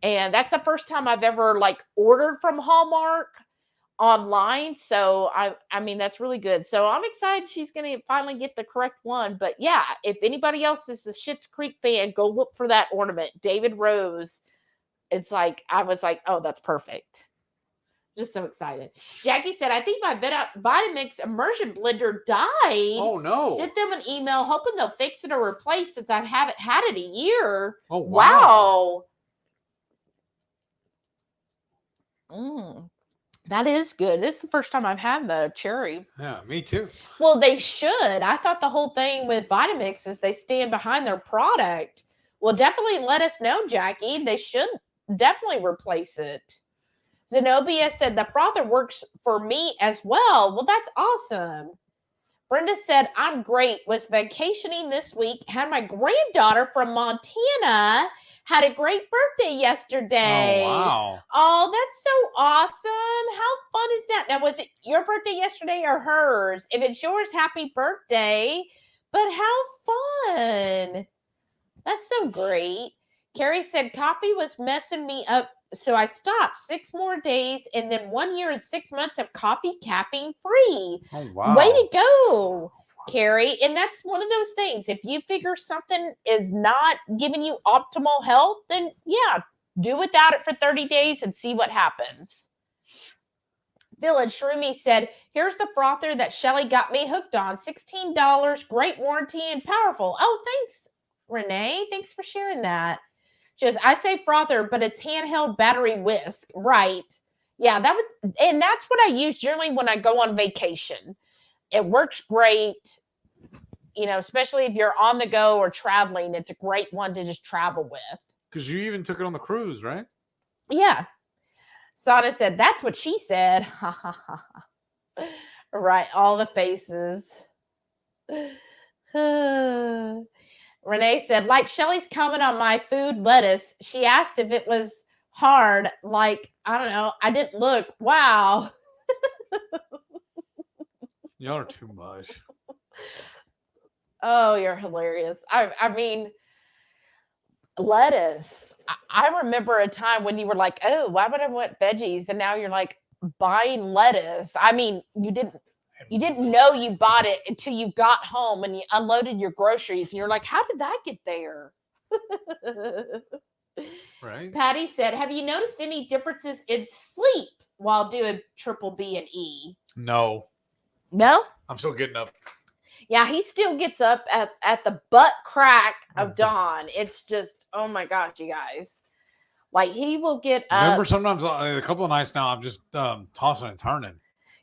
S1: And that's the first time I've ever like ordered from Hallmark online. So I mean, that's really good. So I'm excited she's going to finally get the correct one. But yeah, if anybody else is a Schitt's Creek fan, go look for that ornament. David Rose. It's like, I was like, oh, that's perfect. Just so excited. Jackie said, I think my Vitamix immersion blender died.
S2: Oh, no.
S1: Sent them an email hoping they'll fix it or replace since I haven't had it a year.
S2: Oh, wow.
S1: That is good. This is the first time I've had the cherry.
S2: Yeah, me too.
S1: Well, they should. I thought the whole thing with Vitamix is they stand behind their product. Well, definitely let us know, Jackie. They should definitely replace it. Zenobia said, the frother works for me as well. Well, that's awesome. Brenda said, I'm great. Was vacationing this week. Had my granddaughter from Montana. Had a great birthday yesterday.
S2: Oh, wow.
S1: Oh, that's so awesome. How fun is that? Now, was it your birthday yesterday or hers? If it's yours, happy birthday. But how fun. That's so great. Carrie said, coffee was messing me up. So I stopped 6 more days and then 1 year and 6 months of coffee caffeine free.
S2: Oh, wow.
S1: Way to go, Carrie. And that's one of those things. If you figure something is not giving you optimal health, then yeah, do without it for 30 days and see what happens. Village Shroomy said, here's the frother that Shelly got me hooked on. $16, great warranty and powerful. Oh, thanks, Renee. Thanks for sharing that. Just, I say frother, but it's handheld battery whisk, right? Yeah, and that's what I use generally when I go on vacation. It works great, especially if you're on the go or traveling. It's a great one to just travel with.
S2: Because you even took it on the cruise, right?
S1: Yeah. Sada said, that's what she said. Right, all the faces. Renee said, like Shelly's comment on my food lettuce, she asked if it was hard. Like, I don't know. I didn't look. Wow.
S2: Y'all are too much.
S1: Oh, you're hilarious. I mean, lettuce. I remember a time when you were like, oh, why would I want veggies? And now you're like buying lettuce. I mean, you didn't know you bought it until you got home and you unloaded your groceries. And you're like, how did that get there?
S2: Right.
S1: Patty said, have you noticed any differences in sleep while doing triple B and E?
S2: No.
S1: No?
S2: I'm still getting up.
S1: Yeah, he still gets up at the butt crack of dawn. It's just, oh my gosh, you guys. Like, he will get up.
S2: Remember, sometimes a couple of nights now, I'm just tossing and turning.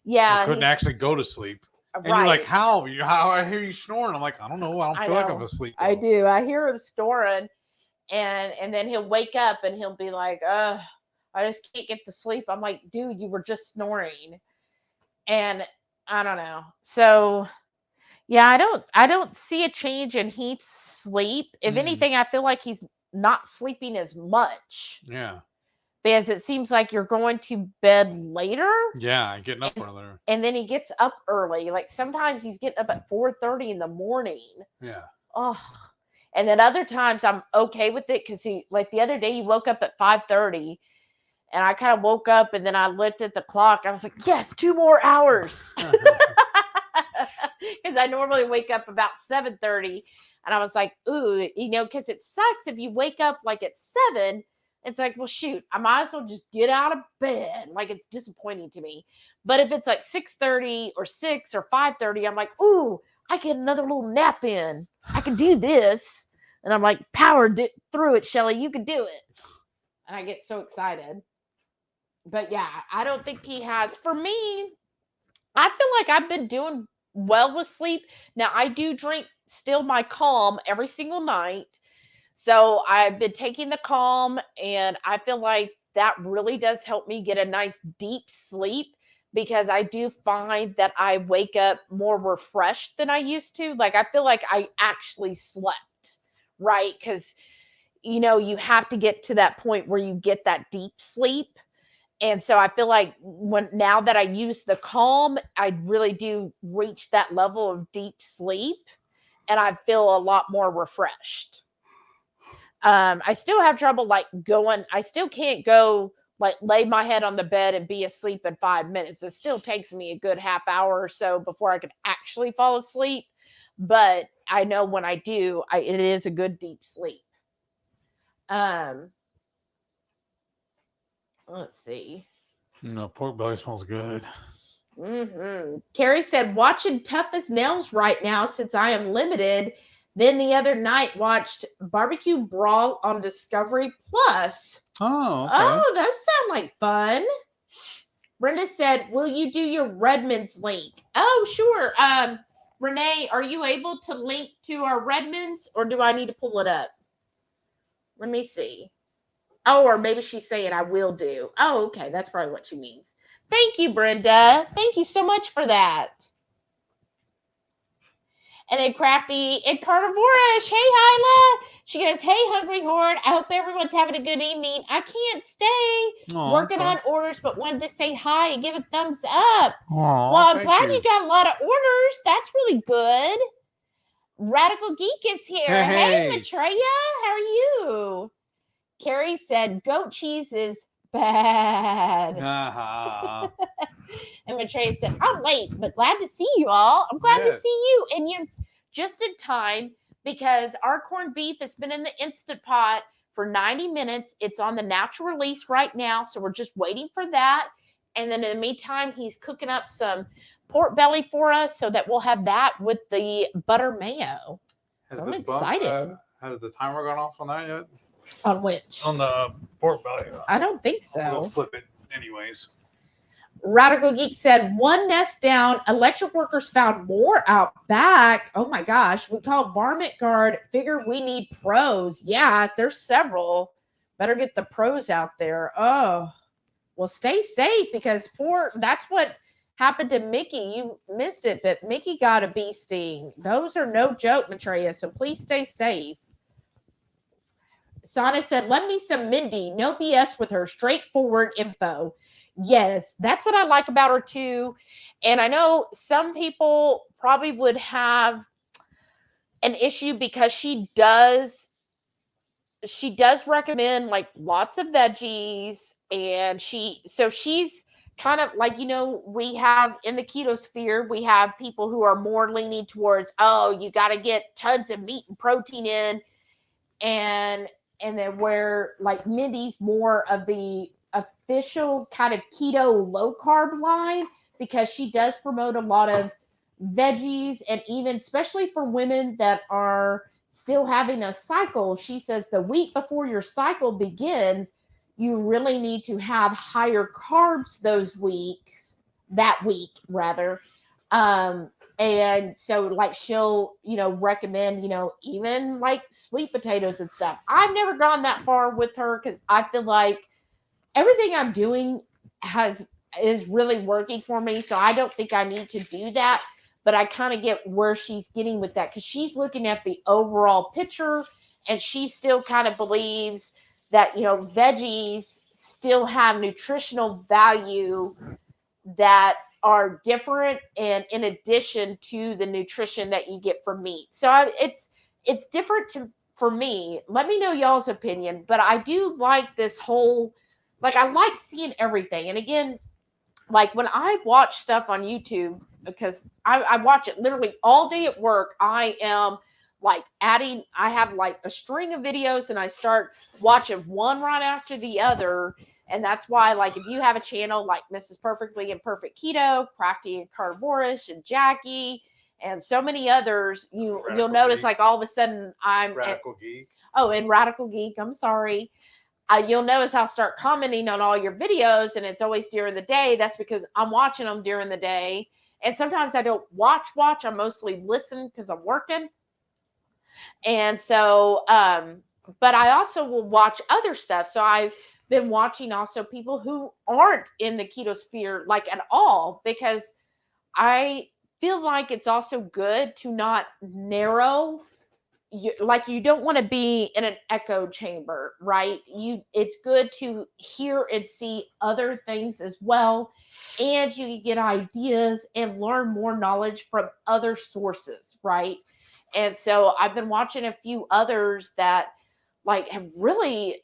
S1: Yeah.
S2: I couldn't actually go to sleep. And
S1: right.
S2: You're like, how? I hear you snoring. I'm like, I don't know. I don't feel like I'm asleep.
S1: I do. I hear him snoring. And then he'll wake up and he'll be like, I just can't get to sleep. I'm like, dude, you were just snoring. And I don't know. So yeah, I don't see a change in Heath's sleep. If anything, I feel like he's not sleeping as much.
S2: Yeah.
S1: Because it seems like you're going to bed later.
S2: Yeah, getting up earlier.
S1: And then he gets up early. Like sometimes he's getting up at 4:30 in the morning.
S2: Yeah.
S1: Oh. And then other times I'm okay with it because he, like the other day, he woke up at 5:30. And I kind of woke up and then I looked at the clock. I was like, yes, 2 more hours. Because I normally wake up about 7:30. And I was like, ooh, because it sucks if you wake up like at 7. It's like, well, shoot, I might as well just get out of bed. Like, it's disappointing to me. But if it's like 6:30 or 6 or 5:30, I'm like, ooh, I get another little nap in. I can do this. And I'm like, power through it, Shelly. You can do it. And I get so excited. But yeah, I don't think he has. For me, I feel like I've been doing well with sleep. Now I do drink still my Calm every single night. So I've been taking the Calm, and I feel like that really does help me get a nice deep sleep, because I do find that I wake up more refreshed than I used to. Like, I feel like I actually slept, right? Because, you have to get to that point where you get that deep sleep. And so I feel like now that I use the Calm, I really do reach that level of deep sleep, and I feel a lot more refreshed. I still have trouble I still can't go lay my head on the bed and be asleep in 5 minutes. It still takes me a good half hour or so before I can actually fall asleep. But I know when I do, it is a good deep sleep. Let's see.
S3: Pork belly smells good.
S1: Carrie said, watching Tough as Nails right now since I am limited. Then the other night watched Barbecue Brawl on Discovery Plus.
S3: Oh, okay.
S1: Oh, that sounds like fun. Brenda said, will you do your Redmond's link? Oh, sure. Renee, are you able to link to our Redmond's, or do I need to pull it up? Let me see. Oh, or maybe she's saying I will do. Oh, okay. That's probably what she means. Thank you, Brenda. Thank you so much for that. And then Crafty and Carnivorish. Hey, Hyla. She goes, hey, Hungry Horde. I hope everyone's having a good evening. I can't stay working on orders, but wanted to say hi and give a thumbs up. Well, I'm glad you got a lot of orders. That's really good. Radical Geek is here. Hey, Maitreya. How are you? Carrie said, goat cheese is bad. And Maitreya said, I'm late, but glad to see you all. I'm glad to see you. And you're just in time, because our corned beef has been in the Instant Pot for 90 minutes. It's on the natural release right now, so we're just waiting for that. And then in the meantime, he's cooking up some pork belly for us so that we'll have that with the butter mayo. So I'm excited.
S3: Has the timer gone off on that yet?
S1: On which?
S3: On the pork belly.
S1: I don't think so.
S3: We'll flip it anyways.
S1: Radical Geek said, one nest down, electric workers found more out back. Oh my gosh, we call Varmint Guard, figure we need pros. Yeah, there's several. Better get the pros out there. Oh, well, stay safe, because that's what happened to Mickey. You missed it, but Mickey got a bee sting. Those are no joke, Maitreya, so please stay safe. Sana said, lend me some Mindy. No BS with her. Straightforward info. Yes, that's what I like about her too. And I know some people probably would have an issue because she does recommend lots of veggies, and she's kind of we have in the keto sphere, we have people who are more leaning towards, you got to get tons of meat and protein in, and then where Mindy's more of the official kind of keto low carb line, because she does promote a lot of veggies, and even especially for women that are still having a cycle, she says the week before your cycle begins, you really need to have higher carbs that week rather. And so she'll, recommend, even sweet potatoes and stuff. I've never gone that far with her, because I feel like everything I'm doing is really working for me. So I don't think I need to do that, but I kind of get where she's getting with that, because she's looking at the overall picture, and she still kind of believes that, veggies still have nutritional value that are different, and in addition to the nutrition that you get from meat. So it's different for me. Let me know y'all's opinion, but I do like this whole, I like seeing everything. And again, when I watch stuff on YouTube, because I watch it literally all day at work, I am I have a string of videos, and I start watching one right after the other. And that's why, if you have a channel like Mrs. Perfectly and Perfect Keto, Crafty and Carnivorish, and Jackie, and so many others, you'll notice all of a sudden I'm
S3: Radical Geek.
S1: Oh, and Radical Geek. I'm sorry. You'll notice I'll start commenting on all your videos, and it's always during the day. That's because I'm watching them during the day. And sometimes I don't watch. I mostly listen because I'm working. And so, but I also will watch other stuff. So I've been watching also people who aren't in the keto sphere like at all, because I feel like it's also good to not narrow. You don't want to be in an echo chamber, right? It's good to hear and see other things as well, and you can get ideas and learn more knowledge from other sources, right? And so I've been watching a few others that like have really,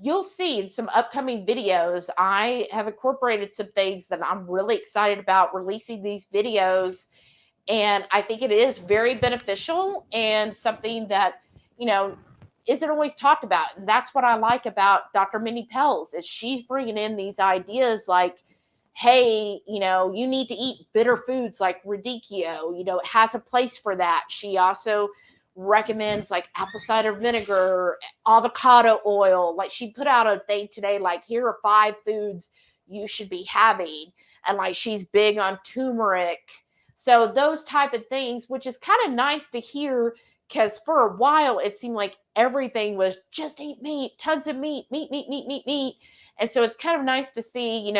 S1: you'll see in some upcoming videos, I have incorporated some things that I'm really excited about releasing these videos. And I think it is very beneficial and something that, isn't always talked about. And that's what I like about Dr. Mindy Pelz is she's bringing in these ideas like, hey, you need to eat bitter foods like radicchio, it has a place for that. She also recommends like apple cider vinegar, avocado oil. Like she put out a thing today, like here are 5 foods you should be having. And like she's big on turmeric. So those type of things, which is kind of nice to hear, because for a while it seemed like everything was just eat meat, tons of meat. And so it's kind of nice to see,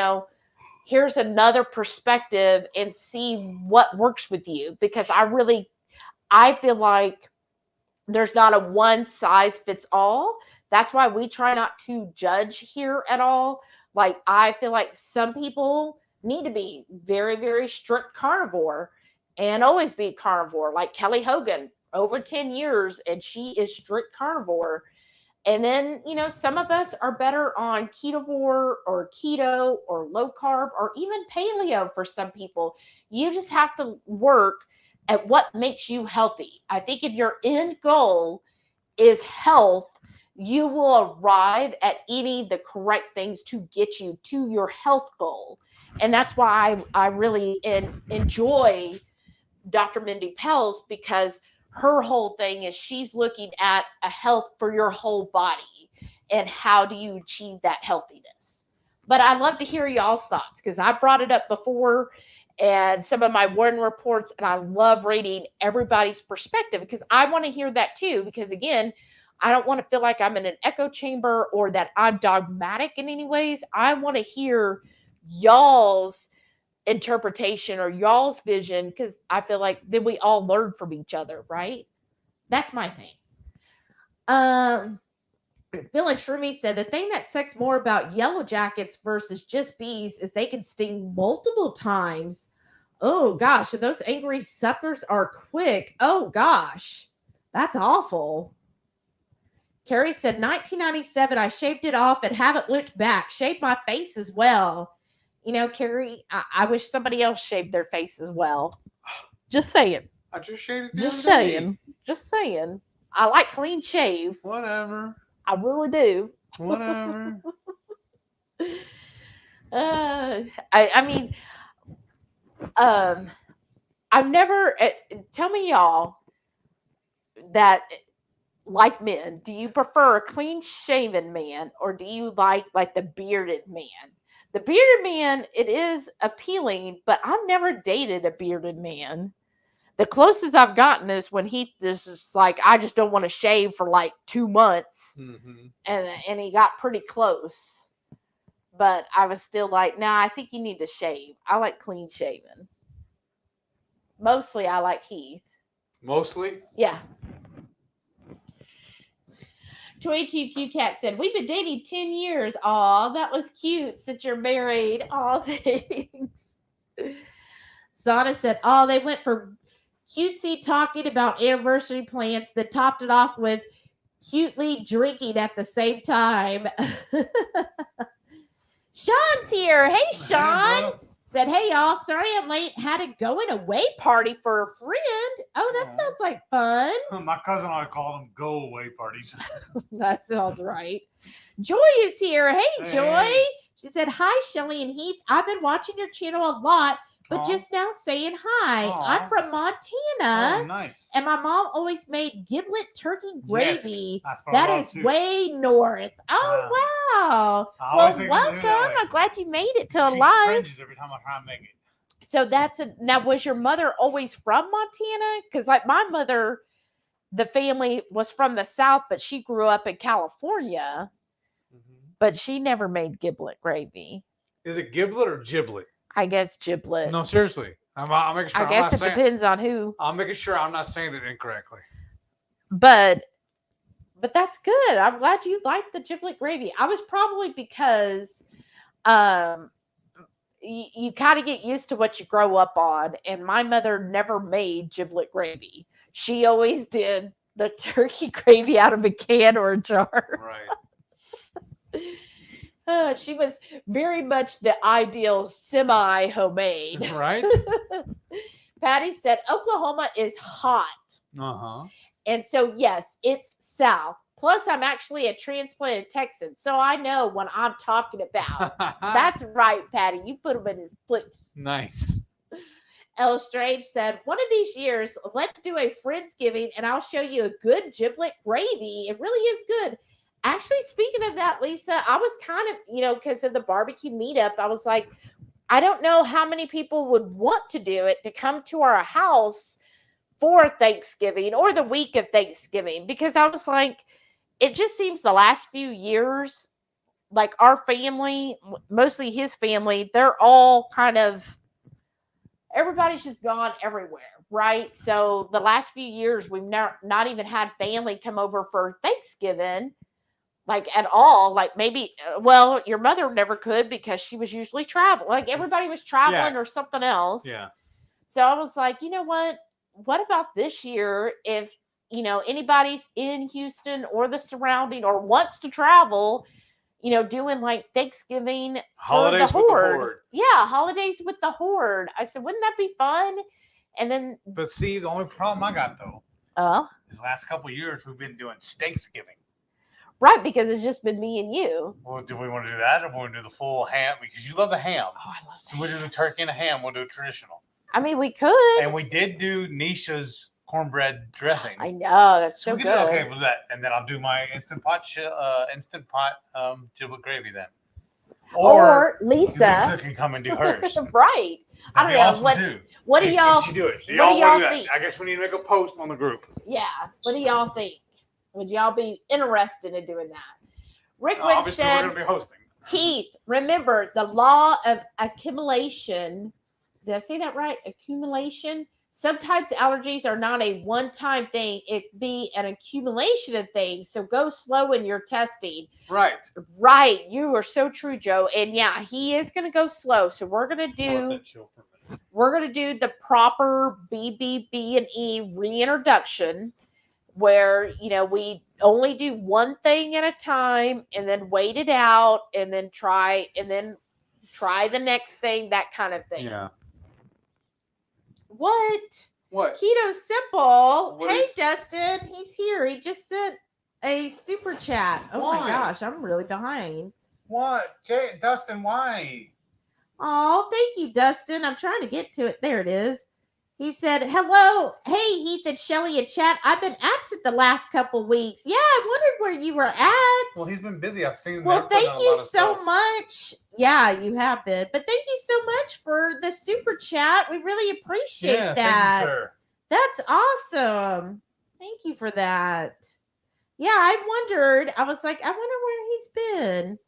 S1: here's another perspective and see what works with you, because I feel like there's not a one size fits all. That's why we try not to judge here at all. Like, I feel like some people need to be very, very strict carnivore and always be carnivore, like Kelly Hogan, over 10 years, and she is strict carnivore. And then, some of us are better on ketovore or keto or low carb or even paleo for some people. You just have to work at what makes you healthy. I think if your end goal is health, you will arrive at eating the correct things to get you to your health goal. And that's why I really enjoy Dr. Mindy Pelz, because her whole thing is she's looking at a health for your whole body and how do you achieve that healthiness. But I'd love to hear y'all's thoughts, because I brought it up before and some of my warning reports, and I love reading everybody's perspective because I want to hear that too. Because again, I don't want to feel like I'm in an echo chamber or that I'm dogmatic in any ways. I want to hear y'all's interpretation or y'all's vision, because I feel like then we all learn from each other, right? That's my thing. Phil and Shroomy said the thing that sucks more about yellow jackets versus just bees is they can sting multiple times. Oh gosh, and those angry suckers are quick. Oh gosh, that's awful. Carrie said 1997, I shaved it off and haven't looked back. Shaved my face as well. Carrie, I wish somebody else shaved their face as well. Just saying.
S3: I just shaved it.
S1: Just saying. Just saying. I like clean shave.
S3: Whatever.
S1: I really do.
S3: Whatever.
S1: I've never. Tell me, y'all, that like men, do you prefer a clean shaven man or do you like the bearded man? The bearded man, it is appealing, but I've never dated a bearded man. The closest I've gotten is when he just like, I just don't want to shave for like 2 months.
S3: Mm-hmm.
S1: And he got pretty close. But I was still like, nah, I think you need to shave. I like clean shaven. Mostly I like Heath.
S3: Mostly?
S1: Yeah. 22Q Cat said, we've been dating 10 years. Aw, that was cute since you're married. Aw, thanks. Sana said, oh, they went for cutesy talking about anniversary plans that topped it off with cutely drinking at the same time. Sean's here. Hey, Sean. Said, hey, y'all. Sorry I'm late. Had a going away party for a friend. Oh, that sounds like fun.
S3: My cousin and I call them go away parties.
S1: That sounds right. Joy is here. Hey, Joy. She said, hi, Shelly and Heath. I've been watching your channel a lot, but just now saying hi. I'm from Montana.
S3: Oh, nice.
S1: And my mom always made giblet turkey gravy.
S3: Yes,
S1: that is too. Way north. Oh, wow. Well, welcome. I'm glad you made it to live.
S3: Every time I try and make it.
S1: So now was your mother always from Montana? Because like my mother, the family was from the South, but she grew up in California, but she never made giblet gravy.
S2: Is it giblet or giblet?
S1: I guess giblet.
S2: No, seriously. I'm making sure.
S1: I guess it depends on who.
S2: I'm making sure I'm not saying it incorrectly.
S1: But that's good. I'm glad you like the giblet gravy. I was probably because you kind of get used to what you grow up on, and my mother never made giblet gravy. She always did the turkey gravy out of a can or a jar.
S2: Right.
S1: She was very much the ideal semi-homemade.
S2: Right.
S1: Patty said Oklahoma is hot.
S2: Uh-huh.
S1: And so, yes, it's South. Plus, I'm actually a transplanted Texan, so I know what I'm talking about. That's right, Patty. You put them in his place.
S2: Nice.
S1: L. Strange said, one of these years, let's do a Friendsgiving, and I'll show you a good giblet gravy. It really is good. Actually, speaking of that, Lisa, I was kind of, because of the barbecue meetup, I was like, I don't know how many people would want to do it to come to our house for Thanksgiving or the week of Thanksgiving, because I was like, it just seems the last few years, like our family, mostly his family, they're all kind of, everybody's just gone everywhere, right? So the last few years, we've not even had family come over for Thanksgiving, like at all. Like maybe, well, your mother never could because she was usually traveling. Like everybody was traveling or something else.
S2: Yeah.
S1: So I was like, you know what? What about this year if, anybody's in Houston or the surrounding or wants to travel, doing like Thanksgiving
S2: Holidays
S1: for the Horde. Yeah, holidays with the Horde. I said, wouldn't that be fun? And then,
S2: but see, the only problem I got though, is the last couple of years we've been doing Steaksgiving.
S1: Right, because it's just been me and you.
S2: Well, do we want to do that, or do we want to do the full ham? Because you love the ham.
S1: Oh, I love
S2: so we do the turkey and a ham. We'll do a traditional.
S1: I mean, we could.
S2: And we did do Nisha's cornbread dressing.
S1: I know, that's so good.
S2: Okay, we'll do that, and then I'll do my InstantPot giblet gravy then.
S1: Or Lisa
S2: can come and do hers.
S1: Right. I don't know.
S2: Awesome
S1: what do y'all?
S2: She do it.
S1: What do y'all think?
S2: I guess we need to make a post on the group.
S1: Yeah. What do y'all think? Would y'all be interested in doing that? Rickwood said,
S2: we're going to be hosting.
S1: Heath, remember the law of accumulation. Did I say that right? Accumulation. Sometimes allergies are not a one-time thing. It be an accumulation of things. So go slow in your testing.
S2: Right.
S1: Right. You are so true, Joe. And yeah, he is going to go slow. So we're going to do the proper BBBE reintroduction where, we only do one thing at a time and then wait it out and then try the next thing, that kind of thing.
S2: Yeah.
S1: What? Keto Simple. Dustin. He's here. He just sent a super chat. Oh my gosh, I'm really behind.
S2: What? Dustin, why?
S1: Oh, thank you, Dustin. I'm trying to get to it. There it is. He said, hello. Hey, Heath and Shelly in chat. I've been absent the last couple weeks. Yeah, I wondered where you were at.
S2: Well, he's been busy. I've seen him.
S1: Well, thank you so much. Yeah, you have been. But thank you so much for the super chat. We really appreciate that.
S2: Thank you, sir.
S1: That's awesome. Thank you for that. Yeah, I wondered. I was like, I wonder where he's been.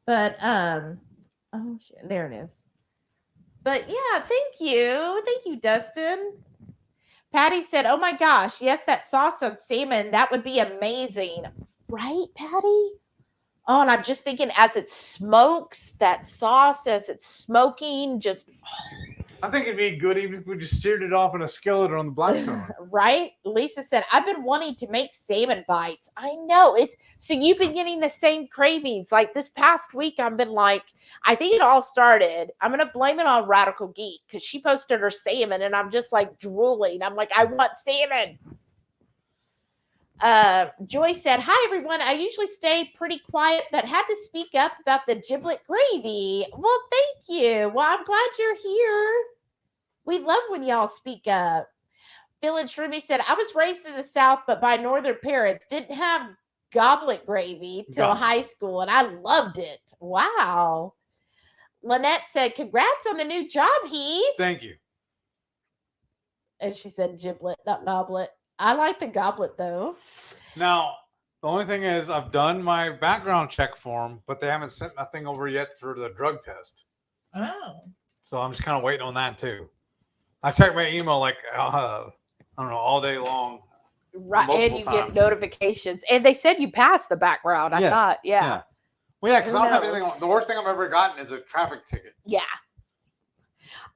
S1: But, oh, shit. There it is. But yeah, thank you. Thank you, Dustin. Patty said, oh my gosh, yes, that sauce on salmon, that would be amazing. Right, Patty? Oh, and I'm just thinking as it smokes, that sauce, as it's smoking, just...
S2: I think it'd be good even if we just seared it off in a skillet or on the Blackstone.
S1: Right? Lisa said, I've been wanting to make salmon bites. I know. So you've been getting the same cravings. Like this past week, I've been like, I think it all started. I'm going to blame it on Radical Geek because she posted her salmon and I'm just like drooling. I'm like, I want salmon. Joy said, hi, everyone. I usually stay pretty quiet, but had to speak up about the giblet gravy. Well, thank you. Well, I'm glad you're here. We love when y'all speak up. Phil and Shroomy said, I was raised in the South, but by Northern parents. Didn't have goblet gravy till high school, and I loved it. Wow. Lynette said, congrats on the new job, Heath.
S2: Thank you.
S1: And she said giblet, not goblet. I like the goblet though.
S2: Now, the only thing is I've done my background check form, but they haven't sent nothing over yet for the drug test.
S1: Oh.
S2: So I'm just kind of waiting on that too. I checked my email like, I don't know, all day long.
S1: Right. And you
S2: times.
S1: get notifications. And they said you passed the background. I thought, yeah.
S2: Well, yeah, because
S1: Who
S2: I don't have
S1: knows?
S2: anything. The worst thing I've ever gotten is a traffic ticket.
S1: Yeah.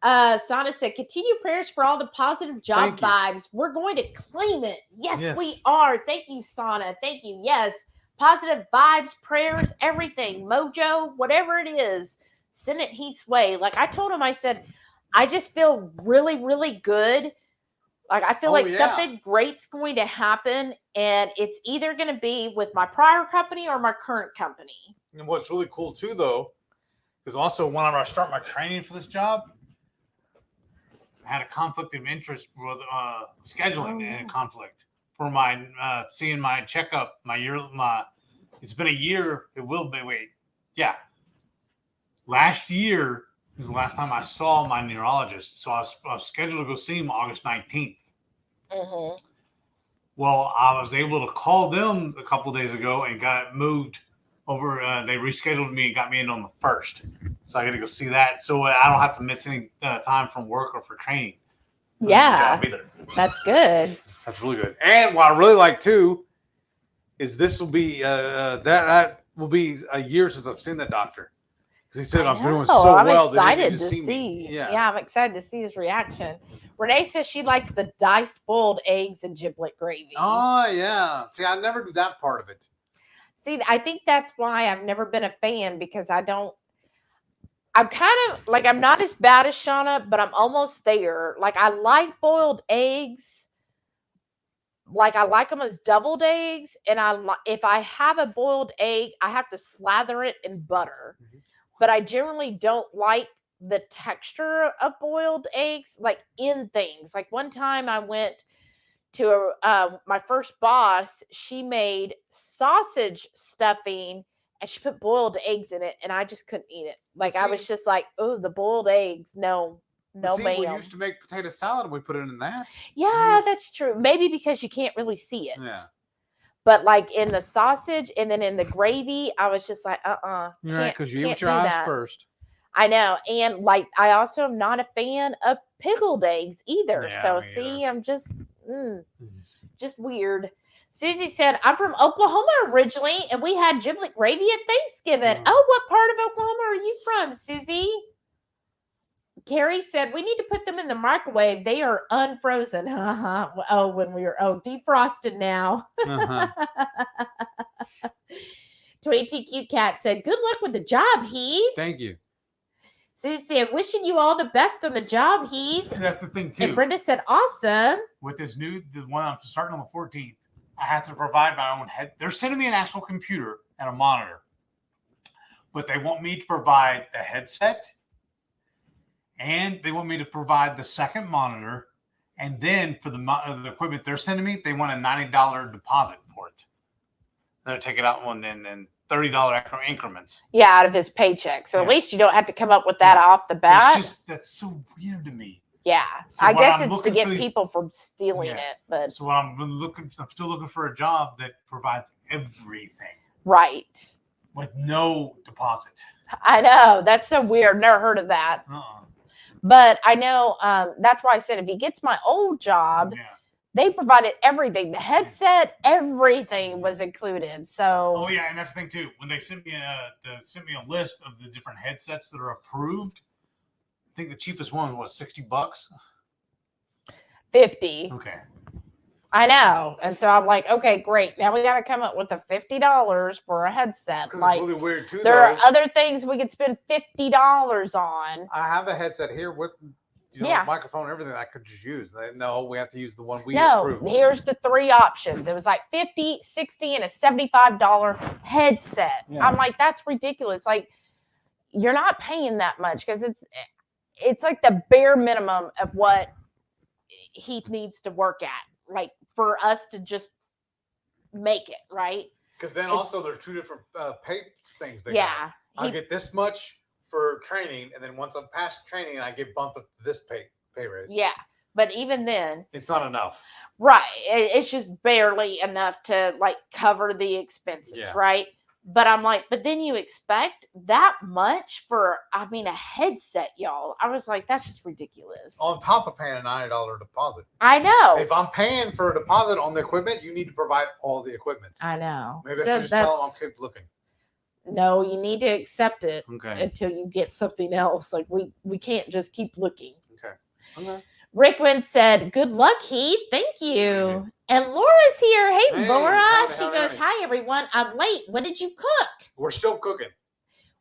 S1: Sana said, continue prayers for all the positive job
S2: Thank you.
S1: vibes. We're going to claim it. Yes,
S2: Yes.
S1: we are. Thank you, Sana. Thank you. Yes. Positive vibes, prayers, everything. Mojo, whatever it is, send it Heath's way. Like I told him, I said, I just feel really, really good. Like I feel like something great's going to happen. And it's either going to be with my prior company or my current company.
S2: And what's really cool too, though, is also whenever I start my training for this job, I had a conflict of interest with scheduling and conflict for my seeing my checkup, it's been a year. It will be. Last year was the last time I saw my neurologist. So I was scheduled to go see him August 19th.
S1: Mm-hmm.
S2: Well, I was able to call them a couple of days ago and got it moved over. They rescheduled me and got me in on the 1st. So I got to go see that. So I don't have to miss any time from work or for training.
S1: Yeah.
S2: Either.
S1: That's good.
S2: That's really good. And what I really like too is this will be that will be a year since I've seen the doctor. Because he said I'm doing so
S1: I'm
S2: well.
S1: excited
S2: to see
S1: see.
S2: me. Yeah.
S1: I'm excited to see his reaction. Renee says she likes the diced boiled eggs and giblet gravy.
S2: Oh yeah. See, I never do that part of it.
S1: See, I think that's why I've never been a fan because I'm kind of like, I'm not as bad as Shauna, but I'm almost there. Like I like boiled eggs. Like I like them as deviled eggs. And if I have a boiled egg, I have to slather it in butter. Mm-hmm. But I generally don't like the texture of boiled eggs, like in things. Like one time I went to my first boss, she made sausage stuffing and she put boiled eggs in it and I just couldn't eat it. Like I was just like, oh, the boiled eggs. No, ma'am.
S2: We used to make potato salad and we put it in that.
S1: Yeah, that's true. Maybe because you can't really see it.
S2: Yeah.
S1: But like in the sausage and then in the gravy, I was just like,
S2: Right, because you eat with your eyes first.
S1: I know. And like, I also am not a fan of pickled eggs either.
S2: Yeah,
S1: so see, I'm just weird. Susie said, I'm from Oklahoma originally, and we had giblet gravy at Thanksgiving. Oh, what part of Oklahoma are you from, Susie? Carrie said, we need to put them in the microwave. They are unfrozen. Oh, when we were, defrosted now. Tweety Cute Cat said, good luck with the job, Heath.
S2: Thank you.
S1: Susie said, wishing you all the best on the job, Heath.
S2: See, that's the thing, too.
S1: And Brenda said, awesome.
S2: With this the one I'm starting on the 14th, I have to provide my own head. They're sending me an actual computer and a monitor. But they want me to provide the headset. And they want me to provide the second monitor. And then for the equipment they're sending me, they want a $90 deposit for it. They're taking out one in $30 increments.
S1: Yeah, out of his paycheck. So at least you don't have to come up with that off the bat.
S2: That's so weird to me.
S1: Yeah.
S2: So
S1: I guess it's to get people from stealing it. But
S2: so I'm still looking for a job that provides everything.
S1: Right.
S2: With no deposit.
S1: I know. That's so weird. Never heard of that. But I know that's why I said if he gets my old job, they provided everything. The headset, everything was included. So.
S2: Oh yeah, and that's the thing too. When they sent me a list of the different headsets that are approved, I think the cheapest one was $60.
S1: 50.
S2: Okay.
S1: I know. And so I'm like, okay, great. Now we got to come up with the $50 for a headset. Like,
S2: it's really weird too.
S1: There are other things we could spend $50 on.
S2: I have a headset here with microphone and everything I could just use. No, we have to use the one we approved.
S1: Here's the 3 options. It was like $50, $60, and a $75 headset. Yeah. I'm like, that's ridiculous. Like, you're not paying that much because it's like the bare minimum of what Heath needs to work at. Like for us to just make it, right?
S2: Because then also there's 2 different pay things. I'll get this much for training, and then once I'm past training, I get bumped up to this pay raise.
S1: Yeah, but even then,
S2: It's not enough.
S1: right? It's just barely enough to like cover the expenses,
S2: Yeah.
S1: right? But I'm like, but then you expect that much for, I mean, a headset, y'all. I was like, that's just ridiculous.
S2: On top of paying a $90 deposit.
S1: I know.
S2: If I'm paying for a deposit on the equipment, you need to provide all the equipment.
S1: I know.
S2: Maybe I should just tell them I'll keep looking.
S1: No, you need to accept it
S3: Okay.
S1: until you get something else. Like we can't just keep looking.
S2: Okay.
S1: Rickman said, "Good luck, Heath. Thank you." And Laura's here. Hey, Laura. She goes, "Hi, everyone. I'm late. What did you cook?"
S2: We're still cooking.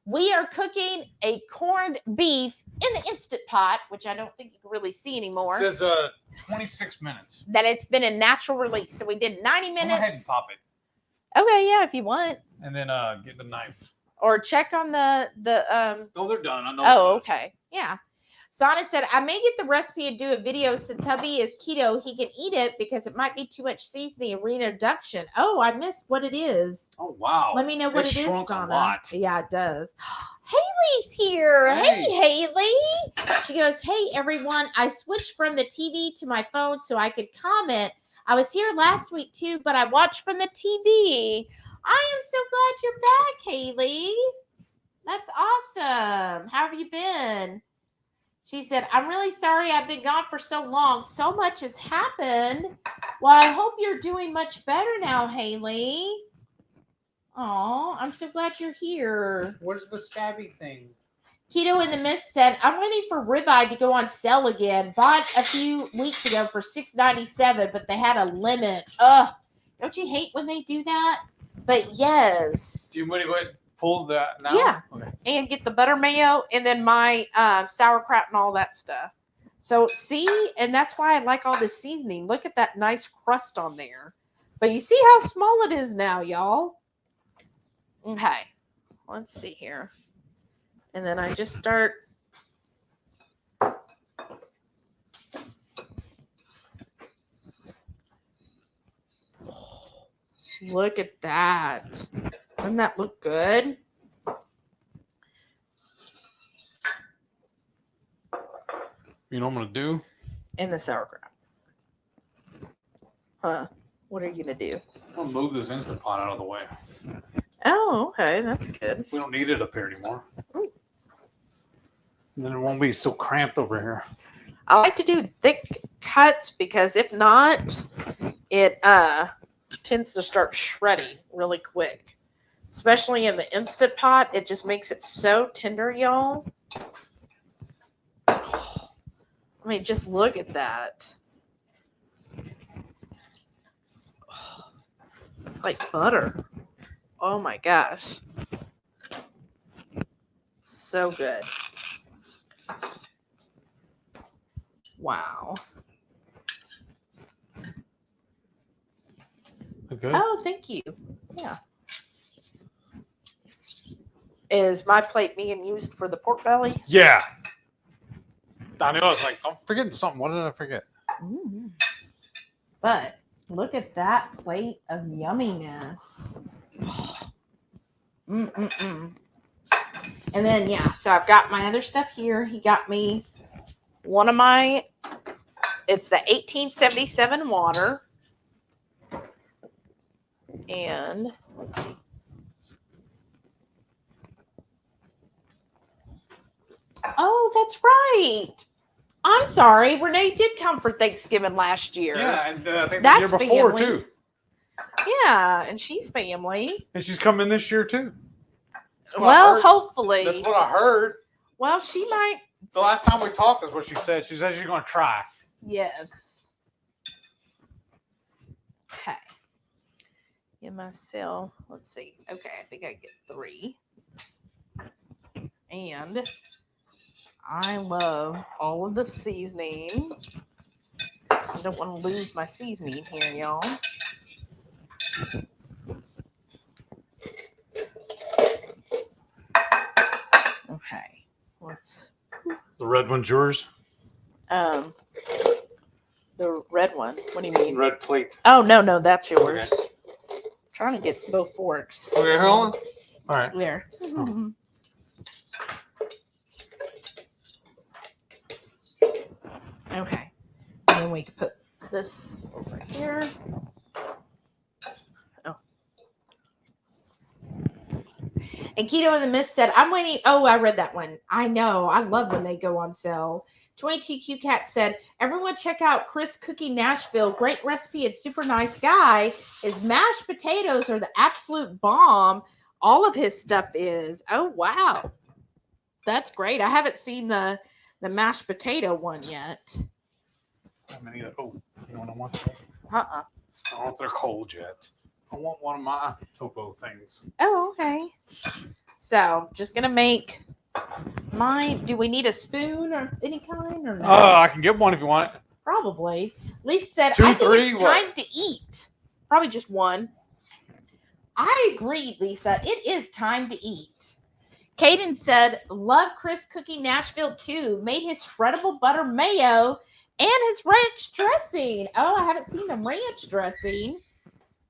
S1: We are cooking a corned beef in the Instant Pot, which I don't think you can really see anymore.
S2: It says 26 minutes.
S1: That it's been a natural release. So we did 90 minutes.
S2: Go ahead and pop it.
S1: Okay, yeah, if you want.
S2: And then get the knife.
S1: Or check on the
S3: No, they're done. I know.
S1: Oh, okay. Yeah. Sana said, I may get the recipe and do a video since hubby is keto. He can eat it because it might be too much seasoning reintroduction. Oh, I missed what it is.
S3: Oh, wow.
S1: Let me know what it is,
S3: shrunk
S1: Sana.
S3: a lot.
S1: Yeah, it does. Haley's here. Hey, Haley. She goes, hey, everyone. I switched from the TV to my phone so I could comment. I was here last week too, but I watched from the TV. I am so glad you're back, Haley. That's awesome. How have you been? She said, I'm really sorry I've been gone for so long. So much has happened. Well, I hope you're doing much better now, Haley. Oh, I'm so glad you're here.
S2: Where's the scabby thing?
S1: Keto in the Mist said, I'm waiting for ribeye to go on sale again. Bought a few weeks ago for $6.97, but they had a limit. Ugh, don't you hate when they do that? But yes.
S2: Do you want to go ahead and pull that now?
S1: Yeah.
S2: Okay.
S1: And get the butter mayo and then my sauerkraut and all that stuff. So see, and that's why I like all this seasoning. Look at that nice crust on there. But you see how small it is now, y'all. Okay. Let's see here. And then I just start. Look at that. Doesn't that look good?
S3: You know what I'm going to do?
S1: In the sauerkraut. Huh. What are you going to do?
S3: I'm going to move this Instant Pot out of the way.
S1: Oh, okay. That's good.
S3: We don't need it up here anymore.
S1: Ooh.
S3: And then it won't be so cramped over here.
S1: I like to do thick cuts because if not, it tends to start shredding really quick. Especially in the Instant Pot. It just makes it so tender, y'all. I mean, just look at that. Like butter. Oh my gosh. So good. Wow.
S3: Okay.
S1: Oh, thank you. Yeah. Is my plate being used for the pork belly?
S3: Yeah. I knew I was like, I'm forgetting something. What did I forget?
S1: Mm. But look at that plate of yumminess. Mm-mm-mm. And then, yeah, so I've got my other stuff here. He got me one of my, it's the 1877 water. And let's see. Oh, that's right. I'm sorry. Renee did come for Thanksgiving last year.
S3: Yeah, and I think
S1: That's
S3: the year before,
S1: family.
S3: too.
S1: Yeah, and she's family.
S3: And she's coming this year, too.
S2: That's what I
S1: Well,
S2: heard.
S1: hopefully.
S2: That's what I heard.
S1: Well, she might.
S2: The last time we talked, that's what she said. She said she's going to try.
S1: Yes. Okay. Get myself. Let's see. Okay, I think I get 3. And I love all of the seasoning. I don't want to lose my seasoning here, y'all. Okay. Let's
S3: The red one's yours?
S1: the red one. What do you mean?
S3: Red plate.
S1: Oh no, that's yours. Trying to get both forks.
S2: Okay, hold on.
S3: All right.
S1: There. Okay. And then we can put this over here. Oh. And Keto in the Mist said, I'm waiting. Oh, I read that one. I know. I love when they go on sale. 22Q Cat said, everyone check out Chris Cooking Nashville. Great recipe and super nice guy. His mashed potatoes are the absolute bomb. All of his stuff is. Oh, wow. That's great. I haven't seen the mashed potato one yet.
S3: How many? Oh, you want one?
S1: Uh-uh.
S3: I don't know if they're cold yet. I want one of my topo things.
S1: Oh, okay. So, just going to make mine. Do we need a spoon or any kind? Or no?
S3: I can get one if you want it.
S1: Probably. Lisa said,
S3: Two,
S1: I think
S3: three,
S1: it's
S3: what?
S1: time to eat. Probably just one. I agree, Lisa. It is time to eat. Caden said, love Chris Cooking Nashville too. Made his spreadable butter mayo and his ranch dressing. Oh, I haven't seen the ranch dressing.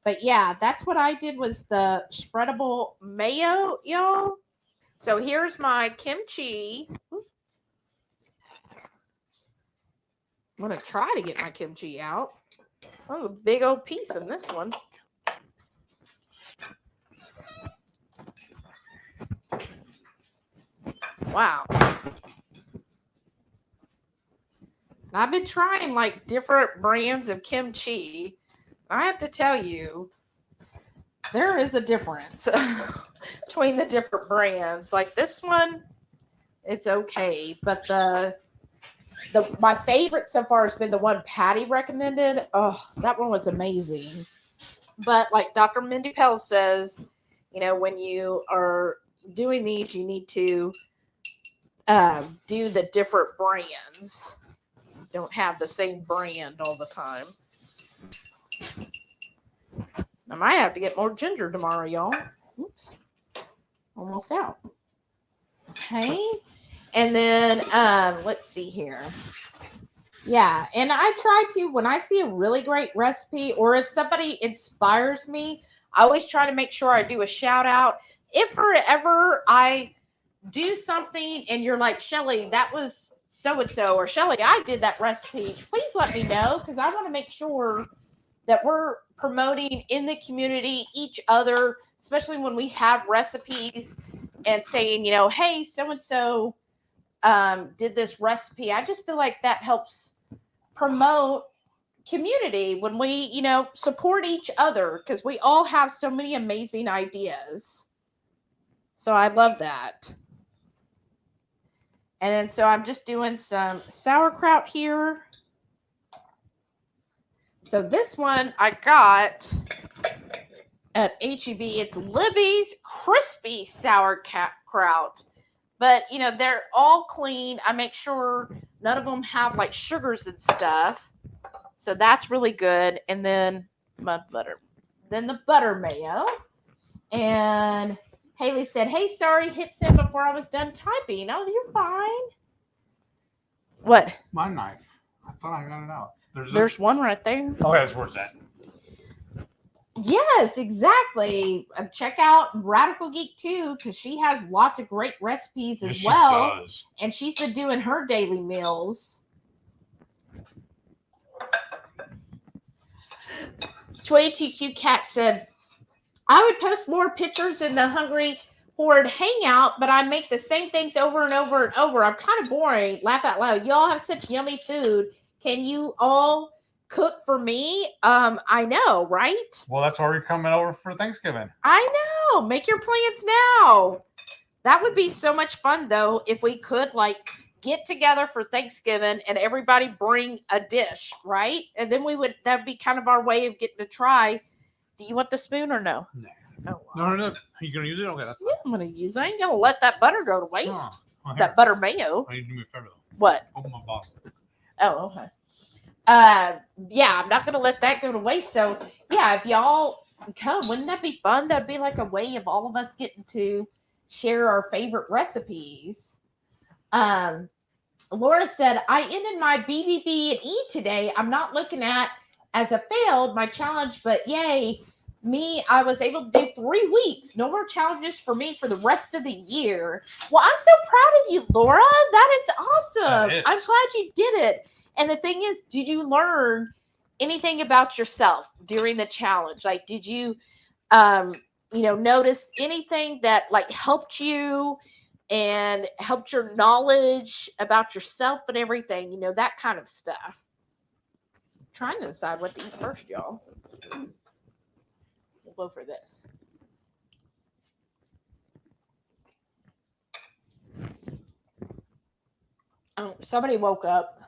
S1: But yeah, that's what I did was the spreadable mayo, y'all. So here's my kimchi. I'm going to try to get my kimchi out. Oh, there's a big old piece in this one. Wow. I've been trying like different brands of kimchi. I have to tell you, there is a difference between the different brands. Like this one, it's okay, but my favorite so far has been the one Patty recommended. Oh, that one was amazing. But like Dr. Mindy Pell says, you know, when you are doing these, you need to do the different brands. Don't have the same brand all the time. I might have to get more ginger tomorrow, y'all. Oops. Almost out. Okay. And then let's see here. Yeah, and I try to, when I see a really great recipe or if somebody inspires me, I always try to make sure I do a shout out. If forever I do something and you're like, Shelly, that was so-and-so, or Shelly, I did that recipe, please let me know, because I want to make sure that we're promoting in the community each other, especially when we have recipes and saying, you know, hey, so-and-so did this recipe. I just feel like that helps promote community when we, you know, support each other, because we all have so many amazing ideas. So I love that. And then so I'm just doing some sauerkraut here. So this one I got at HEB. It's Libby's Crispy Sauerkraut. But, you know, they're all clean. I make sure none of them have, like, sugars and stuff. So that's really good. And then my butter. Then the butter mayo. And Haley said, hey, sorry, hit send before I was done typing. Oh, you're fine. What?
S3: My knife. I thought I got it out.
S1: There's one right there.
S3: Oh, yes, where's that?
S1: Yes, exactly. Check out Radical Geek too, because she has lots of great recipes as well. She does. And she's been doing her daily meals. 22Q Cat said, I would post more pictures in the HungryHorde Hangout, but I make the same things over and over and over. I'm kind of boring. Laugh out loud. Y'all have such yummy food. Can you all cook for me? I know, right?
S3: Well, that's why we're coming over for Thanksgiving.
S1: I know. Make your plans now. That would be so much fun, though, if we could, like, get together for Thanksgiving and everybody bring a dish, right? And then that'd be kind of our way of getting to try. Do you want the spoon or no?
S3: No.
S1: Oh,
S3: No. Are you going to use it? Okay, that's fine.
S1: Yeah, I'm going to use it. I ain't going to let that butter go to waste.
S3: Oh,
S1: that butter mayo.
S3: I need to do me a favor, though.
S1: What?
S3: Open my bottle.
S1: Oh, okay. Yeah, I'm not going to let that go to waste. So, yeah, if y'all come, wouldn't that be fun? That'd be like a way of all of us getting to share our favorite recipes. Laura said, I ended my BBBE today. I'm not looking at as a failed my challenge, but yay, me, I was able to do 3 weeks. No more challenges for me for the rest of the year. Well, I'm so proud of you, Laura. That is awesome. I'm glad you did it. And the thing is, did you learn anything about yourself during the challenge? Like, did you, notice anything that like helped you and helped your knowledge about yourself and everything? That kind of stuff. I'm trying to decide what to eat first, y'all. We'll go for this. Oh, somebody woke up.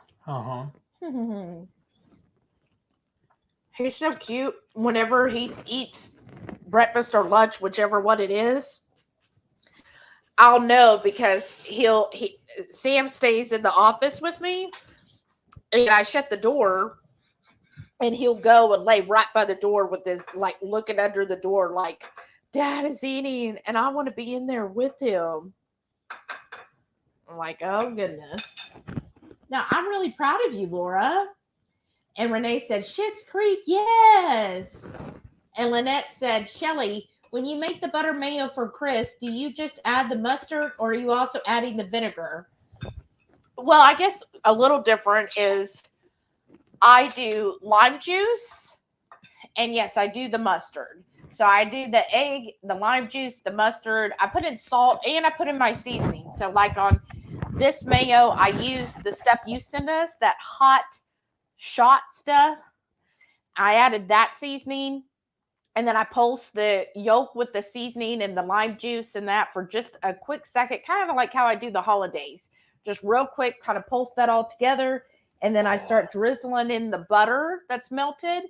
S1: He's so cute. Whenever he eats breakfast or lunch, whichever one it is, I'll know because Sam stays in the office with me, and I shut the door, and he'll go and lay right by the door with his, like, looking under the door like, Dad is eating, and I want to be in there with him. I'm like, oh, goodness. Now, I'm really proud of you, Laura. And Renee said, Schitt's Creek, yes. And Lynette said, Shelly, when you make the butter mayo for Chris, do you just add the mustard or are you also adding the vinegar? Well, I guess a little different is I do lime juice. And yes, I do the mustard. So I do the egg, the lime juice, the mustard. I put in salt and I put in my seasoning. So like on this mayo, I use the stuff you send us, that hot shot stuff. I added that seasoning. And then I pulse the yolk with the seasoning and the lime juice and that for just a quick second, kind of like how I do the holidays. Just real quick, kind of pulse that all together. And then I start drizzling in the butter that's melted.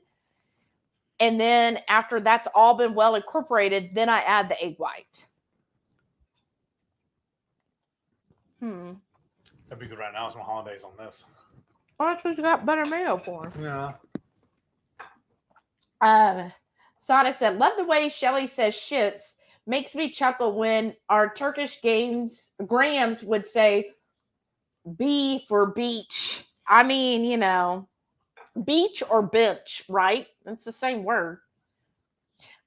S1: And then after that's all been well incorporated, then I add the egg white.
S3: That'd be good right now. Some holidays on this.
S1: Well, that's what you got butter mayo for.
S3: Yeah.
S1: Sana said, love the way Shelly says shits. Makes me chuckle when our Turkish Grams would say B for beach. I mean, beach or bench, right? It's the same word.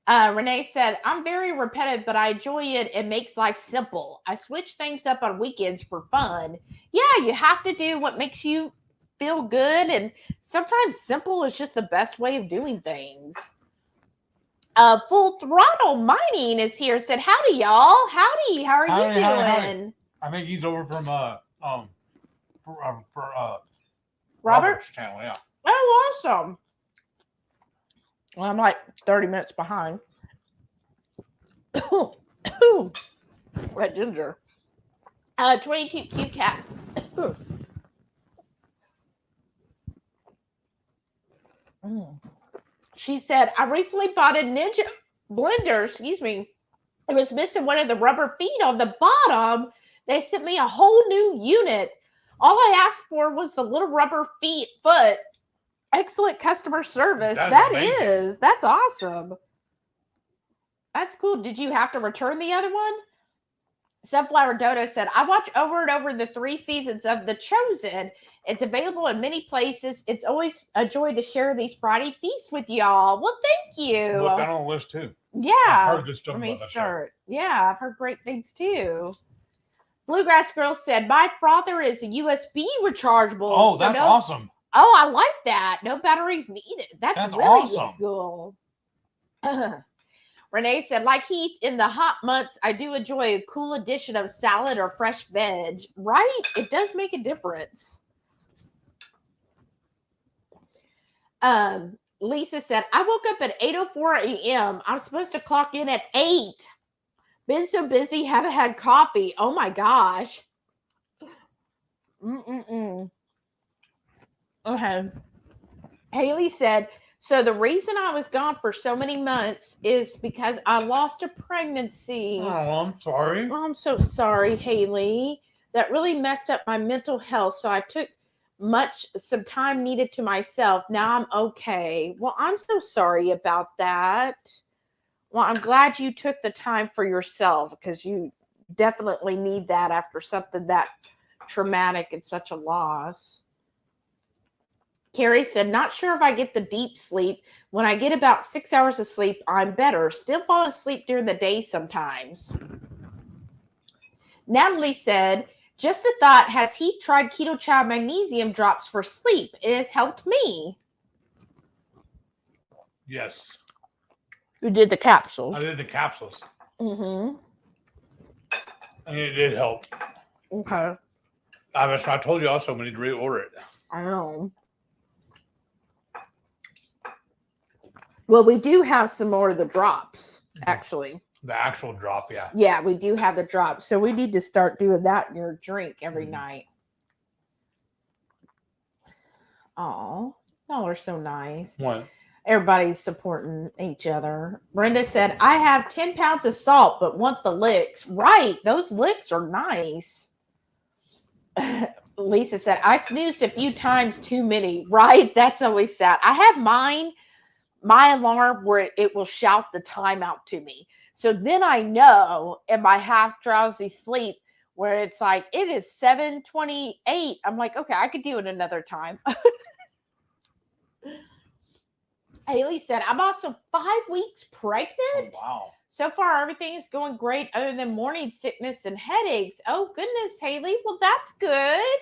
S1: Renee said, I'm very repetitive, but I enjoy it. It makes life simple. I switch things up on weekends for fun. Yeah, you have to do what makes you feel good. And sometimes simple is just the best way of doing things. Full Throttle Mining is here. Said, howdy, y'all. Howdy. How are you doing?
S3: Howdy. I think he's over from
S1: Robert's
S3: channel, yeah.
S1: Oh, awesome. Well, I'm like 30 minutes behind. That ginger. 22Q cat. She said, I recently bought a Ninja blender, It was missing one of the rubber feet on the bottom. They sent me a whole new unit. All I asked for was the little rubber foot. Excellent customer service. That's awesome. That's cool. Did you have to return the other one? Sunflower Dodo said, I watch over and over the 3 seasons of The Chosen. It's available in many places. It's always a joy to share these Friday feasts with y'all. Well, thank you.
S3: Look down on the list too.
S1: Yeah.
S3: I've heard this stuff.
S1: Let me start. Yeah, I've heard great things too. Bluegrass Girl said, my father is a USB rechargeable.
S3: Oh, that's awesome.
S1: Oh, I like that. No batteries needed. That's really
S3: awesome.
S1: Cool. Renee said, like Heath, in the hot months, I do enjoy a cool addition of salad or fresh veg. Right? It does make a difference. Lisa said, I woke up at 8:04 a.m. I'm supposed to clock in at 8. Been so busy, haven't had coffee. Oh my gosh. Okay. Haley said, so the reason I was gone for so many months is because I lost a pregnancy.
S3: Oh, I'm sorry.
S1: Oh, I'm so sorry, Haley. That really messed up my mental health. So I took some time needed to myself. Now I'm okay. Well, I'm so sorry about that. Well, I'm glad you took the time for yourself because you definitely need that after something that traumatic and such a loss. Carrie said, not sure if I get the deep sleep. When I get about 6 hours of sleep, I'm better. Still fall asleep during the day sometimes. Natalie said, Just a thought, has he tried Ketochow magnesium drops for sleep? It has helped me.
S2: Yes.
S1: You did the capsules.
S2: I did the capsules.
S1: Mm-hmm.
S2: And it did help.
S1: Okay.
S2: I told you also we need to reorder it.
S1: I know. Well, we do have some more of the drops, actually.
S2: The actual drop, yeah.
S1: Yeah, we do have the drops. So we need to start doing that in your drink every night. Oh, y'all are so nice.
S2: What?
S1: Everybody's supporting each other. Brenda said, I have 10 pounds of salt, but want the licks. Right. Those licks are nice. Lisa said, I snoozed a few times too many. Right. That's always sad. I have my alarm where it will shout the time out to me. So then I know in my half drowsy sleep where it's like, it is 7:28. I'm like, okay, I could do it another time. Haley said, I'm also 5 weeks pregnant.
S2: Oh, wow.
S1: So far, everything is going great other than morning sickness and headaches. Oh, goodness, Haley. Well, that's good.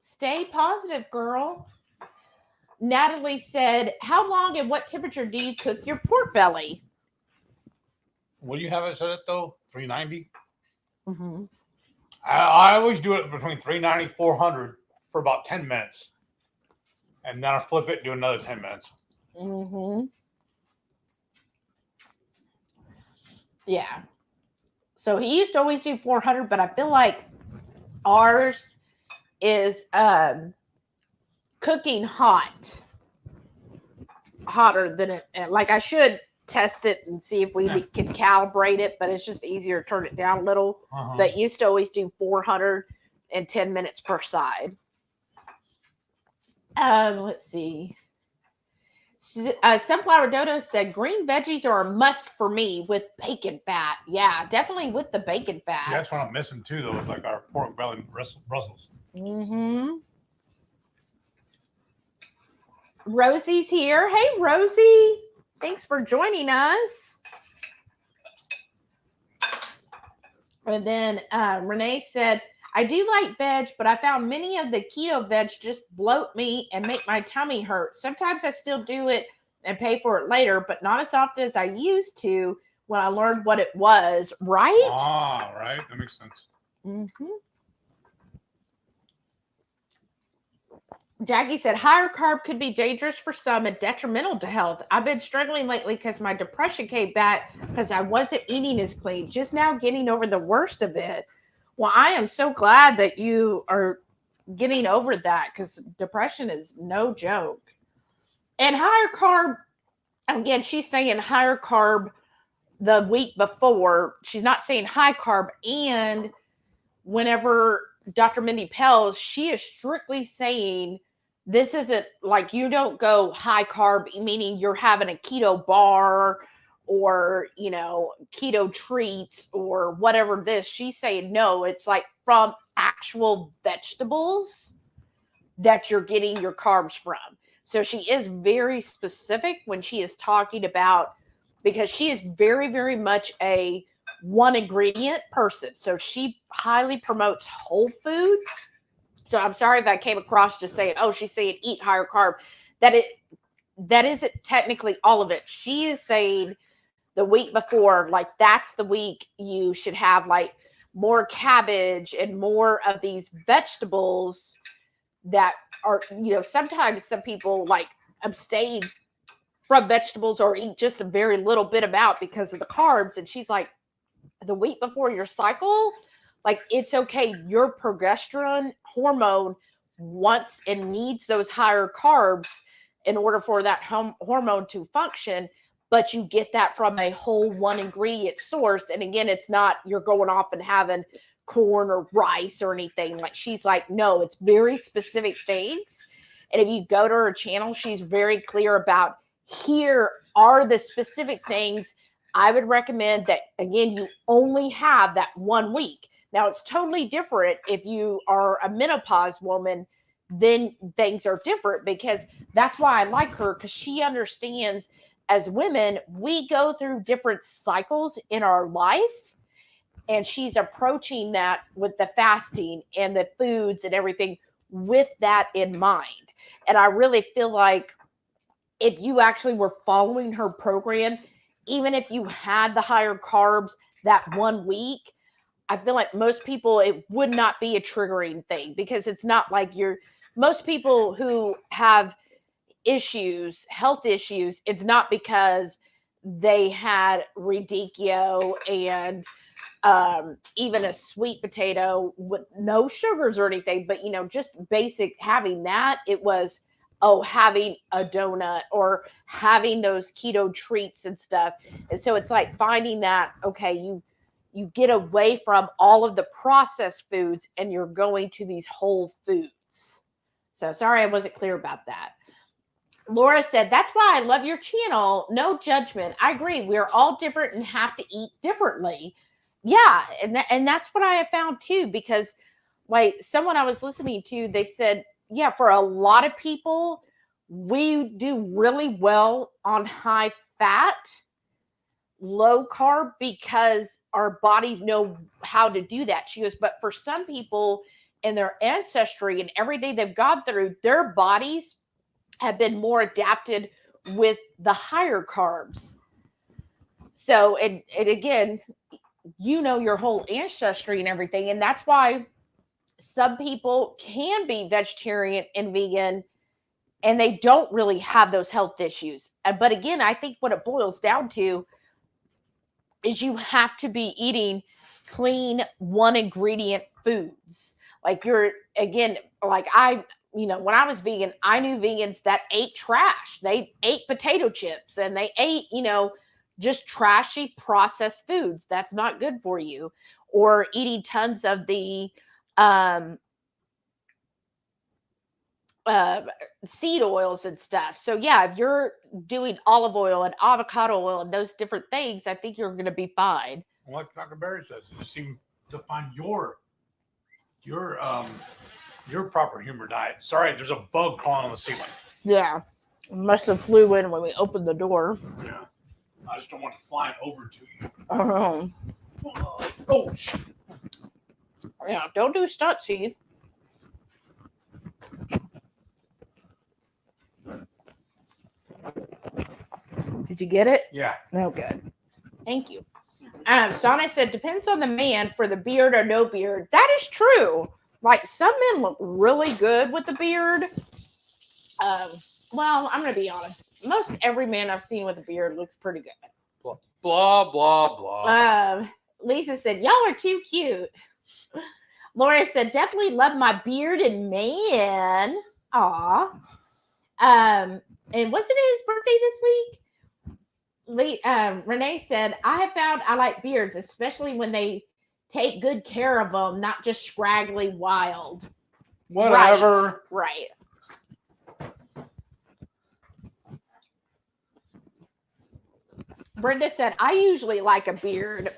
S1: Stay positive, girl. Natalie said, how long and what temperature do you cook your pork belly?
S2: What do you have it set at, though? 390?
S1: Mm-hmm.
S2: I always do it between 390 400 for about 10 minutes. And then I flip it and do another 10 minutes.
S1: Mm-hmm. Yeah. So he used to always do 400, but I feel like ours is cooking hotter than it. Like I should test it and see if we can calibrate it, but it's just easier to turn it down a little. But used to always do 400 and 10 minutes per side. Let's see. Sunflower Dodo said green veggies are a must for me with bacon fat. Yeah, definitely with the bacon fat.
S2: See, that's what I'm missing too, though. Is like our pork belly Brussels.
S1: Mm-hmm. Rosie's here. Hey, Rosie. Thanks for joining us. And then Renee said, I do like veg, but I found many of the keto veg just bloat me and make my tummy hurt. Sometimes I still do it and pay for it later, but not as often as I used to when I learned what it was, right?
S2: Ah, right. That makes sense.
S1: Mm-hmm. Jackie said, higher carb could be dangerous for some and detrimental to health. I've been struggling lately because my depression came back because I wasn't eating as clean. Just now getting over the worst of it. Well, I am so glad that you are getting over that because depression is no joke. And higher carb, again, she's saying higher carb the week before. She's not saying high carb. And whenever Dr. Mindy Pelz, she is strictly saying this isn't like you don't go high carb, meaning you're having a keto bar or, you know, keto treats or whatever this. She's saying, no, it's like from actual vegetables that you're getting your carbs from. So she is very specific when she is talking about, because she is very, very much a one ingredient person. So she highly promotes whole foods. So I'm sorry if I came across just saying, oh, she's saying eat higher carb. That isn't technically all of it. She is saying the week before, like that's the week you should have like more cabbage and more of these vegetables that are, you know, sometimes some people like abstain from vegetables or eat just a very little bit amount because of the carbs. And she's like, the week before your cycle, like it's okay. Your progesterone hormone wants and needs those higher carbs in order for that hormone to function. But you get that from a whole one ingredient source. And again, it's not you're going off and having corn or rice or anything. Like she's like, no, it's very specific things. And if you go to her channel, she's very clear about here are the specific things I would recommend that, again, you only have that 1 week. Now, it's totally different if you are a menopause woman, then things are different because that's why I like her, because she understands as women, we go through different cycles in our life. And she's approaching that with the fasting and the foods and everything with that in mind. And I really feel like if you actually were following her program, even if you had the higher carbs that 1 week, I feel like most people, it would not be a triggering thing, because it's not like most people who have issues, health issues, it's not because they had radicchio and even a sweet potato with no sugars or anything, but just basic having that. It was having a donut or having those keto treats and stuff. And so it's like finding that, okay, you get away from all of the processed foods and you're going to these whole foods. So sorry I wasn't clear about that. Laura said, that's why I love your channel. No judgment. I agree. We're all different and have to eat differently. Yeah. And that's what I have found too, because like someone I was listening to, they said, yeah, for a lot of people, we do really well on high fat, low carb, because our bodies know how to do that. She goes, but for some people in their ancestry and everything they've gone through, their bodies have been more adapted with the higher carbs. So, and again, your whole ancestry and everything. And that's why some people can be vegetarian and vegan and they don't really have those health issues. But again, I think what it boils down to is you have to be eating clean, one ingredient foods. Like when I was vegan, I knew vegans that ate trash. They ate potato chips and they ate, just trashy processed foods. That's not good for you. Or eating tons of the seed oils and stuff. So yeah, if you're doing olive oil and avocado oil and those different things, I think you're going to be fine.
S3: Like Dr. Barry says, you seem to find your proper humor diet. Sorry, there's a bug crawling on the ceiling.
S1: Yeah, it must have flew in when we opened the door.
S3: Yeah, I just don't want it flying over to you.
S1: Oh, shit. Yeah, don't do stunts, Heath. Did you get it?
S3: Yeah.
S1: Oh, good. Thank you. Sana said, depends on the man for the beard or no beard. That is true. Like, some men look really good with the beard. Well, I'm going to be honest. Most every man I've seen with a beard looks pretty good.
S3: Blah, blah, blah.
S1: Lisa said, y'all are too cute. Laura said, definitely love my beard and man. Aw. And wasn't it his birthday this week? Renee said, I have found I like beards, especially when they take good care of them, not just scraggly wild.
S3: Whatever.
S1: Right. Brenda said, I usually like a beard.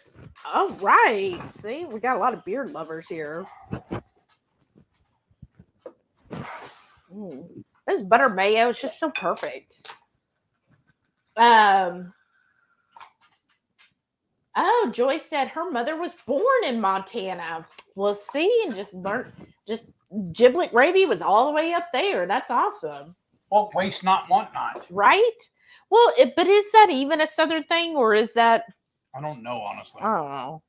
S1: Oh, right. See, we got a lot of beard lovers here. This butter mayo is just so perfect. Oh, Joyce said her mother was born in Montana. Well, see, and just giblet gravy was all the way up there. That's awesome.
S3: Well, waste not, want not.
S1: Right? Well, but is that even a Southern thing, or is that?
S3: I don't know, honestly.
S1: I don't know.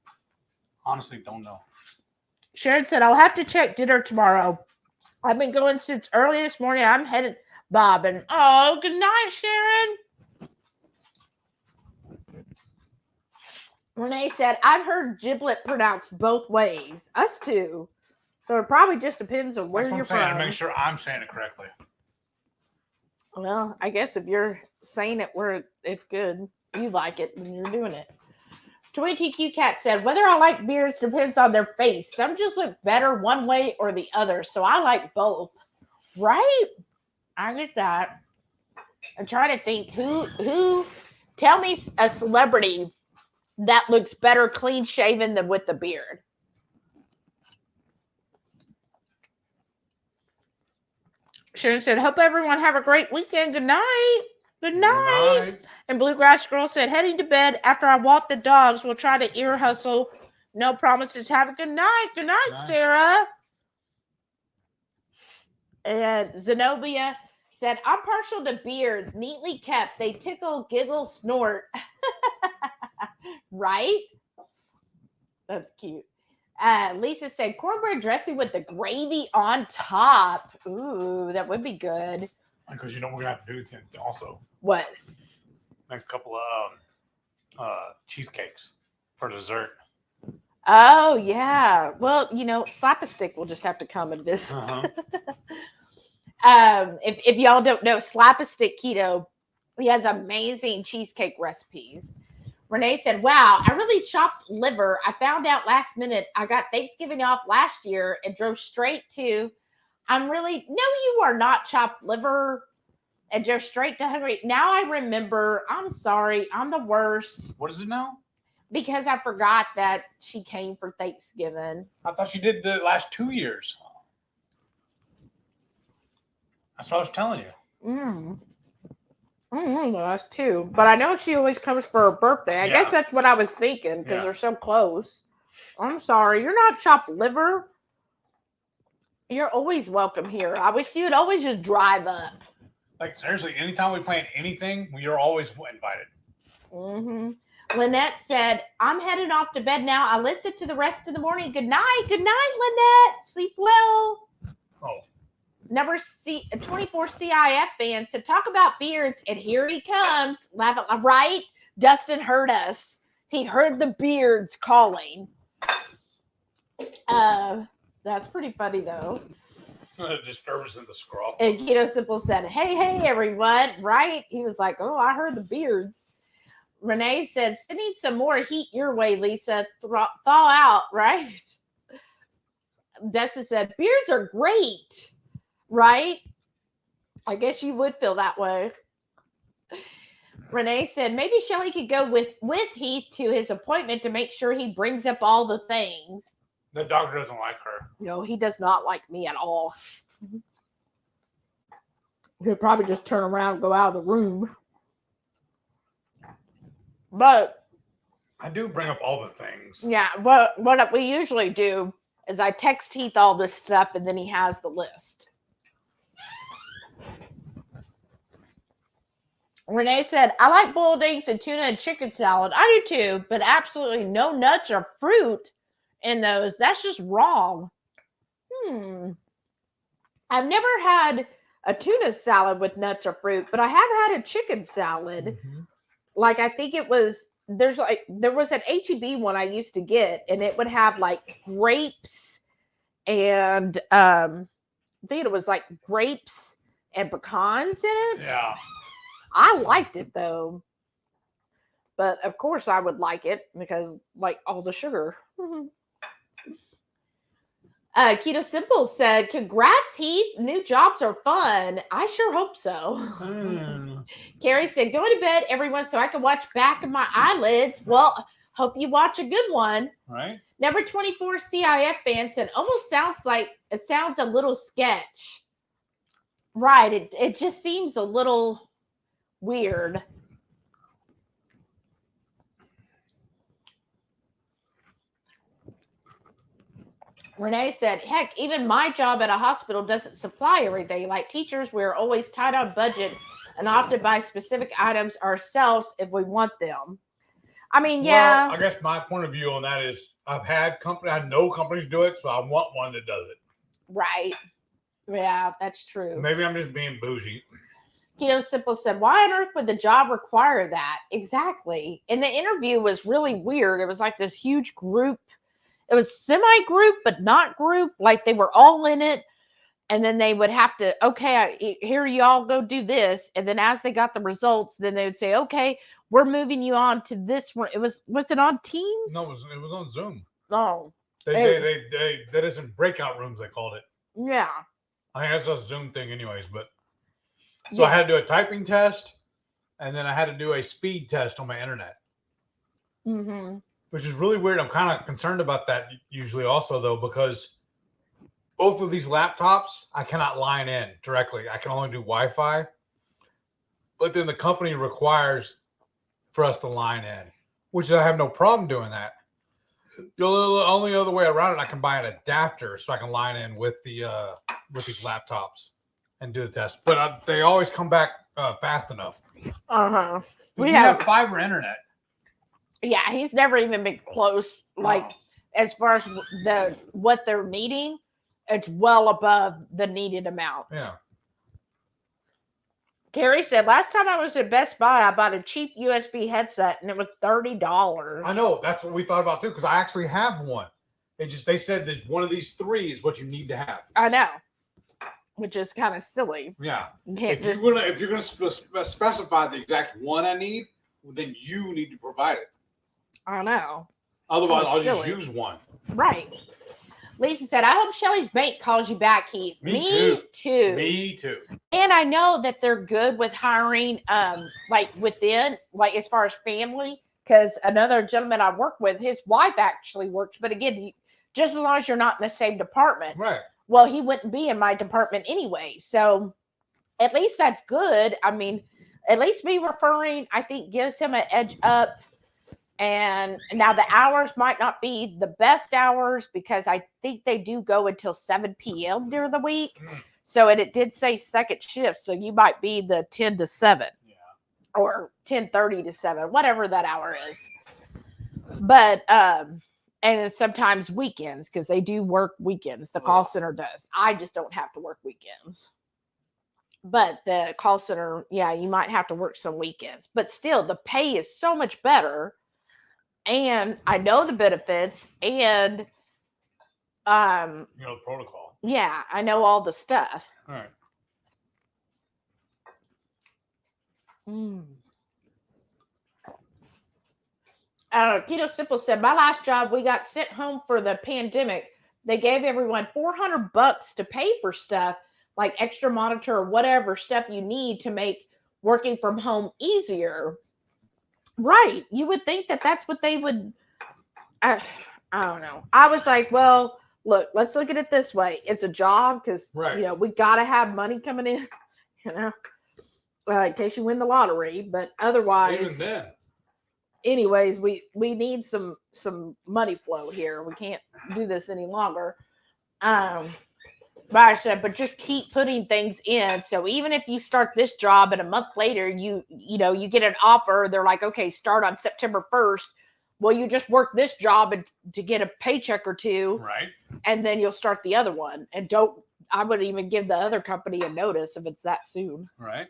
S3: Honestly, don't know.
S1: Sharon said, I'll have to check dinner tomorrow. I've been going since early this morning. I'm headed bobbing. Oh, good night, Sharon. Renee said, I've heard giblet pronounced both ways. Us too. So it probably just depends on where you're from.
S3: To make sure I'm saying it correctly.
S1: Well, I guess if you're saying it where it's good, you like it, and you're doing it. Joy TQ Cat said, whether I like beards depends on their face. Some just look better one way or the other, so I like both. Right? I get that. I'm trying to think who tell me a celebrity that looks better clean shaven than with the beard. Sharon said, hope everyone have a great weekend. Good night. Good night. And Bluegrass Girl said, heading to bed after I walk the dogs. We'll try to ear hustle No promises. Have a good night. Good night,
S3: Night.
S1: Sara. And Zenobia said, I'm partial to beards, neatly kept. They tickle, giggle, snort. Right? That's cute. Lisa said, cornbread dressing with the gravy on top. Ooh, that would be good.
S3: Because you know we're gonna have to do things also.
S1: What?
S3: Make a couple of cheesecakes for dessert.
S1: Oh, yeah. Well, you know, Slap a Stick will just have to come and visit. If y'all don't know, Slap a Stick Keto, he has amazing cheesecake recipes. Renee said, wow, I really chopped liver. I found out last minute I got Thanksgiving off last year and drove straight to, no, you are not chopped liver, and drove straight to Hungry. Now I remember, I'm sorry, I'm the worst.
S3: What is it now?
S1: Because I forgot that she came for Thanksgiving.
S3: I thought she did the last 2 years. That's what I was telling you.
S1: That's too. But I know she always comes for her birthday. I guess that's what I was thinking because they're so close. I'm sorry. You're not chopped liver. You're always welcome here. I wish you'd always just drive up.
S3: Like, seriously, anytime we plan anything, you're always invited.
S1: Mm-hmm. Lynette said, I'm heading off to bed now. I listen to the rest of the morning. Good night. Good night, Lynette. Sleep well.
S3: Oh.
S1: Number 24 CIF fan said, talk about beards, and here he comes. Laughing, right? Dustin heard us. He heard the beards calling. That's pretty funny, though.
S3: Disturbance in the scroll.
S1: And Keto Simple said, hey, everyone. Right? He was like, oh, I heard the beards. Renee said, sending some more heat your way, Lisa. Thaw out, right? Dustin said, beards are great. Right? I guess you would feel that way. Renee said, maybe Shelly could go with Heath to his appointment to make sure he brings up all the things.
S3: The doctor doesn't like her.
S1: No, he does not like me at all. He'll probably just turn around and go out of the room. But
S3: I do bring up all the things.
S1: Yeah, what we usually do is I text Heath all this stuff and then he has the list. Renee said, I like boiled eggs and tuna and chicken salad. I do too, but absolutely no nuts or fruit in those. That's just wrong. I've never had a tuna salad with nuts or fruit, but I have had a chicken salad. Mm-hmm. Like, I think it was, there was an HEB one I used to get, and it would have like grapes and, I think it was like grapes and pecans in it.
S3: Yeah.
S1: I liked it though. But of course I would like it because like all the sugar. Keto Simple said, congrats, Heath. New jobs are fun. I sure hope so. Carrie said, going to bed, everyone, so I can watch back of my eyelids. Well, hope you watch a good one.
S3: Right.
S1: Number 24 CIF fan said, almost sounds like it sounds a little sketch. Right. It just seems a little weird. Renee said, heck, even my job at a hospital doesn't supply everything. Like teachers, we're always tight on budget and often buy specific items ourselves if we want them. I mean, yeah.
S3: Well, I guess my point of view on that is I know companies do it, so I want one that does it.
S1: Right. Yeah, that's true.
S3: Maybe I'm just being bougie.
S1: Keto Simple said, why on earth would the job require that? Exactly. And the interview was really weird. It was like this huge group. It was semi-group, but not group. Like they were all in it. And then they would have to, okay, here y'all go do this. And then as they got the results, then they would say, okay, we're moving you on to this one. Was it on Teams?
S3: No, it was on Zoom.
S1: Oh.
S3: They that is in breakout rooms, they called it.
S1: Yeah.
S3: I think that's a Zoom thing anyways, but so I had to do a typing test and then I had to do a speed test on my internet.
S1: Mm-hmm.
S3: Which is really weird. I'm kind of concerned about that usually also though, because both of these laptops, I cannot line in directly. I can only do Wi-Fi, but then the company requires for us to line in, which I have no problem doing that. The only other way around it, I can buy an adapter so I can line in with these laptops and do the test. But they always come back fast enough.
S1: We
S3: have fiber internet.
S1: Yeah, he's never even been close. Like as far as what they're needing, it's well above the needed amount.
S3: Yeah.
S1: Carrie said, last time I was at Best Buy, I bought a cheap USB headset and it was $30.
S3: I know. That's what we thought about too, because I actually have one. They said that one of these three is what you need to have.
S1: I know. Which is kind of silly.
S3: Yeah.
S1: You can't
S3: If you're gonna specify the exact one I need, then you need to provide it.
S1: I know.
S3: Otherwise, I'll just use one.
S1: Right. Lisa said, I hope Shelly's Bank calls you back, Heath.
S3: Me too. Me too.
S1: And I know that they're good with hiring, like within, like as far as family, because another gentleman I work with, his wife actually works, but again, just as long as you're not in the same department.
S3: Right.
S1: Well, he wouldn't be in my department anyway. So at least that's good. I mean, at least me referring, I think, gives him an edge up. And now the hours might not be the best hours because I think they do go until 7 p.m. during the week. So it did say second shift. So you might be the 10 to 7 or 10:30 to 7, whatever that hour is. But, and sometimes weekends because they do work weekends. The call center does. I just don't have to work weekends. But the call center, yeah, you might have to work some weekends. But still, the pay is so much better. And I know the benefits and
S3: you know the protocol.
S1: Yeah, I know all the stuff.
S3: All right.
S1: Keto Simple said, my last job, we got sent home for the pandemic. They gave everyone $400 to pay for stuff like extra monitor or whatever stuff you need to make working from home easier. Right. You would think that that's what they would. I don't know. I was like, well, look, let's look at it this way. It's a job because, you know, we got to have money coming in, you know, in case you win the lottery. But otherwise,
S3: even then.
S1: Anyways, we need some money flow here. We can't do this any longer. But I said, but just keep putting things in. So even if you start this job and a month later, you get an offer, they're like, okay, start on September 1st. Well, you just work this job to get a paycheck or two.
S3: Right.
S1: And then you'll start the other one. And I wouldn't even give the other company a notice if it's that soon.
S3: Right.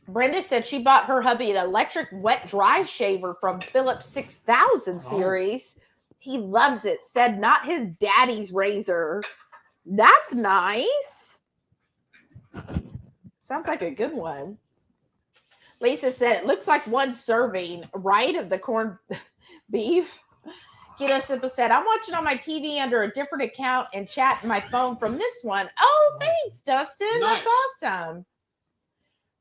S1: Brenda said she bought her hubby an electric wet dry shaver from Philips 6000 series. He loves it. Said not his daddy's razor. That's nice. Sounds like a good one. Lisa said it looks like one serving, right, of the corned beef. Keto Simple said, I'm watching on my TV under a different account and chatting my phone from this one. Oh, thanks, Dustin.
S3: Nice.
S1: That's awesome.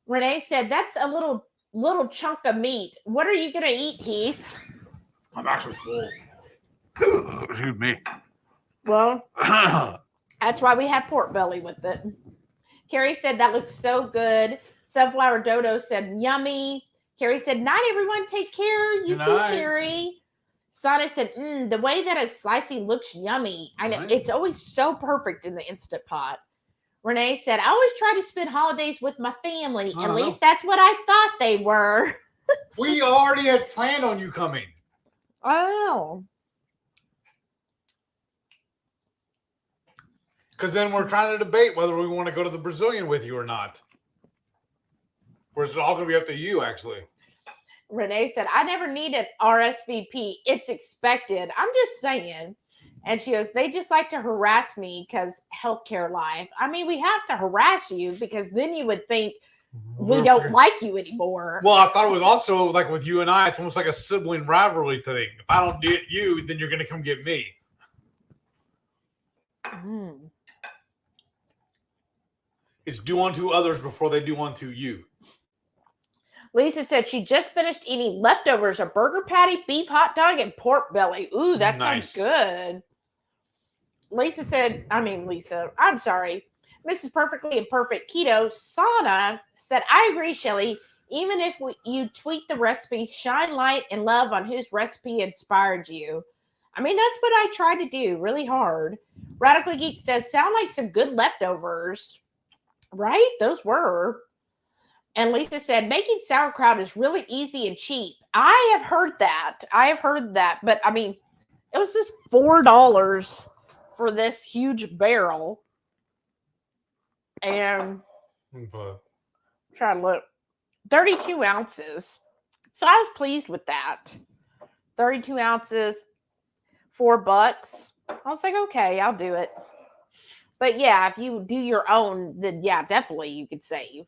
S1: Renee said, that's a little chunk of meat. What are you going to eat, Heath?
S3: I'm actually full. Excuse me.
S1: Well, that's why we have pork belly with it. Carrie said, that looks so good. Sunflower Dodo said, yummy. Carrie said, night, everyone. Take care. You too, Carrie. Sana said, the way that it's slicing looks yummy. I know. It's always so perfect in the InstantPot. Renee said, I always try to spend holidays with my family. At least that's what I thought they were.
S3: We already had planned on you coming.
S1: I know.
S3: Because then we're trying to debate whether we want to go to the Brazilian with you or not. Where it's all going to be up to you, actually.
S1: Renee said, I never needed RSVP. It's expected. I'm just saying. And she goes, they just like to harass me because healthcare life. I mean, we have to harass you because then you would think we don't like you anymore.
S3: Well, I thought it was also like with you and I, it's almost like a sibling rivalry thing. If I don't get you, then you're going to come get me. It's do unto others before they do unto you.
S1: Lisa said she just finished eating leftovers, a burger patty, beef hot dog, and pork belly. Ooh, that sounds good. Lisa, I'm sorry. Mrs. Perfectly Imperfect Keto Sauna said, I agree, Shelly. Even if you tweet the recipe, shine light and love on whose recipe inspired you. I mean, that's what I tried to do really hard. Radical Geek says, sound like some good leftovers. Right? Those were. And Lisa said, making sauerkraut is really easy and cheap. I have heard that. But I mean, it was just $4 for this huge barrel. And try to look. 32 ounces. So I was pleased with that. 32 ounces, $4. I was like, okay, I'll do it. But yeah, if you do your own, then yeah, definitely you could save.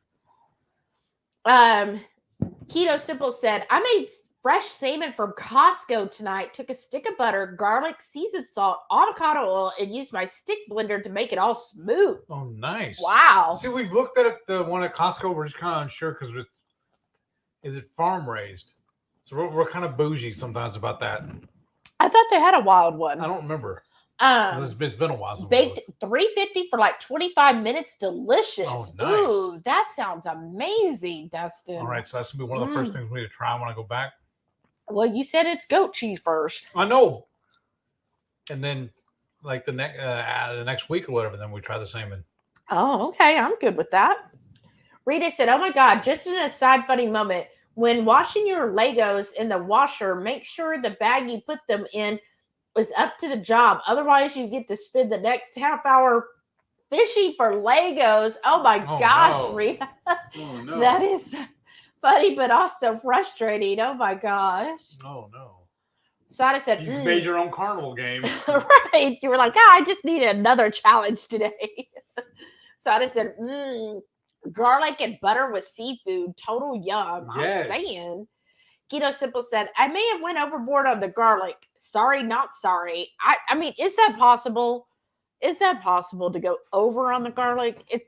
S1: Keto Simple said, I made fresh salmon from Costco tonight. Took a stick of butter, garlic, seasoned salt, avocado oil, and used my stick blender to make it all smooth.
S3: Oh, nice.
S1: Wow.
S3: See, we've looked at it, the one at Costco. We're just kind of unsure because is it farm raised? So we're kind of bougie sometimes about that.
S1: I thought they had a wild one.
S3: I don't remember.
S1: It's
S3: been a while since
S1: baked $3.50 for like 25 minutes. Delicious.
S3: Oh, nice.
S1: Ooh, that sounds amazing, Dustin.
S3: All right, so that's gonna be one of the first things we need to try when I go back.
S1: Well, you said it's goat cheese first.
S3: I know. And then, like the next week or whatever, then we try the salmon.
S1: Oh, okay. I'm good with that. Rita said, oh my God, just an aside funny moment. When washing your Legos in the washer, make sure the bag you put them in is up to the job. Otherwise, you get to spend the next half hour fishing for Legos. Oh my gosh, no. Rita.
S3: Oh, no.
S1: That is funny, but also frustrating. Oh my gosh.
S3: Oh no.
S1: Sada said,
S3: you made your own carnival game.
S1: Right. You were like, I just needed another challenge today. Sada said, garlic and butter with seafood. Total yum.
S3: Yes.
S1: I'm saying. Keto Simple said, I may have went overboard on the garlic. Sorry, not sorry. I mean, is that possible? Is that possible to go over on the garlic? It's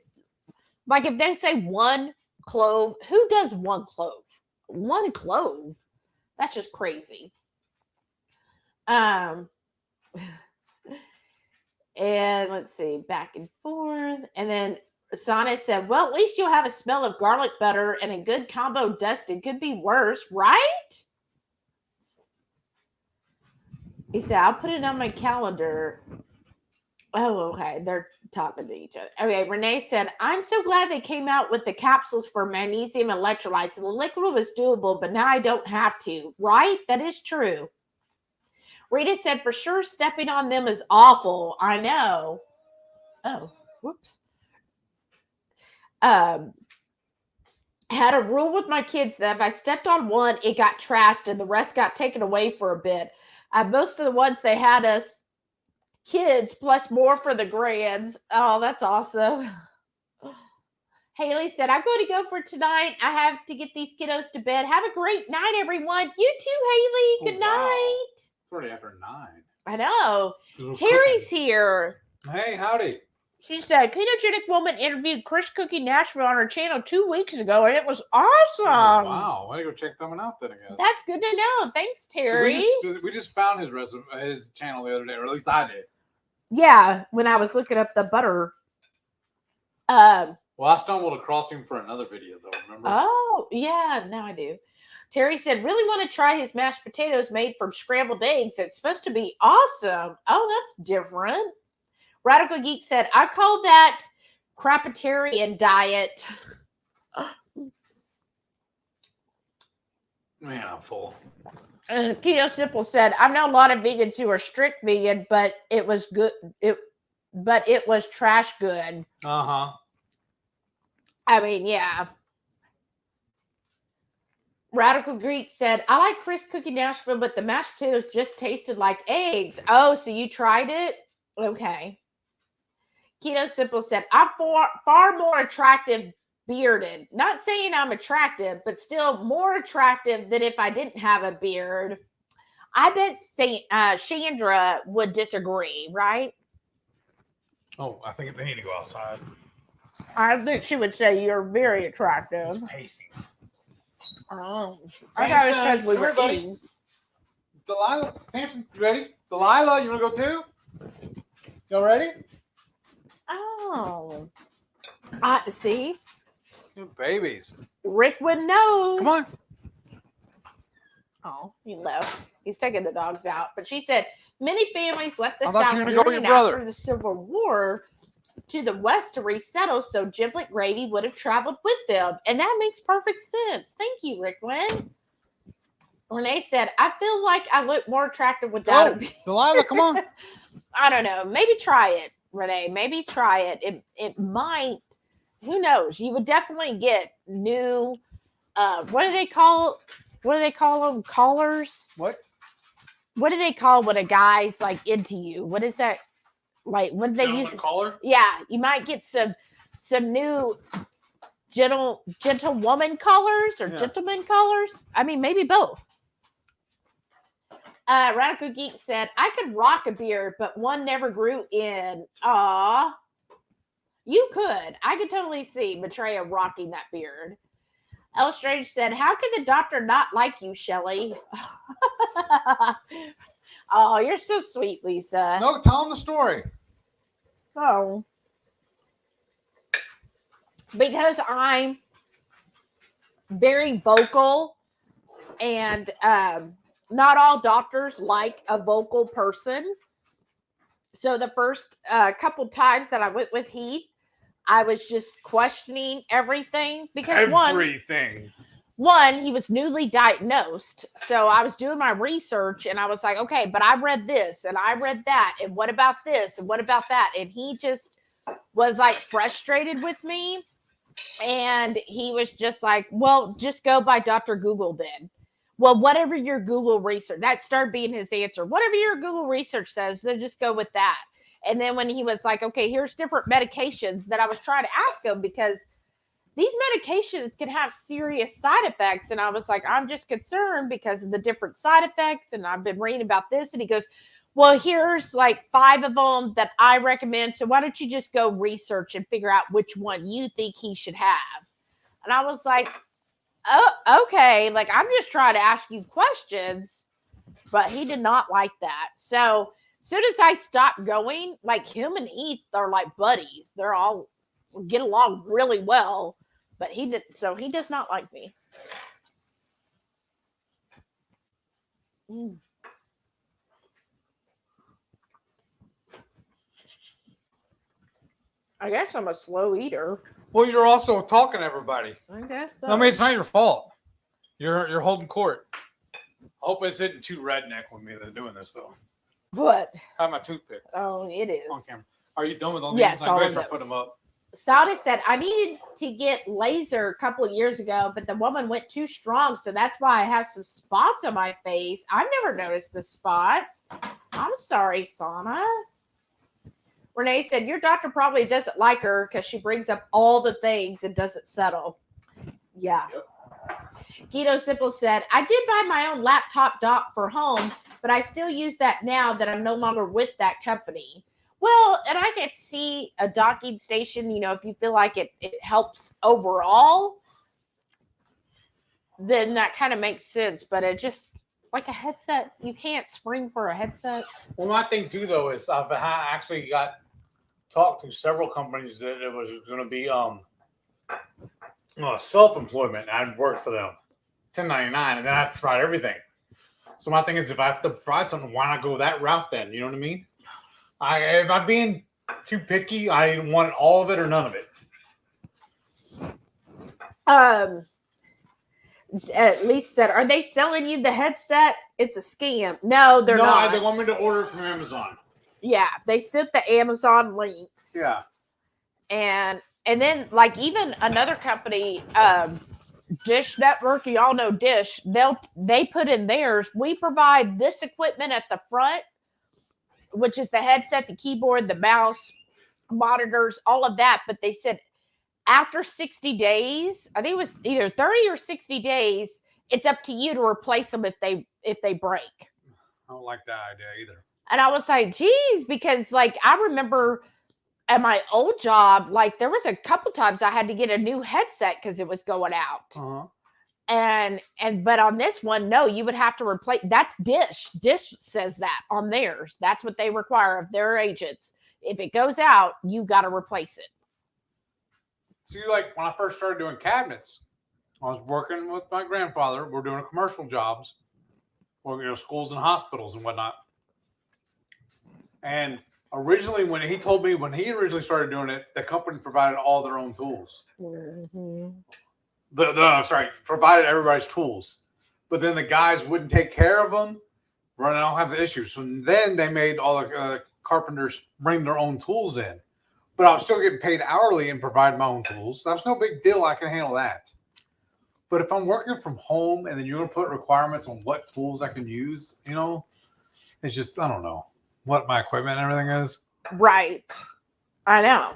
S1: like if they say one clove, who does one clove? One clove? That's just crazy. And let's see, back and forth. And then Sana said, well, at least you'll have a smell of garlic butter and a good combo dusted. Could be worse, right? He said, I'll put it on my calendar. Oh, okay. They're talking to each other. Okay, Renee said, I'm so glad they came out with the capsules for magnesium electrolytes. The liquid was doable, but now I don't have to. Right? That is true. Rita said, for sure, stepping on them is awful. I know. Oh, whoops. Had a rule with my kids that if I stepped on one, it got trashed and the rest got taken away for a bit. Most of the ones they had us kids plus more for the grands. Oh, that's awesome. Haley said, I'm going to go for tonight. I have to get these kiddos to bed. Have a great night, everyone. You too, Haley. Good night.
S3: It's already after 9.
S1: I know. Terry's here.
S3: Hey, howdy.
S1: She said, Ketogenic Woman interviewed Chris Cookie Nashville on her channel 2 weeks ago, and it was awesome.
S3: Oh, wow. Why don't you go check that one out then, I guess?
S1: That's good to know. Thanks, Terry.
S3: We just found his channel the other day, or at least I did.
S1: Yeah, when I was looking up the butter.
S3: Well, I stumbled across him for another video, though, remember?
S1: Oh, yeah, now I do. Terry said, really want to try his mashed potatoes made from scrambled eggs. It's supposed to be awesome. Oh, that's different. Radical Geek said, I call that crapitarian diet.
S3: Man, I'm full.
S1: And Keto Simple said, I know a lot of vegans who are strict vegan, but it was good. It was trash good.
S3: Uh-huh.
S1: I mean, yeah. Radical Greek said, I like Chris Cookie Nashville, but the mashed potatoes just tasted like eggs. Oh, so you tried it? Okay. Keto Simple said, I'm far more attractive bearded. Not saying I'm attractive, but still more attractive than if I didn't have a beard. I bet Chandra would disagree, right?
S3: Oh, I think they need to go outside.
S1: I think she would say you're very attractive.
S3: He's pacing.
S1: Oh, I thought it was because we were eating.
S3: Delilah, Samson, you ready? Delilah, you want to go too? Y'all ready?
S1: Oh. See,
S2: You babies.
S1: Rickwood knows.
S2: Come on.
S1: Oh, he left. He's taking the dogs out. But she said many families left the
S2: I thought
S1: South
S2: you were gonna go
S1: during
S2: with
S1: and
S2: your brother.
S1: after the Civil War to the West to resettle, so giblet gravy would have traveled with them. And that makes perfect sense. Thank you, Rickwood. Renee said, I feel like I look more attractive without a beard.
S2: Delilah, come on.
S1: I don't know. Maybe try it, Renee. Maybe try it. It might. Who knows? You would definitely get new. What do they call? What do they call them? Callers.
S2: What?
S1: What do they call when a guy's like into you? What is that? Like what do they use?
S2: Caller?
S1: Yeah, you might get some new gentlewoman colors or gentleman colors. I mean, maybe both. Radical Geek said, I could rock a beard, but one never grew in. Aw. You could. I could totally see Maitreya rocking that beard. El Strange said, how could the doctor not like you, Shelly? Oh, you're so sweet, Lisa.
S2: No, tell him the story.
S1: Oh. Because I'm very vocal and not all doctors like a vocal person. So the first couple times that I went with Heath, I was just questioning everything because one, he was newly diagnosed. So I was doing my research and I was like, okay, but I read this and I read that. And what about this? And what about that? And he just was like frustrated with me. And he was just like, well, just go by Dr. Google then. Well, whatever your Google research, that started being his answer. Whatever your Google research says, then just go with that. And then when he was like, okay, here's different medications that I was trying to ask him because these medications can have serious side effects. And I was like, I'm just concerned because of the different side effects. And I've been reading about this. And he goes, well, here's like 5 of them that I recommend. So why don't you just go research and figure out which one you think he should have? And I was like, oh, okay. Like, I'm just trying to ask you questions. But he did not like that. So as soon as I stopped going, like him and Heath are like buddies. They're all get along really well. But he did, so he does not like me. I guess I'm a slow eater.
S2: Well, you're also talking to everybody.
S1: I guess so.
S2: I mean, it's not your fault. You're holding court. I hope it's hitting too redneck with me that's doing this though.
S1: What?
S2: I have my toothpick.
S1: Oh, it is.
S2: On camera. Are you done with all these?
S1: Yes, all
S2: I'm
S1: of
S2: ready to put
S1: those.
S2: them up.
S1: Saudi said, I needed to get laser a couple of years ago, but the woman went too strong. So that's why I have some spots on my face. I've never noticed the spots. I'm sorry, Sana. Renee said, your doctor probably doesn't like her because she brings up all the things and doesn't settle. Yeah. Yep. Keto Simple said, I did buy my own laptop dock for home, but I still use that now that I'm no longer with that company. Well, and I get to see a docking station, you know, if you feel like it helps overall, then that kind of makes sense. But it just, like a headset, you can't spring for a headset.
S2: Well, my thing too, though, is I've actually talked to several companies that it was going to be self-employment. I'd work for them, 1099, and then I have to try everything. So my thing is, if I have to try something, why not go that route then? You know what I mean? If I'm being too picky, I want all of it or none of it.
S1: Lisa said, are they selling you the headset? It's a scam. No, they're not.
S2: No, they want me to order it from Amazon.
S1: Yeah, they sent the Amazon links.
S2: Yeah.
S1: And then like even another company, Dish Network, you all know Dish, they put in theirs, we provide this equipment at the front, which is the headset, the keyboard, the mouse, monitors, all of that. But they said after 60 days, I think it was either 30 or 60 days, it's up to you to replace them if they break.
S2: I don't like that idea either.
S1: And I was like, geez, because like I remember at my old job, like there was a couple times I had to get a new headset because it was going out.
S2: Uh-huh.
S1: But on this one, no, you would have to replace. That's Dish. Dish says that on theirs. That's what they require of their agents. If it goes out, you got to replace it.
S3: See, like when I first started doing cabinets, I was working with my grandfather. We're doing commercial jobs, or schools and hospitals and whatnot. And originally, when he originally started doing it, the company provided all their own tools.
S1: Mm-hmm.
S3: Provided everybody's tools. But then the guys wouldn't take care of them, running all kinds of issues. So then they made all the carpenters bring their own tools in. But I was still getting paid hourly and provide my own tools. That's no big deal. I can handle that. But if I'm working from home and then you're going to put requirements on what tools I can use, it's just, I don't know what my equipment and everything is.
S1: Right. I know.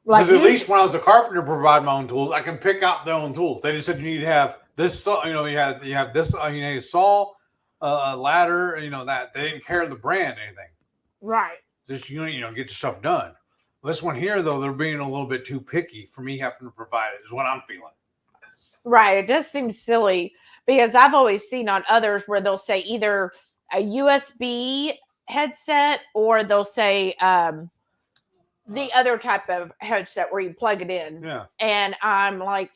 S3: Because at least when I was a carpenter, provide my own tools, I can pick out their own tools. They just said you need to have this saw, you have this, you need a saw, a ladder, that. They didn't care the brand or anything.
S1: Right.
S3: Just, get your stuff done. This one here, though, they're being a little bit too picky for me having to provide it, is what I'm feeling.
S1: Right. It does seem silly because I've always seen on others where they'll say either a USB headset or they'll say the other type of headset where you plug it in.
S3: Yeah.
S1: And I'm like,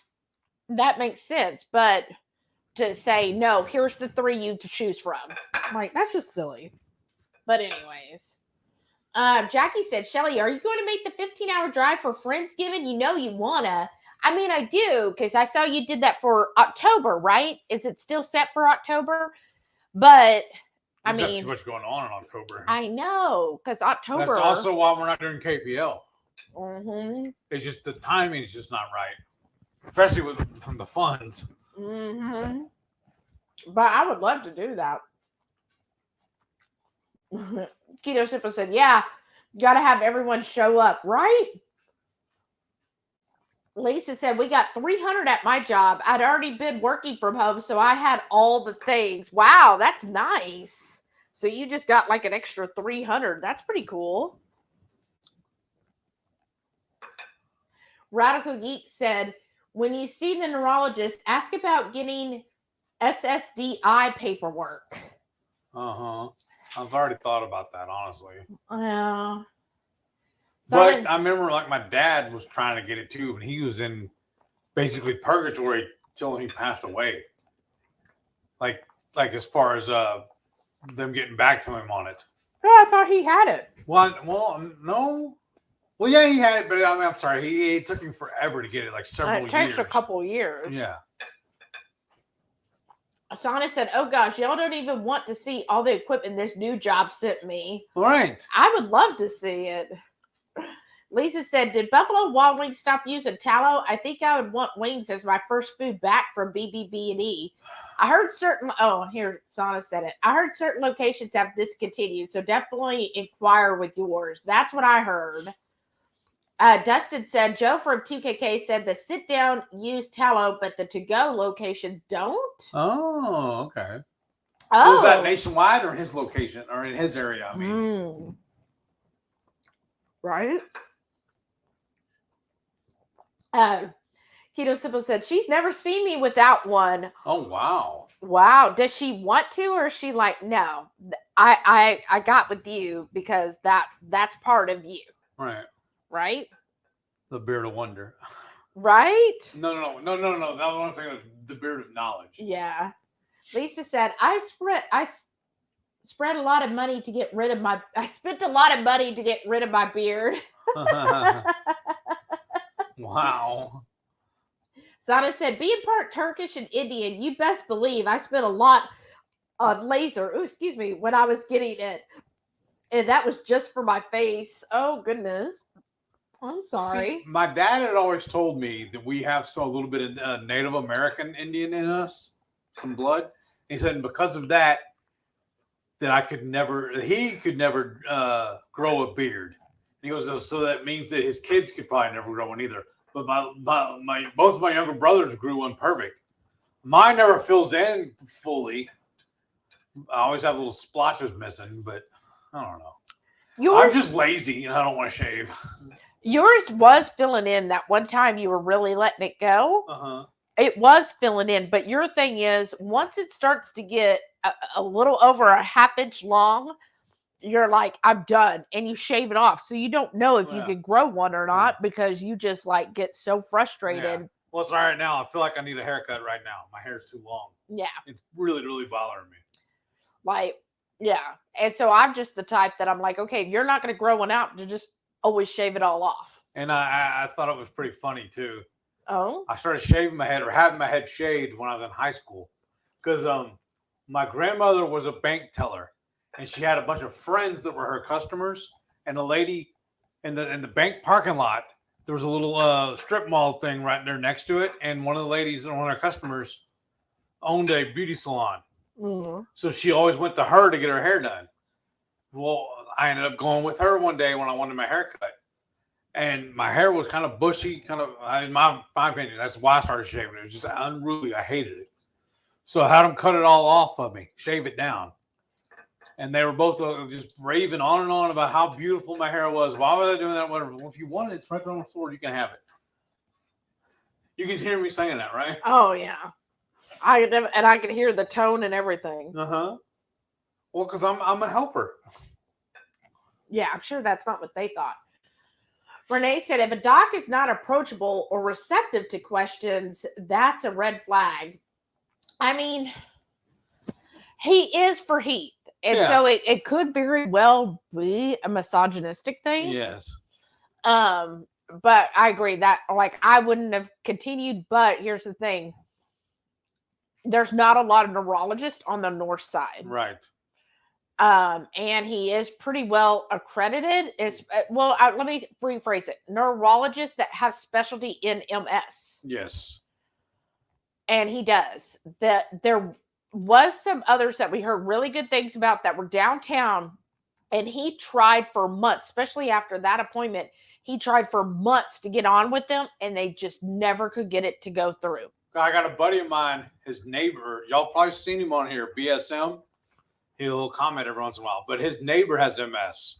S1: that makes sense. But to say, no, here's the 3 you to choose from. I'm like, that's just silly. But anyways. Jackie said, Shelly, are you going to make the 15-hour drive for Friendsgiving? You wanna. I mean, I do, because I saw you did that for October, right? Is it still set for October? But, I mean...
S3: There's too much going on in October.
S1: I know, because October...
S3: That's also why we're not doing KPL.
S1: Mm-hmm.
S3: It's just the timing is just not right. Especially from the funds.
S1: Mm-hmm. But I would love to do that. Keto Simple said, yeah, you got to have everyone show up, right? Lisa said, we got 300 at my job. I'd already been working from home, so I had all the things. Wow, that's nice. So you just got like an extra 300. That's pretty cool. Radical Geek said, when you see the neurologist, ask about getting SSDI paperwork.
S3: Uh-huh. I've already thought about that, honestly.
S1: Yeah.
S3: But I remember, like, my dad was trying to get it too, and he was in basically purgatory till he passed away. Like as far as them getting back to him on it.
S1: Oh, I thought he had it.
S3: Well, no. Well, yeah, he had it, but I mean, I'm sorry, it took him forever to get it, like several years.
S1: It takes a couple years.
S3: Yeah.
S1: Asana said, oh gosh, y'all don't even want to see all the equipment this new job sent me.
S3: All right.
S1: I would love to see it. Lisa said, did Buffalo Wild Wings stop using tallow? I think I would want wings as my first food back from BBBE. I heard here Sana said it. I heard certain locations have discontinued, so definitely inquire with yours. That's what I heard. Dustin said, Joe from 2KK said the sit down use tallow, but the to-go locations don't.
S3: Oh, okay.
S1: Oh.
S3: Was that nationwide or in his location or in his area? I mean,
S1: right. Keto Simple said, she's never seen me without one.
S3: Oh, wow.
S1: Wow. Does she want to, or is she like, no, I got with you because that's part of you.
S3: Right.
S1: Right?
S3: The beard of wonder.
S1: Right?
S3: No. That was what I'm saying. The beard of knowledge.
S1: Yeah. Lisa said, I spent a lot of money to get rid of my beard.
S3: Wow.
S1: Sana said, being part Turkish and Indian, you best believe I spent a lot on laser. Oh, excuse me, when I was getting it. And that was just for my face. Oh, goodness. I'm sorry.
S3: See, my dad had always told me that we have a little bit of Native American Indian in us, some blood. He said, because of that, he could never grow a beard. And he goes, so that means that his kids could probably never grow one either. But both of my younger brothers grew one perfect. Mine never fills in fully. I always have little splotches missing, but I don't know. I'm just lazy and I don't want to shave.
S1: Yours was filling in that one time you were really letting it go.
S3: Uh-huh.
S1: It was filling in, but your thing is once it starts to get a little over a half inch long, you're like, I'm done, and you shave it off. So you don't know if you
S2: Yeah.
S1: can grow one or not because you just like get so frustrated.
S2: Yeah. Well, it's all right now. I feel like I need a haircut right now. My hair's too long.
S1: Yeah.
S2: It's really, really bothering me.
S1: Like, yeah. And so I'm just the type that I'm like, okay, if you're not going to grow one out, to just always shave it all off.
S2: And I thought it was pretty funny too.
S1: Oh.
S2: I started shaving my head or having my head shaved when I was in high school because my grandmother was a bank teller and she had a bunch of friends that were her customers. And the lady in the bank parking lot, there was a little strip mall thing right there next to it. And one of the ladies, one of her customers, owned a beauty salon.
S1: Mm-hmm.
S2: So she always went to her to get her hair done. Well, I ended up going with her one day when I wanted my hair cut. And my hair was kind of bushy, kind of, in my opinion, that's why I started shaving it. It was just unruly. I hated it. So I had them cut it all off of me, shave it down. And they were both just raving on and on about how beautiful my hair was. Why was I doing that? Whatever. Well, if you want it, it's right there on the floor. You can have it. You can hear me saying that, right?
S1: Oh, yeah. I can hear the tone and everything.
S2: Uh-huh. Well, because I'm a helper.
S1: Yeah, I'm sure that's not what they thought. Renee said, if a doc is not approachable or receptive to questions, that's a red flag. I mean, he is for Heath. And so it could very well be a misogynistic thing.
S2: Yes.
S1: But I agree that, like, I wouldn't have continued. But here's the thing. There's not a lot of neurologists on the north side.
S2: Right.
S1: And he is pretty well accredited. Let me rephrase it. Neurologists that have specialty in MS.
S2: Yes.
S1: And he does. There was some others that we heard really good things about that were downtown, and he tried for months, especially after that appointment. He tried for months to get on with them, and they just never could get it to go through.
S2: I got a buddy of mine, his neighbor. Y'all probably seen him on here, BSM. He'll comment every once in a while, but his neighbor has MS,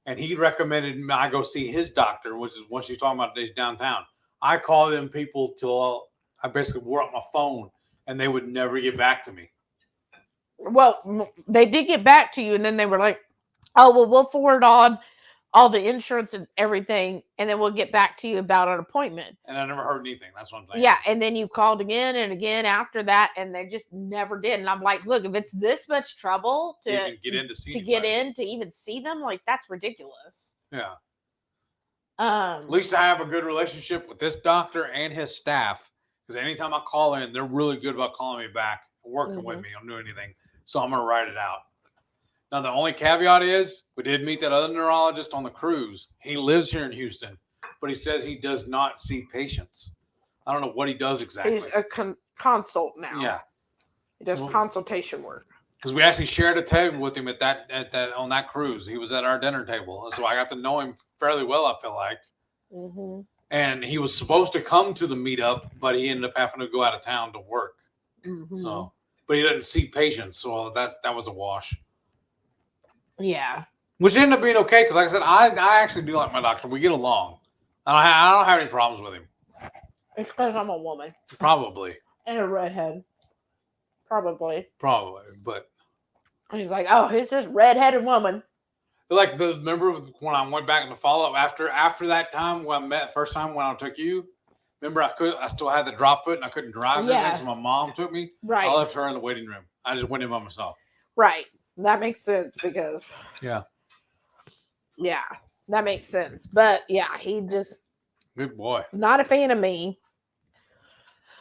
S2: and he recommended I go see his doctor, which is what she's talking about days downtown. I called them people till I basically wore up my phone, and they would never get back to me.
S1: Well, they did get back to you, and then they were like, oh, well, we'll forward on all the insurance and everything, and then we'll get back to you about an appointment.
S2: And I never heard anything. That's what I'm saying.
S1: Yeah, and then you called again and again after that, and they just never did. And I'm like, look, if it's this much trouble to
S2: get in to
S1: get in to even see them, like, that's ridiculous.
S2: Yeah.
S1: At
S2: least I have a good relationship with this doctor and his staff, because anytime I call in, they're really good about calling me back, working with me on doing anything. So I'm gonna write it out. Now, the only caveat is we did meet that other neurologist on the cruise. He lives here in Houston, but he says he does not see patients. I don't know what he does exactly.
S1: He's a consult now.
S2: Yeah.
S1: He does consultation work.
S2: Because we actually shared a table with him on that cruise. He was at our dinner table. So I got to know him fairly well, I feel like.
S1: Mm-hmm.
S2: And he was supposed to come to the meetup, but he ended up having to go out of town to work.
S1: Mm-hmm.
S2: So, but he doesn't see patients. So that was a wash.
S1: Yeah.
S2: Which ended up being okay, because like I said, I actually do like my doctor. We get along. I don't have any problems with him.
S1: It's because I'm a woman.
S2: Probably.
S1: And a redhead. Probably.
S2: But
S1: he's like, oh, it's this redheaded woman.
S2: Like, remember when I went back in the follow-up after that time when I met first time when I took you? Remember I still had the drop foot and I couldn't drive anything, so my mom took me.
S1: Right.
S2: I left her in the waiting room. I just went in by myself.
S1: Right. That makes sense because
S2: yeah,
S1: that makes sense. But yeah, he just
S2: good boy.
S1: Not a fan of me.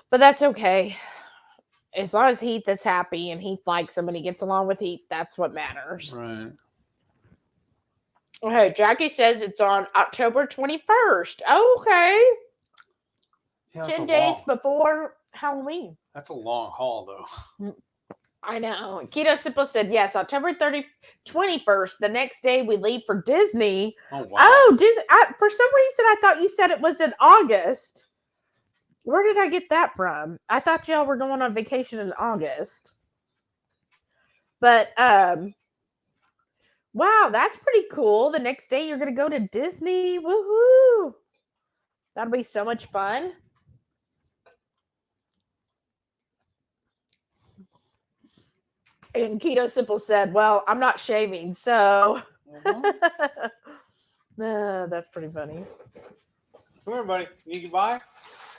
S1: But that's okay. As long as Heath is happy and Heath likes him and he gets along with Heath, that's what matters.
S2: Right.
S1: Okay, Jackie says it's on October 21st. Okay.
S2: Yeah,
S1: 10 days before Halloween.
S2: That's a long haul, though.
S1: I know. Keto Simple said, yes, October 21st, the next day we leave for Disney.
S2: Oh, wow.
S1: Oh, Disney. For some reason, I thought you said it was in August. Where did I get that from? I thought y'all were going on vacation in August. But, wow, that's pretty cool. The next day you're going to go to Disney. Woohoo. That'll be so much fun. And Keto Simple said, well, I'm not shaving, so. That's pretty funny.
S3: Come here, buddy. You need to buy?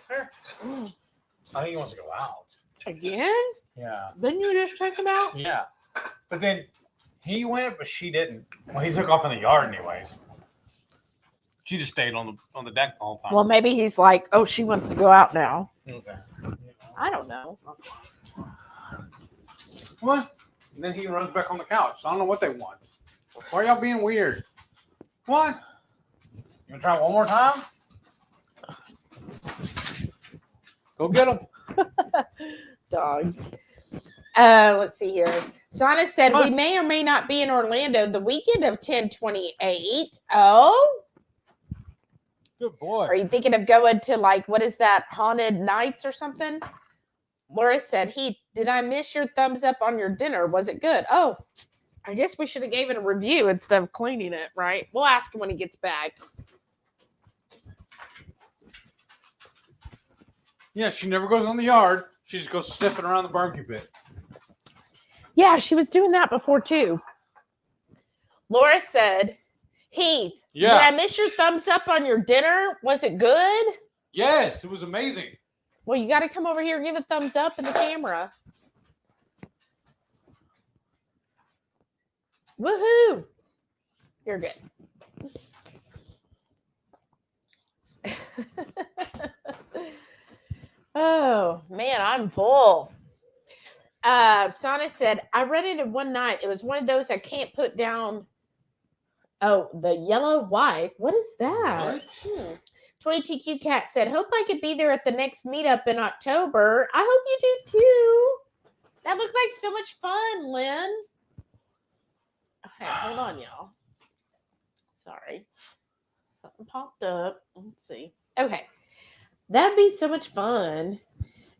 S3: Here. I think he wants to go out.
S1: Again?
S3: Yeah.
S1: Didn't you just take him out?
S3: Yeah. But then he went, but she didn't. Well, he took off in the yard anyways. She just stayed on the deck the whole time.
S1: Well, maybe he's like, oh, she wants to go out now.
S3: Okay.
S1: I don't know.
S3: What? And then he runs back on the couch. I don't know what they want. Why are y'all being weird? What? You gonna try one more time? Go get them.
S1: Dogs. Let's see here. Sana said, we may or may not be in Orlando the weekend of 10/28. Oh?
S3: Good boy.
S1: Are you thinking of going to, like, what is that, Haunted Nights or something? Laura said, Heath, did I miss your thumbs up on your dinner? Was it good? Oh, I guess we should have gave it a review instead of cleaning it, right? We'll ask him when he gets back.
S3: Yeah, she never goes on the yard. She just goes sniffing around the barbecue pit.
S1: Yeah, she was doing that before, too. Laura said, Heath, did I miss your thumbs up on your dinner? Was it good?
S3: Yes, it was amazing.
S1: Well, you got to come over here and give a thumbs up in the camera. Woohoo! You're good. Oh, man, I'm full. Sana said, I read it in one night. It was one of those I can't put down. Oh, The Yellow Wife. What is that?
S3: What?
S1: 22Q Cat said, hope I could be there at the next meetup in October. I hope you do too. That looked like so much fun, Lynn. Okay, hold on, y'all. Sorry. Something popped up. Let's see. Okay. That'd be so much fun.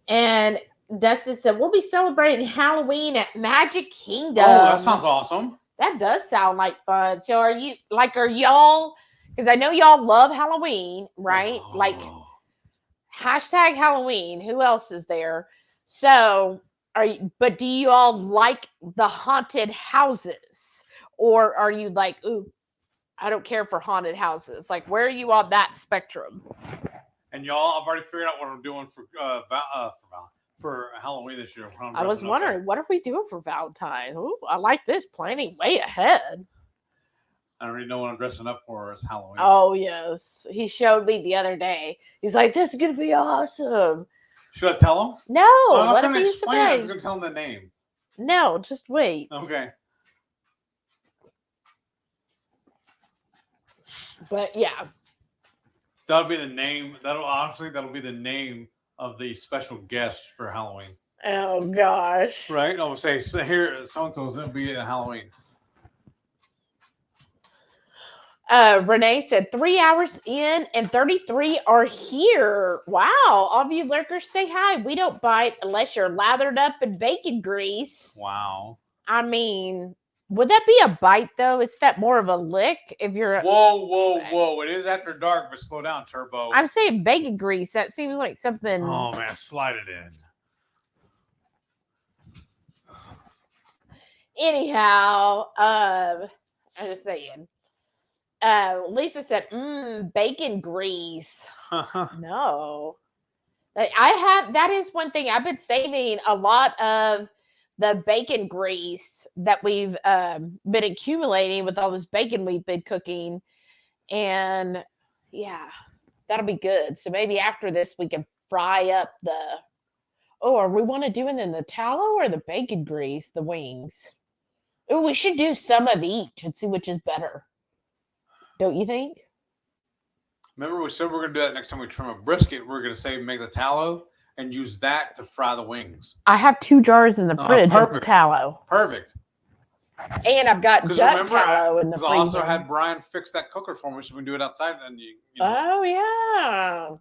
S1: And Dustin said, we'll be celebrating Halloween at Magic Kingdom.
S3: Oh, that sounds awesome.
S1: That does sound like fun. So are y'all, because I know y'all love Halloween, right?
S3: Oh.
S1: Like hashtag Halloween. Who else is there? So but do you all like the haunted houses? Or are you like, ooh, I don't care for haunted houses? Like, where are you on that spectrum?
S3: And y'all, I've already figured out what I'm doing for Halloween this year.
S1: I was wondering, what are we doing for Valentine's? Ooh, I like this, planning way ahead.
S3: I already know what I'm dressing up for as Halloween.
S1: Oh, yes. He showed me the other day. He's like, this is going to be awesome.
S3: Should I tell him?
S1: No.
S3: I'm not going to explain it. I'm just going to tell him the name.
S1: No, just wait.
S3: Okay.
S1: But, yeah.
S3: That'll be the name. That'll be the name of the special guest for Halloween.
S1: Oh, gosh.
S3: Right? I would say, so here, so-and-so's going to be at Halloween.
S1: Renee said 3 hours in and 33 are here. Wow. All of you lurkers say hi. We don't bite unless you're lathered up in bacon grease.
S3: Wow.
S1: I mean, would that be a bite, though? Is that more of a lick if you're...
S3: Whoa. It is after dark, but slow down, Turbo.
S1: I'm saying bacon grease. That seems like something...
S3: Oh, man. Slide it in.
S1: Anyhow, I'm just saying. Lisa said, bacon grease. No. That is one thing. I've been saving a lot of the bacon grease that we've been accumulating with all this bacon we've been cooking. And yeah, that'll be good. So maybe after this, we can fry up are we want to do it in the tallow or the bacon grease, the wings? Oh, we should do some of each and see which is better. Don't you think?
S3: Remember we said we're going to do that next time we trim a brisket. We're going to make the tallow and use that to fry the wings.
S1: I have 2 jars in the fridge of tallow.
S3: Perfect.
S1: And I've got duck tallow in the freezer.
S3: I also had Brian fix that cooker for me so we can do it outside. And you know.
S1: Oh, yeah.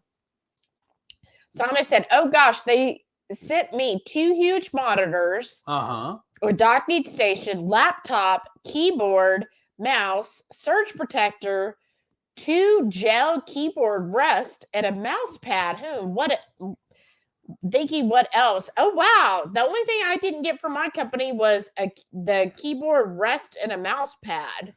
S1: Sana said, oh, gosh, they sent me 2 huge monitors.
S3: Uh-huh.
S1: A docking station, laptop, keyboard, mouse, surge protector, 2 gel keyboard rest, and a mouse pad. thinking what else. Oh wow, the only thing I didn't get from my company was the keyboard rest and a mouse pad.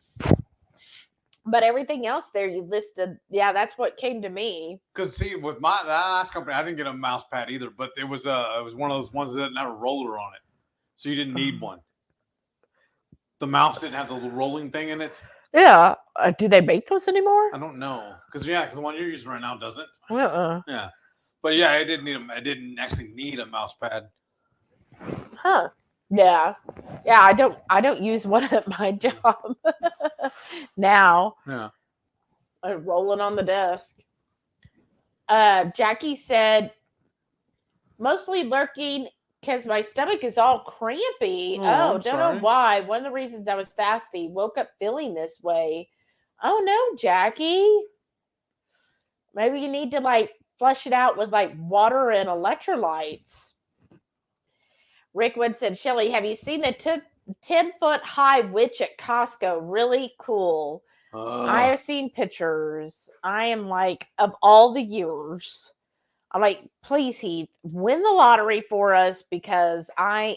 S1: But everything else there you listed, yeah, that's what came to me.
S2: Because see, with that last company, I didn't get a mouse pad either, but it was one of those ones that didn't have a roller on it, so you didn't need one. The mouse didn't have the little rolling thing in it.
S1: Yeah, do they make those anymore?
S2: I don't know, because the one you're using right now doesn't. Yeah, but yeah, I didn't need them. I didn't actually need a mouse pad.
S1: Huh. Yeah. I don't use one at my job now.
S2: Yeah.
S1: Rolling on the desk. Jackie said, mostly lurking because my stomach is all crampy.
S2: Oh,
S1: don't know why. One of the reasons I was fasting, woke up feeling this way. Oh no, Jackie. Maybe you need to like flush it out with like water and electrolytes. Rickwood said, Shelly, have you seen the 10-foot high witch at Costco? Really cool. I have seen pictures. I am like, of all the years, I'm like, please, Heath, win the lottery for us, because I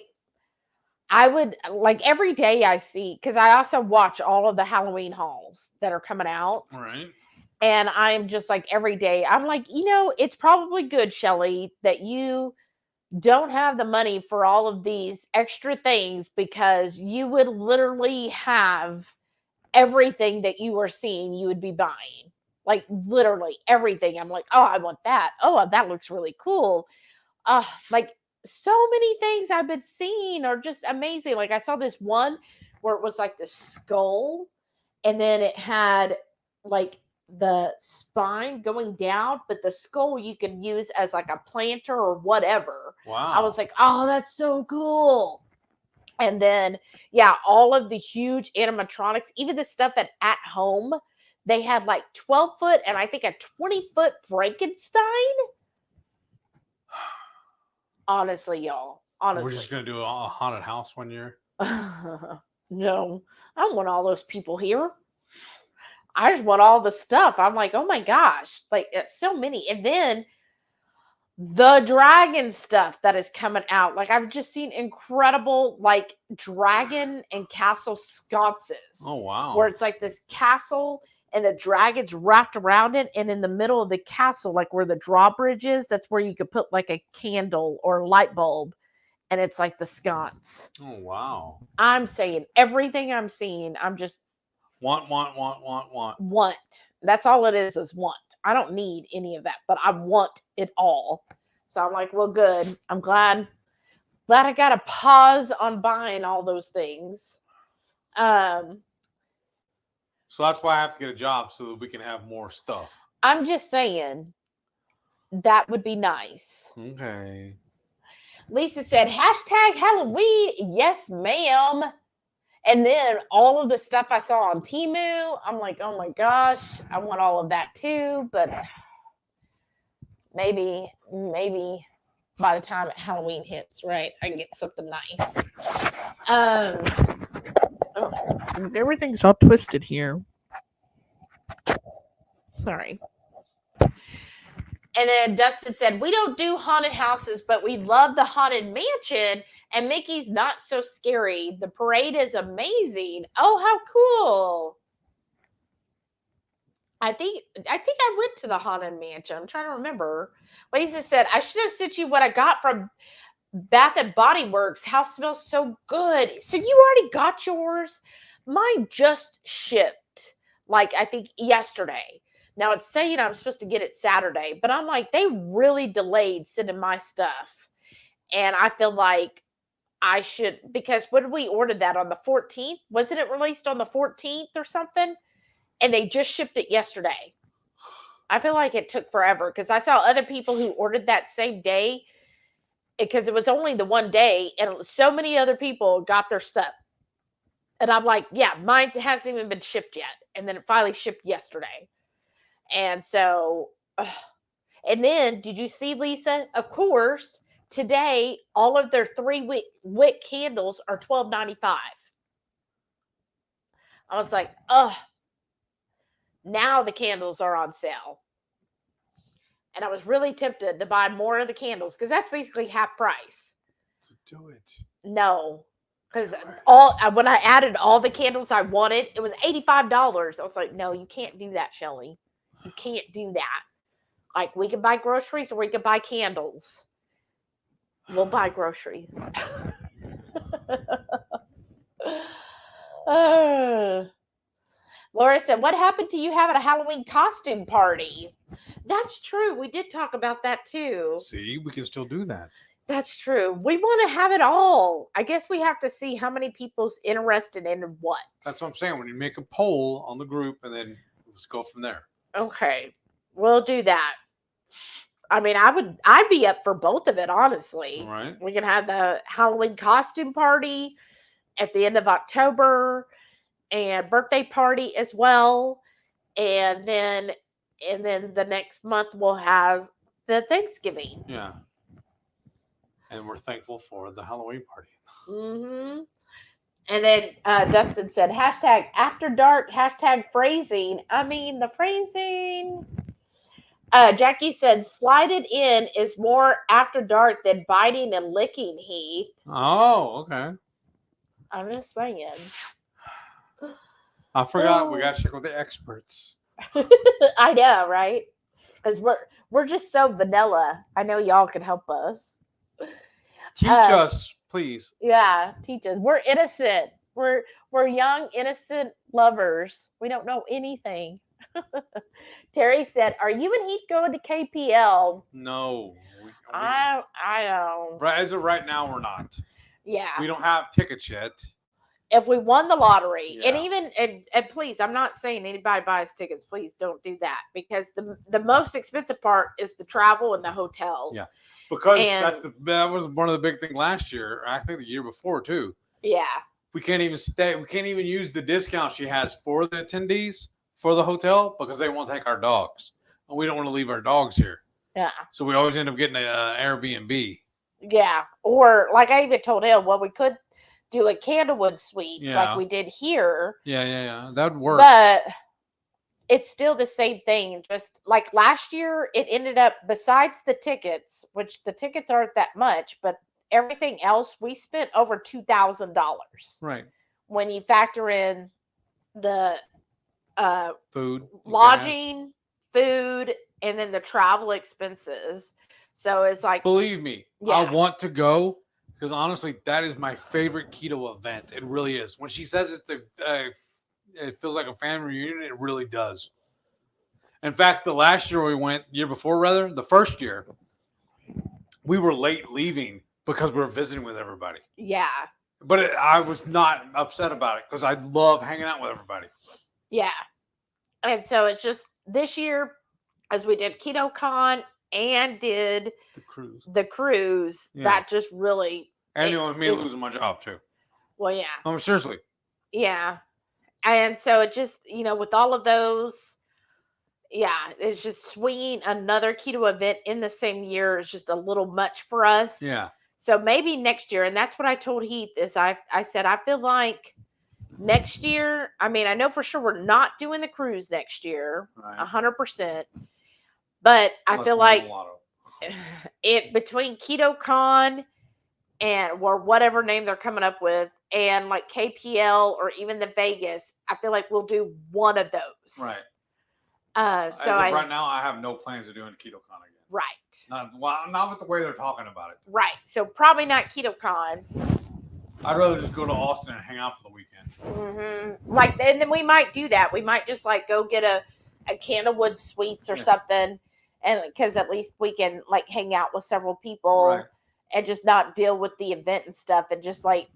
S1: would, like, every day I see, because I also watch all of the Halloween hauls that are coming out.
S2: Right.
S1: And I'm just like, every day, I'm like, it's probably good, Shelly, that you don't have the money for all of these extra things, because you would literally have everything that you are seeing, you would be buying. Like literally everything. I'm like, oh, I want that. Oh, that looks really cool. Like so many things I've been seeing are just amazing. Like I saw this one where it was like the skull, and then it had like the spine going down, but the skull you can use as like a planter or whatever.
S2: Wow.
S1: I was like, oh, that's so cool. And then, yeah, all of the huge animatronics, even the stuff at home, they had like 12-foot and I think a 20-foot Frankenstein. Honestly, y'all. Honestly.
S2: We're just going to do a haunted house one year.
S1: No, I don't want all those people here. I just want all the stuff. I'm like, oh my gosh, like it's so many. And then the dragon stuff that is coming out. Like I've just seen incredible like dragon and castle sconces.
S2: Oh wow.
S1: Where it's like this castle and the dragon's wrapped around it, and in the middle of the castle, like where the drawbridge is, that's where you could put like a candle or a light bulb, and it's like the sconce.
S2: Oh wow.
S1: I'm saying everything I'm seeing, I'm just
S2: want.
S1: That's all it is want. I don't need any of that, but I want it all. So I'm like, well, good. I'm glad I got a pause on buying all those things.
S2: So that's why I have to get a job, so that we can have more stuff.
S1: I'm just saying that would be nice.
S2: Okay.
S1: Lisa said, #Halloween. Yes, ma'am. And then all of the stuff I saw on Temu, I'm like, oh my gosh, I want all of that too. But maybe by the time Halloween hits, right, I can get something nice. Everything's all twisted here. Sorry. And then Dustin said, we don't do haunted houses, but we love the haunted mansion, and Mickey's not so scary. The parade is amazing. Oh, how cool. I think I went to the haunted mansion. I'm trying to remember. Lisa said, I should have sent you what I got from Bath and Body Works. House smells so good. So you already got yours? Mine just shipped, like I think yesterday. Now it's saying I'm supposed to get it Saturday, but I'm like, they really delayed sending my stuff. And I feel like I should, because when we ordered that on the 14th, wasn't it released on the 14th or something? And they just shipped it yesterday. I feel like it took forever, because I saw other people who ordered that same day, because it was only the one day, and so many other people got their stuff. And I'm like, yeah, mine hasn't even been shipped yet. And then it finally shipped yesterday. And so, and then did you see, Lisa? Of course, today, all of their 3 wick candles are $12.95. I was like, now the candles are on sale. And I was really tempted to buy more of the candles because that's basically half price.
S3: To do it.
S1: No, because when I added all the candles I wanted, it was $85. I was like, no, you can't do that, Shelly. You can't do that. Like, we can buy groceries or we can buy candles. We'll buy groceries. Laura said, what happened to you having a Halloween costume party? That's true. We did talk about that too.
S3: See, we can still do that.
S1: That's true. We want to have it all. I guess we have to see how many people's interested in what.
S3: That's what I'm saying. When you make a poll on the group and then let's go from there.
S1: Okay. We'll do that. I mean, I'd be up for both of it, honestly.
S3: All right.
S1: We can have the Halloween costume party at the end of October and birthday party as well. And then the next month we'll have the Thanksgiving.
S3: Yeah. And we're thankful for the Halloween party.
S1: Mm-hmm. And then Dustin said, hashtag after dark, hashtag phrasing. I mean, the phrasing. Jackie said, slided in is more after dark than biting and licking, Heath.
S3: Oh, okay.
S1: I'm just saying.
S3: I forgot we got to check with the experts.
S1: I know, right? Because we're just so vanilla. I know y'all can help us.
S3: Teach us, please.
S1: Yeah, teach us. We're innocent. We're young, innocent lovers. We don't know anything. Terry said, "Are you and Heath going to KPL?"
S3: No.
S1: I don't.
S3: Right, as of right now, we're not.
S1: Yeah.
S3: We don't have tickets yet.
S1: If we won the lottery,
S3: Yeah.
S1: and even and please, I'm not saying anybody buys tickets. Please don't do that, because the most expensive part is the travel and the hotel.
S3: Yeah. Because that was one of the big things last year. I think the year before too.
S1: Yeah.
S3: We can't even stay. We can't even use the discount she has for the attendees for the hotel because they won't take our dogs, and we don't want to leave our dogs here.
S1: Yeah.
S3: So we always end up getting an Airbnb.
S1: Yeah. Or like I even told him, well, we could do a Candlewood Suites like we did here.
S3: Yeah. That would work.
S1: But it's still the same thing. Just like last year, it ended up, besides the tickets, which the tickets aren't that much, but everything else, we spent over $2,000.
S3: Right.
S1: When you factor in the
S3: food,
S1: lodging, food, and then the travel expenses. So it's like,
S3: believe me,
S1: yeah.
S3: I want to go because honestly, that is my favorite keto event. It really is. When she says it feels like a family reunion, it really does. In fact, the last year we went, year before rather, the first year, we were late leaving because we were visiting with everybody.
S1: Yeah.
S3: But I was not upset about it because I love hanging out with everybody.
S1: Yeah. And so it's just this year, as we did KetoCon and did the cruise, that just really.
S3: And it was me losing my job too.
S1: Well, yeah.
S3: Oh, seriously.
S1: Yeah. And so it just, with all of those, yeah, it's just swinging another keto event in the same year is just a little much for us.
S3: Yeah.
S1: So maybe next year, and that's what I told Heath, is I said, I feel like next year, I mean, I know for sure we're not doing the cruise next year, 100%. But I feel like it between KetoCon and or whatever name they're coming up with, and like KPL or even the Vegas, I feel like we'll do one of those.
S3: Right.
S1: So
S3: right now, I have no plans of doing KetoCon again.
S1: Right.
S3: Not with the way they're talking about it.
S1: Right. So probably not KetoCon.
S3: I'd rather just go to Austin and hang out for the weekend.
S1: Mm-hmm. Like, and then we might do that. We might just like go get a Candlewood Suites or something, and because at least we can like hang out with several people and just not deal with the event and stuff, and just like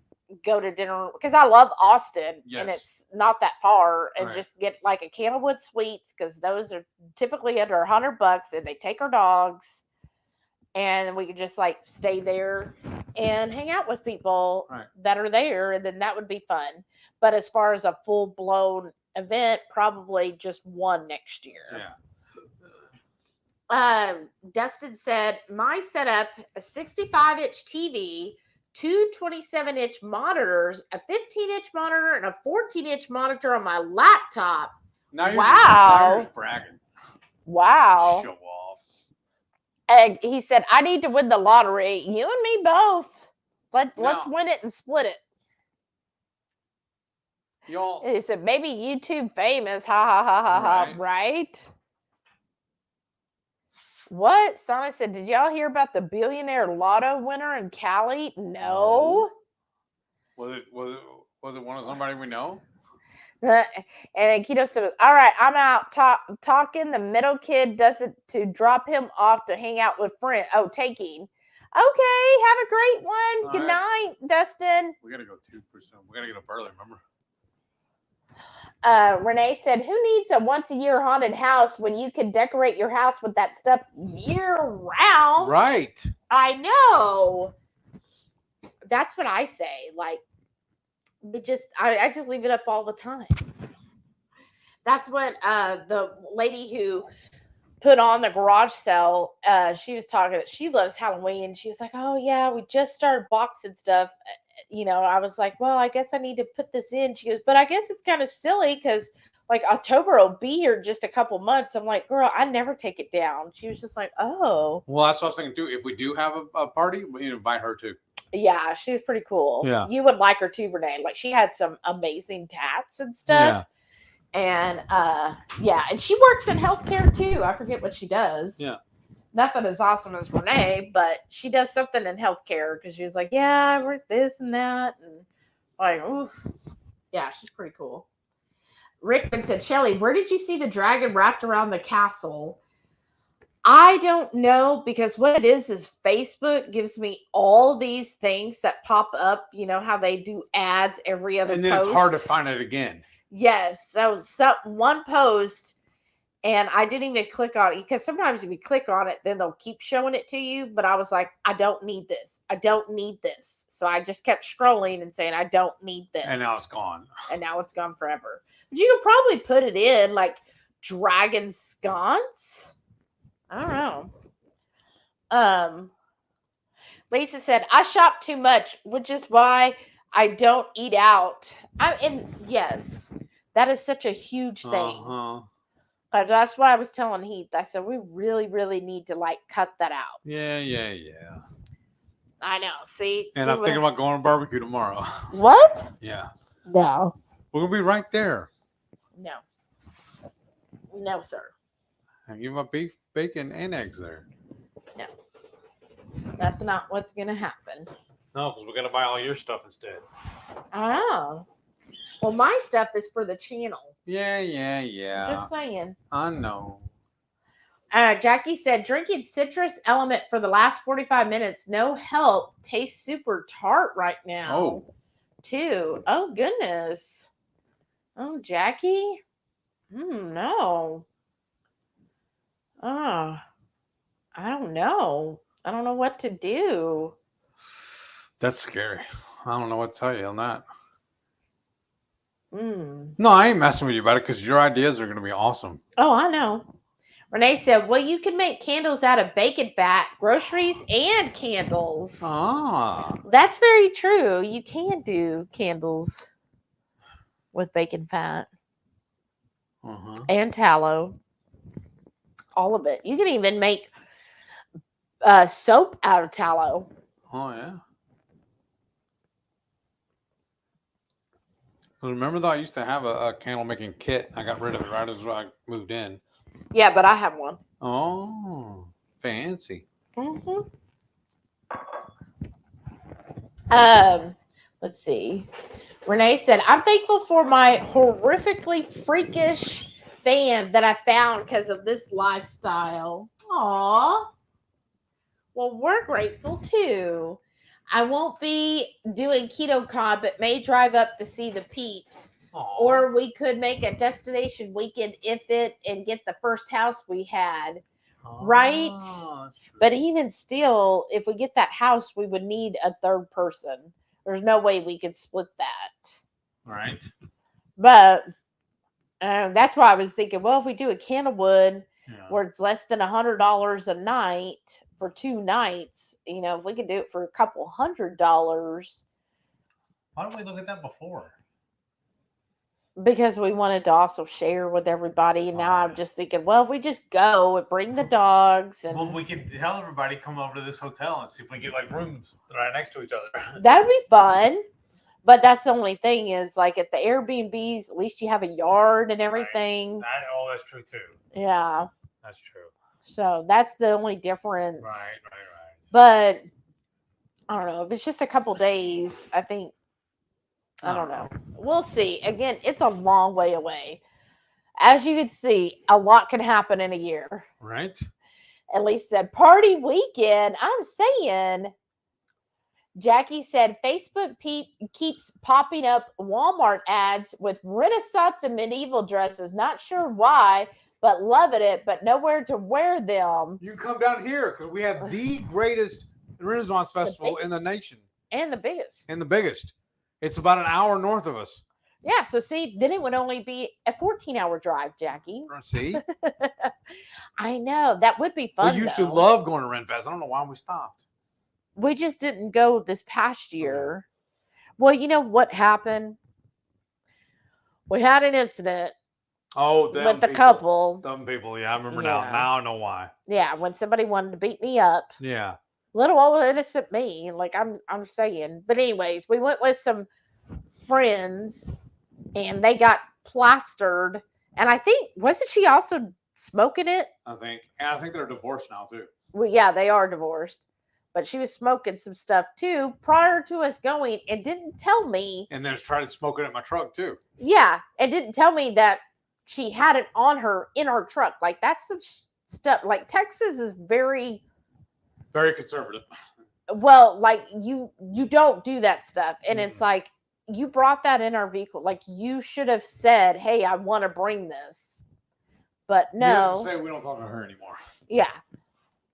S1: go to dinner, because I love Austin and it's not that far, and just get like a Candlewood Suites, because those are typically under $100 and they take our dogs, and we could just like stay there and hang out with people that are there, and then that would be fun. But as far as a full-blown event, probably just one next year. Dustin said, my setup, a 65-inch TV, two 27-inch monitors, a 15-inch monitor, and a 14-inch monitor on my laptop.
S3: Now you're just bragging.
S1: Wow.
S3: Show off.
S1: He said, I need to win the lottery. You and me both. Let's win it and split it.
S2: Y'all.
S1: He said, maybe YouTube famous. Ha ha ha ha ha. Right? What? Sara said, did y'all hear about the billionaire lotto winner in Cali? No.
S2: Was it one of somebody we know?
S1: And then Keto said, all right, I'm out talking. The middle kid does it to drop him off to hang out with friends. Oh, taking. Okay, have a great one.
S2: All
S1: Good
S2: right.
S1: night, Dustin.
S2: We gotta go 2%. We gotta get up early, remember?
S1: Renee said, who needs a once-a-year haunted house when you can decorate your house with that stuff year-round?
S2: Right.
S1: I know. That's what I say. Like, I just leave it up all the time. That's what the lady who put on the garage sale, she was talking that she loves Halloween. She's like, oh yeah, we just started boxing stuff. I was like, well, I guess I need to put this in. She goes, but I guess it's kind of silly because like October will be here just a couple months. I'm like, girl, I never take it down. She was just like, oh.
S2: Well, that's what I was thinking too. If we do have a party, we need to invite her too.
S1: Yeah, she's pretty cool.
S2: Yeah.
S1: You would like her too, Renee. Like she had some amazing tats and stuff.
S2: Yeah.
S1: And and she works in healthcare too. I forget what she does.
S2: Yeah.
S1: Nothing as awesome as Renee, but she does something in healthcare because she was like, yeah, I work this and that. And like, oof. Yeah, she's pretty cool. Rickman said, Shelly, where did you see the dragon wrapped around the castle? I don't know, because what it is Facebook gives me all these things that pop up. You know how they do ads every other
S2: and then
S1: post?
S2: It's hard to find it again.
S1: Yes. So one post, and I didn't even click on it because sometimes if you click on it, then they'll keep showing it to you. But I was like, I don't need this. I don't need this. So I just kept scrolling and saying, I don't need this.
S2: And now it's gone.
S1: And now it's gone forever. But you could probably put it in like dragon sconce. I don't know. Lisa said, I shop too much, which is why I don't eat out. Yes, that is such a huge thing.
S2: Uh-huh.
S1: That's what I was telling Heath. I said, we really, really need to like cut that out.
S2: Yeah.
S1: I know. See?
S2: And I'm thinking about going to barbecue tomorrow.
S1: What?
S2: Yeah.
S1: No.
S2: We're going to be right there.
S1: No. No, sir.
S2: I give my beef, bacon, and eggs there.
S1: No. That's not what's going to happen.
S3: No, because we're going to buy all your stuff instead.
S1: Oh. Well, my stuff is for the channel.
S2: Yeah.
S1: Just saying.
S2: I know.
S1: Jackie said, drinking citrus element for the last 45 minutes. No help. Tastes super tart right now.
S2: Oh.
S1: Too. Oh, goodness. Oh, Jackie? No. Oh, I don't know. I don't know what to do.
S2: That's scary. I don't know what to tell you on that.
S1: Mm.
S2: No, I ain't messing with you about it because your ideas are going to be awesome.
S1: Oh, I know. Renee said, well, you can make candles out of bacon fat, groceries, and candles.
S2: Ah.
S1: That's very true. You can do candles with bacon fat and tallow. All of it. You can even make soap out of tallow.
S2: Oh, yeah. Remember though, I used to have a candle making kit. I got rid of it right as I moved in.
S1: Yeah, but I have one.
S2: Oh, fancy.
S1: Mm-hmm. Let's see. Renee said, I'm thankful for my horrifically freakish fan that I found because of this lifestyle. Aw. Well, we're grateful too. I won't be doing Ketochow, but may drive up to see the peeps.
S2: Aww.
S1: Or we could make a destination weekend and get the first house we had. Right? But even still, if we get that house, we would need a third person. There's no way we could split that.
S2: Right.
S1: But that's why I was thinking, well, if we do a Candlewood where it's less than $100 a night for 2 nights, if we could do it for a couple $100.
S3: Why don't we look at that before?
S1: because we wanted to also share with everybody. And now I'm just thinking, well, if we just go and bring the dogs, and
S3: Well, we can tell everybody come over to this hotel and see if we can get like rooms right next to each other.
S1: that would be fun. But that's the only thing is, like, at the Airbnbs, at least you have a yard and everything.
S3: That's true too.
S1: Yeah.
S3: That's true.
S1: So that's the only difference.
S3: Right.
S1: But I don't know. If it's just a couple days, I think, I don't know. We'll see. Again, it's a long way away. As you can see, a lot can happen in a year.
S3: Right.
S1: At least said party weekend. I'm saying, Jackie said Facebook keeps popping up Walmart ads with Renaissance and medieval dresses. Not sure why, but loving it, but nowhere to wear them.
S3: You can come down here because we have the greatest Renaissance festival in the nation.
S1: And the biggest.
S3: And the biggest. It's about an hour north of us.
S1: Yeah, so see, then it would only be a 14-hour drive, Jackie.
S3: See?
S1: I know. That would be fun.
S3: We used to love going to RenFest. I don't know why we stopped.
S1: We just didn't go this past year. Well, you know what happened? We had an incident with the couple.
S3: Dumb people, yeah, I remember now. Now I know why.
S1: Yeah, when somebody wanted to beat me up.
S3: Yeah.
S1: Little old innocent me, like I'm saying. But anyways, we went with some friends and they got plastered. And I think, wasn't she also smoking it?
S3: I think. And I think they're divorced now too.
S1: Well, yeah, they are divorced. But she was smoking some stuff too prior to us going and didn't tell me.
S3: And then tried to smoke it at my truck too.
S1: Yeah, and didn't tell me that she had it on her in her truck. Like, that's some stuff. Like, Texas is very
S3: conservative.
S1: Well, like, you don't do that stuff. And it's like, you brought that in our vehicle. Like, you should have said, hey, I want to bring this. But no.
S3: Say we don't talk to her anymore.
S1: Yeah.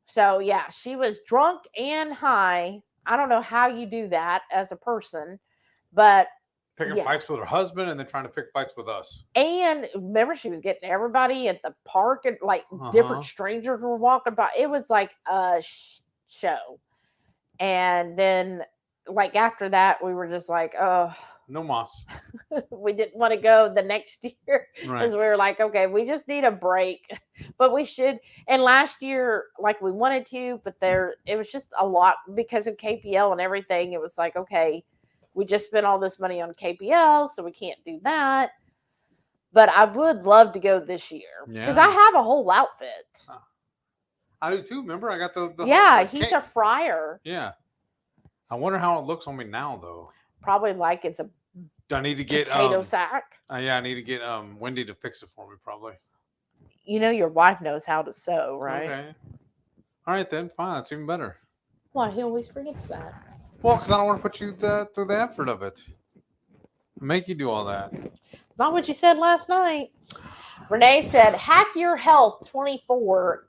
S1: So, yeah, she was drunk and high. I don't know how you do that as a person, but
S3: picking fights with her husband and then trying to pick fights with us.
S1: And remember, she was getting everybody at the park and like different strangers were walking by. It was like a show. And then, like, after that, we were just like, oh.
S3: No mas.
S1: We didn't want to go the next year because we were like, okay, we just need a break. But we should. And last year, like, we wanted to, but it was just a lot because of KPL and everything. It was like, okay, we just spent all this money on KPL, so we can't do that. But I would love to go this year because I have a whole outfit.
S3: I do too. Remember, I got the
S1: he's a fryer.
S3: Yeah. I wonder how it looks on me now, though.
S1: Probably like it's a
S3: I need to get
S1: potato sack.
S3: I need to get Wendy to fix it for me, probably.
S1: You know, your wife knows how to sew, right?
S3: Okay. All right, then. Fine. That's even better.
S1: Why? He always forgets that.
S3: Well, because I don't want to put you through the effort of it. Make you do all that.
S1: Not what you said last night. Renee said, Hack Your Health 24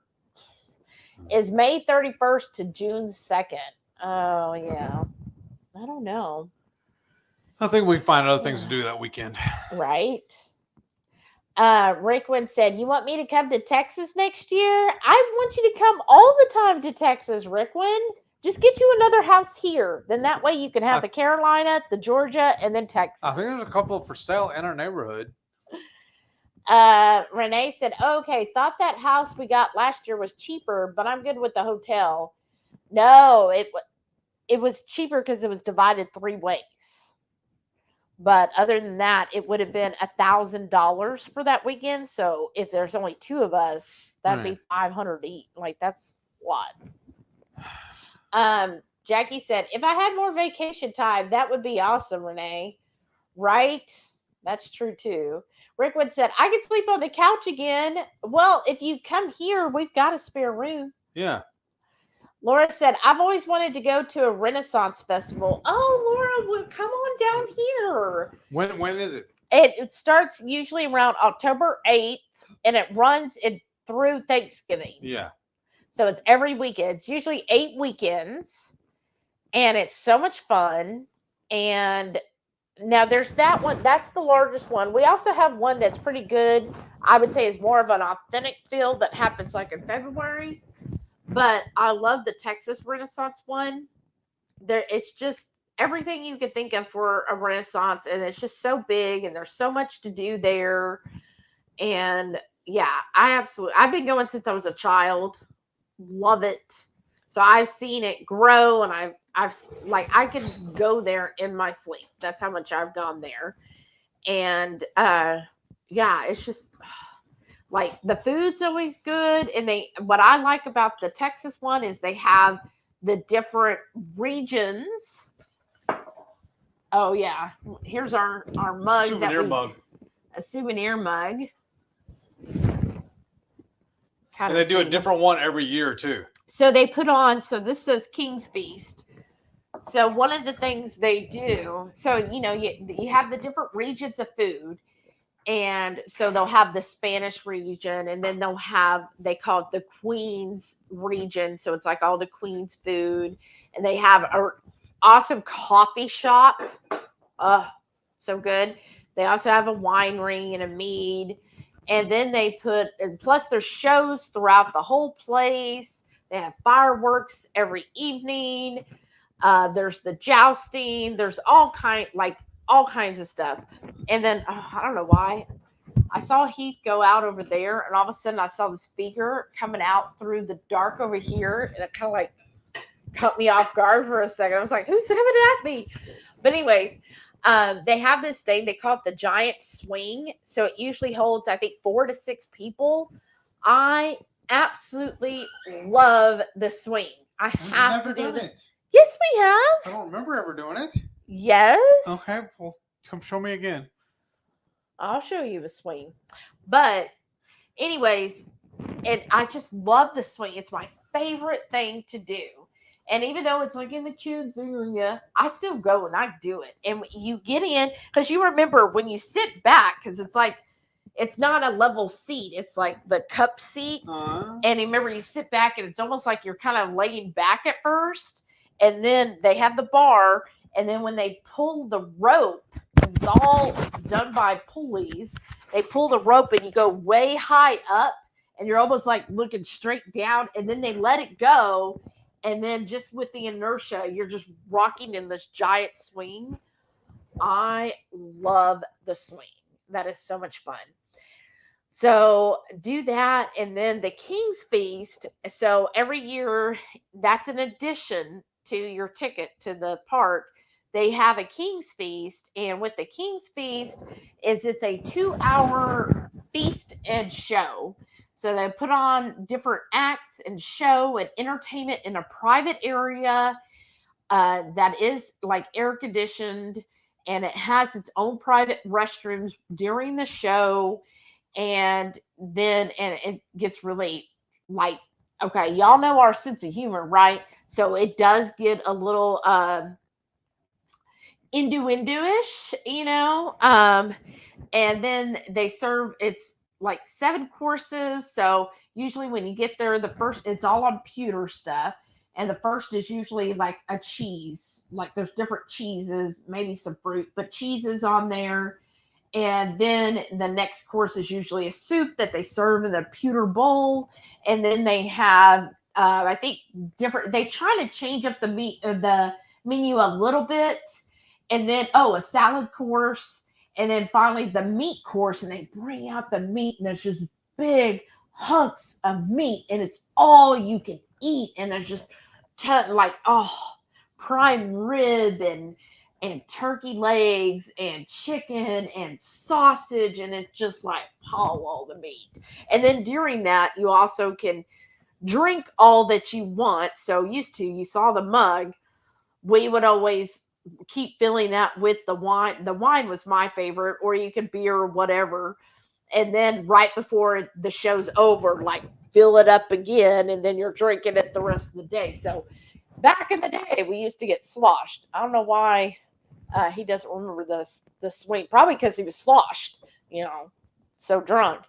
S1: is May 31st to June 2nd. Oh, yeah. I don't know.
S3: I think we find other things to do that weekend.
S1: Right. Rickwin said, you want me to come to Texas next year? I want you to come all the time to Texas, Rickwin. Just get you another house here. Then that way you can have the Carolina, the Georgia, and then Texas.
S3: I think there's a couple for sale in our neighborhood.
S1: Renee said, okay, thought that house we got last year was cheaper, but I'm good with the hotel. No, it was cheaper because it was divided 3 ways. But other than that, it would have been $1,000 for that weekend. So if there's only 2 of us, that'd be $500 each. Like, that's a lot. Jackie said, if I had more vacation time, that would be awesome, Renee. Right? That's true too. Rickwood said, I could sleep on the couch again. Well, if you come here, we've got a spare room.
S3: Yeah.
S1: Laura said, I've always wanted to go to a Renaissance festival. Oh, Laura, well, come on down here.
S3: When is it?
S1: It starts usually around October 8th, and it runs through Thanksgiving.
S3: Yeah.
S1: So it's every weekend. It's usually 8 weekends, and it's so much fun. And now there's that one. That's the largest one. We also have one that's pretty good. I would say is more of an authentic feel that happens like in February. But I love the Texas Renaissance one. It's just everything you could think of for a Renaissance, and it's just so big, and there's so much to do there. And yeah, I've been going since I was a child. Love it. So I've seen it grow, and I've like, I could go there in my sleep. That's how much I've gone there. And yeah, it's just like the food's always good. And what I like about the Texas one is they have the different regions. Oh yeah, here's our mug. A souvenir mug.
S2: And they do a different one every year too.
S1: So they put on, so this says King's Feast. So one of the things they do, so you have the different regions of food. And so they'll have the Spanish region, and then they call it the Queen's region. So it's like all the Queen's food. And they have an awesome coffee shop. So good. They also have a winery and a mead. And then plus there's shows throughout the whole place. They have fireworks every evening. There's the jousting. There's all kinds of stuff. And then I don't know why I saw Heath go out over there, and all of a sudden I saw this figure coming out through the dark over here, and it kind of like cut me off guard for a second. I was like, who's coming at me? But anyways, they have this thing, they call it the giant swing. So it usually holds, I think, 4 to 6 people. I absolutely love the swing. I have to do it. Yes, we have.
S3: I don't remember ever doing it.
S1: Yes.
S3: Okay, well, come show me again.
S1: I'll show you a swing. But anyways, and I just love the swing. It's my favorite thing to do. And even though it's like in the kids area, I still go and I do it. And you get in, because you remember when you sit back, because it's like, it's not a level seat. It's like the cup seat. And remember, you sit back and it's almost like you're kind of laying back at first. And then they have the bar. And then when they pull the rope, because it's all done by pulleys, they pull the rope and you go way high up. And you're almost like looking straight down. And then they let it go. And then just with the inertia, you're just rocking in this giant swing. I love the swing. That is so much fun. So do that. And then the King's Feast. So every year, that's an addition to your ticket to the park. They have a King's Feast. And with the King's Feast it's a 2-hour feast and show. So they put on different acts and show and entertainment in a private area that is like air conditioned, and it has its own private restrooms during the show. And then it gets really like, okay, y'all know our sense of humor, right? So it does get a little innuendo-ish, and then they serve, it's like 7 courses. So usually when you get there, the first, it's all on pewter stuff. And the first is usually like a cheese, like there's different cheeses, maybe some fruit, but cheeses on there. And then the next course is usually a soup that they serve in a pewter bowl. And then they have, I think they try to change up the menu a little bit. And then, a salad course. And then finally the meat course, and they bring out the meat, and there's just big hunks of meat, and it's all you can eat. And there's just prime rib and turkey legs and chicken and sausage, and it's just like all the meat. And then during that, you also can drink all that you want. So you saw the mug. We would always keep filling that with the wine. The wine was my favorite, or you could beer or whatever. And then right before the show's over, like fill it up again, and then you're drinking it the rest of the day. So back in the day, we used to get sloshed. I don't know why he doesn't remember the swing. Probably because he was sloshed, so drunk.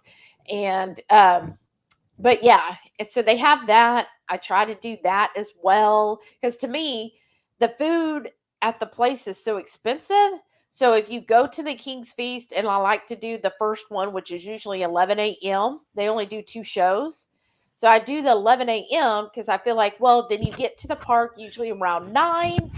S1: And but yeah, and so they have that. I try to do that as well, because to me, the food at the place is so expensive. So if you go to the King's Feast, and I like to do the first one, which is usually 11 a.m. They only do 2 shows. So I do the 11 a.m. because I feel like, well, then you get to the park usually around 9.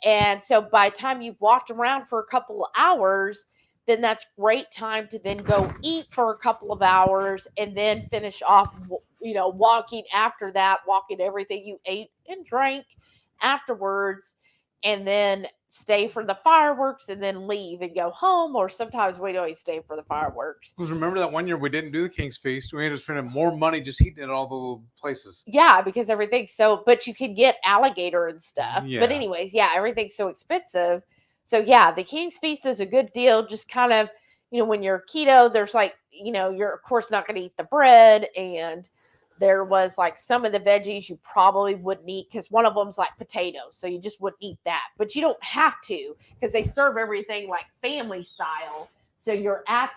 S1: And so by the time you've walked around for a couple of hours, then that's great time to then go eat for a couple of hours and then finish off, walking after that, walking everything you ate and drank afterwards, and then stay for the fireworks and then leave and go home. Or sometimes we always stay for the fireworks.
S2: Because remember that one year we didn't do the King's Feast. We ended up spending more money just eating at all the little places.
S1: Yeah, because everything's but you can get alligator and stuff.
S2: Yeah.
S1: But anyways, yeah, everything's so expensive. So yeah, the King's Feast is a good deal. Just kind of, when you're keto, there's like, you're of course not going to eat the bread, and there was like some of the veggies you probably wouldn't eat because one of them's like potatoes, so you just wouldn't eat that. But you don't have to because they serve everything like family style. So you're at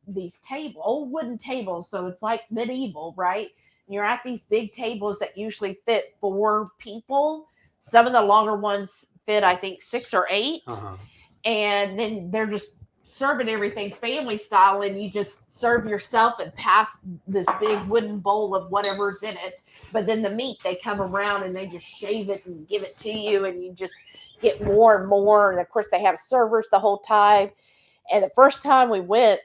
S1: these old wooden tables, so it's like medieval, right? And you're at these big tables that usually fit 4 people. Some of the longer ones fit, I think, 6 or 8.
S2: Uh-huh.
S1: And then they're just serving everything family style, and you just serve yourself and pass this big wooden bowl of whatever's in it. But then the meat, they come around and they just shave it and give it to you, and you just get more and more. And of course, they have servers the whole time. And the first time we went,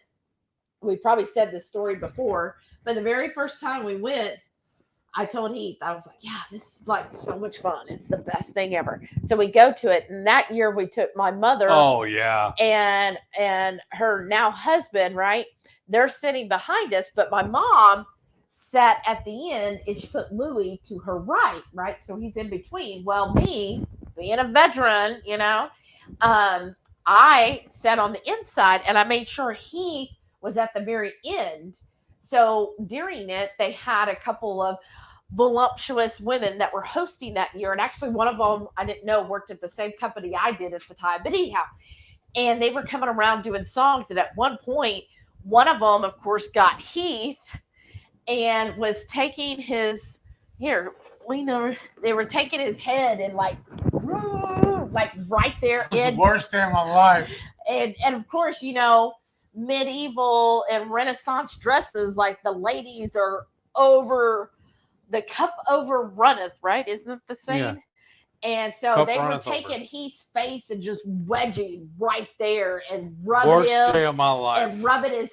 S1: we probably said this story before, but the very first time we went, I told Heath, I was like, yeah, this is like so much fun. It's the best thing ever. So we go to it. And that year we took my mother.
S2: Oh, yeah.
S1: And her now husband, right? They're sitting behind us, but my mom sat at the end and she put Louis to her right? So he's in between. Well, me being a veteran, I sat on the inside and I made sure he was at the very end. So during it, they had a couple of voluptuous women that were hosting that year. And actually one of them, I didn't know, worked at the same company I did at the time. But anyhow, and they were coming around doing songs. And at one point, one of them, of course, got Heath and was taking his, lean over. They were taking his head and like right there.
S2: It's the worst day of my life.
S1: And of course, medieval and Renaissance dresses, like the ladies are over, the cup overrunneth, right? Isn't it the same? Yeah. And so cup they were taking over Heath's face and just wedging right there and rubbing him
S2: day of my life.
S1: And rubbing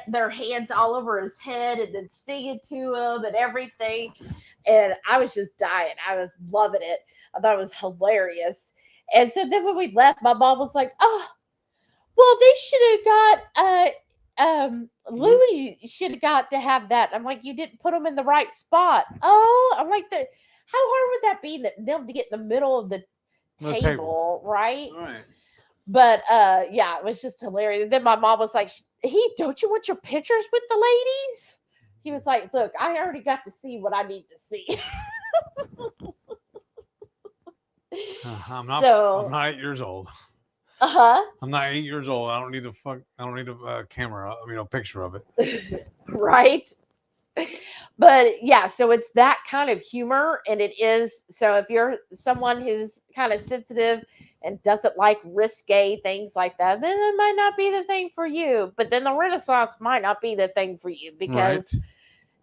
S1: their hands all over his head and then singing to him and everything. And I was just dying. I was loving it. I thought it was hilarious. And so then when we left, my mom was like, oh, well, they should have got, Louis should have got to have that. I'm like, you didn't put them in the right spot. Oh, I'm like, how hard would that be them to get in the middle of the table, right?
S2: Right.
S1: But, yeah, it was just hilarious. And then my mom was like, don't you want your pictures with the ladies? He was like, look, I already got to see what I need to see.
S2: I'm not 8 years old.
S1: Uh-huh.
S2: I'm not 8 years old. I don't need a camera, picture of it.
S1: Right. But yeah, so it's that kind of humor. And it is, so if you're someone who's kind of sensitive and doesn't like risque things like that, then it might not be the thing for you. But then the Renaissance might not be the thing for you because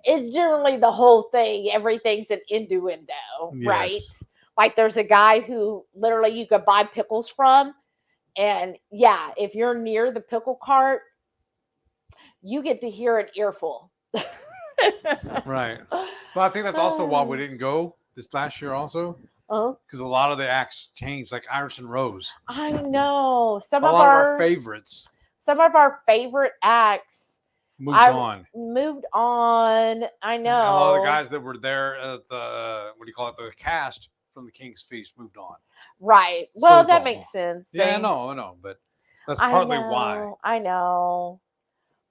S1: it's generally the whole thing. Everything's an innuendo, right? Like there's a guy who literally you could buy pickles from. And yeah, if you're near the pickle cart, you get to hear an earful.
S2: Right. But I think that's also why we didn't go this last year also. Because a lot of the acts changed, like Iris and Rose.
S1: I know.
S2: A lot of our favorites.
S1: Some of our favorite acts
S2: moved on.
S1: I know.
S2: And a lot of the guys that were there at the cast from the King's Feast moved on.
S1: Right. Well, that makes sense.
S2: Yeah, I know, but that's partly why.
S1: I know.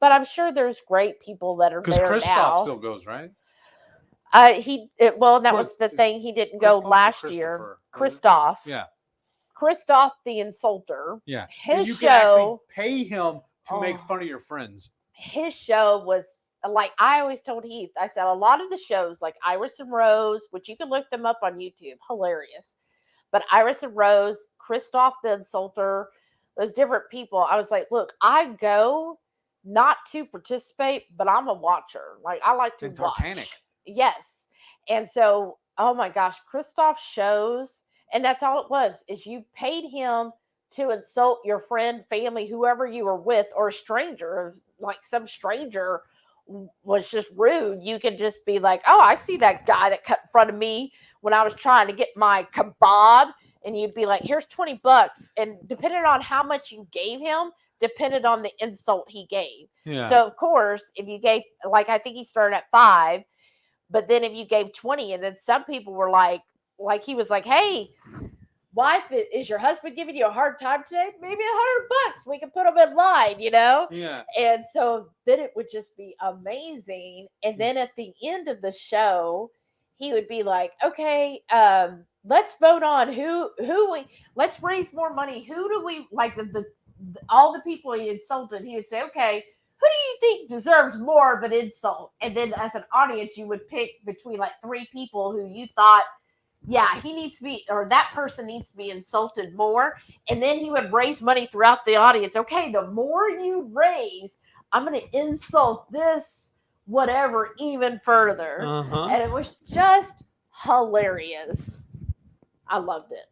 S1: But I'm sure there's great people that are there now.
S2: Because Christoph still goes, right?
S1: That was the thing. He didn't go last year. Christoph.
S2: Yeah.
S1: Christoph the Insulter.
S2: Yeah.
S1: His
S2: you
S1: show.
S2: Can actually pay him to make fun of your friends.
S1: His show was like, I always told Heath, I said, a lot of the shows like Iris and Rose, which you can look them up on YouTube, hilarious. But Iris and Rose, Christoph the Insulter, those different people. I was like, look, I go not to participate, but I'm a watcher. Like I like to watch.
S2: Titanic.
S1: Yes. And so, oh my gosh, Christoph's shows, And that's all it was, is you paid him to insult your friend, family, whoever you were with, or a stranger. If like some stranger was just rude, you could just be like, oh, I see that guy that cut in front of me when I was trying to get my kebab. And you'd be like, here's $20. And depending on how much you gave him, depended on the insult he gave.
S2: Yeah.
S1: So of course, if you gave, like, I think he started at 5, but then if you gave 20, and then some people were like he was like, hey, wife, is your husband giving you a hard time today? Maybe $100. We can put him in line, you know?
S2: Yeah.
S1: And so then it would just be amazing. And then at the end of the show, he would be like, okay, let's vote on who let's raise more money. Who do we like? The all the people he insulted, he would say, okay, who do you think deserves more of an insult? And then as an audience, you would pick between like 3 people who you thought, yeah, he needs to be, or that person needs to be insulted more. And then he would raise money throughout the audience. Okay, the more you raise, I'm going to insult this whatever even further. And it was just hilarious. I loved it.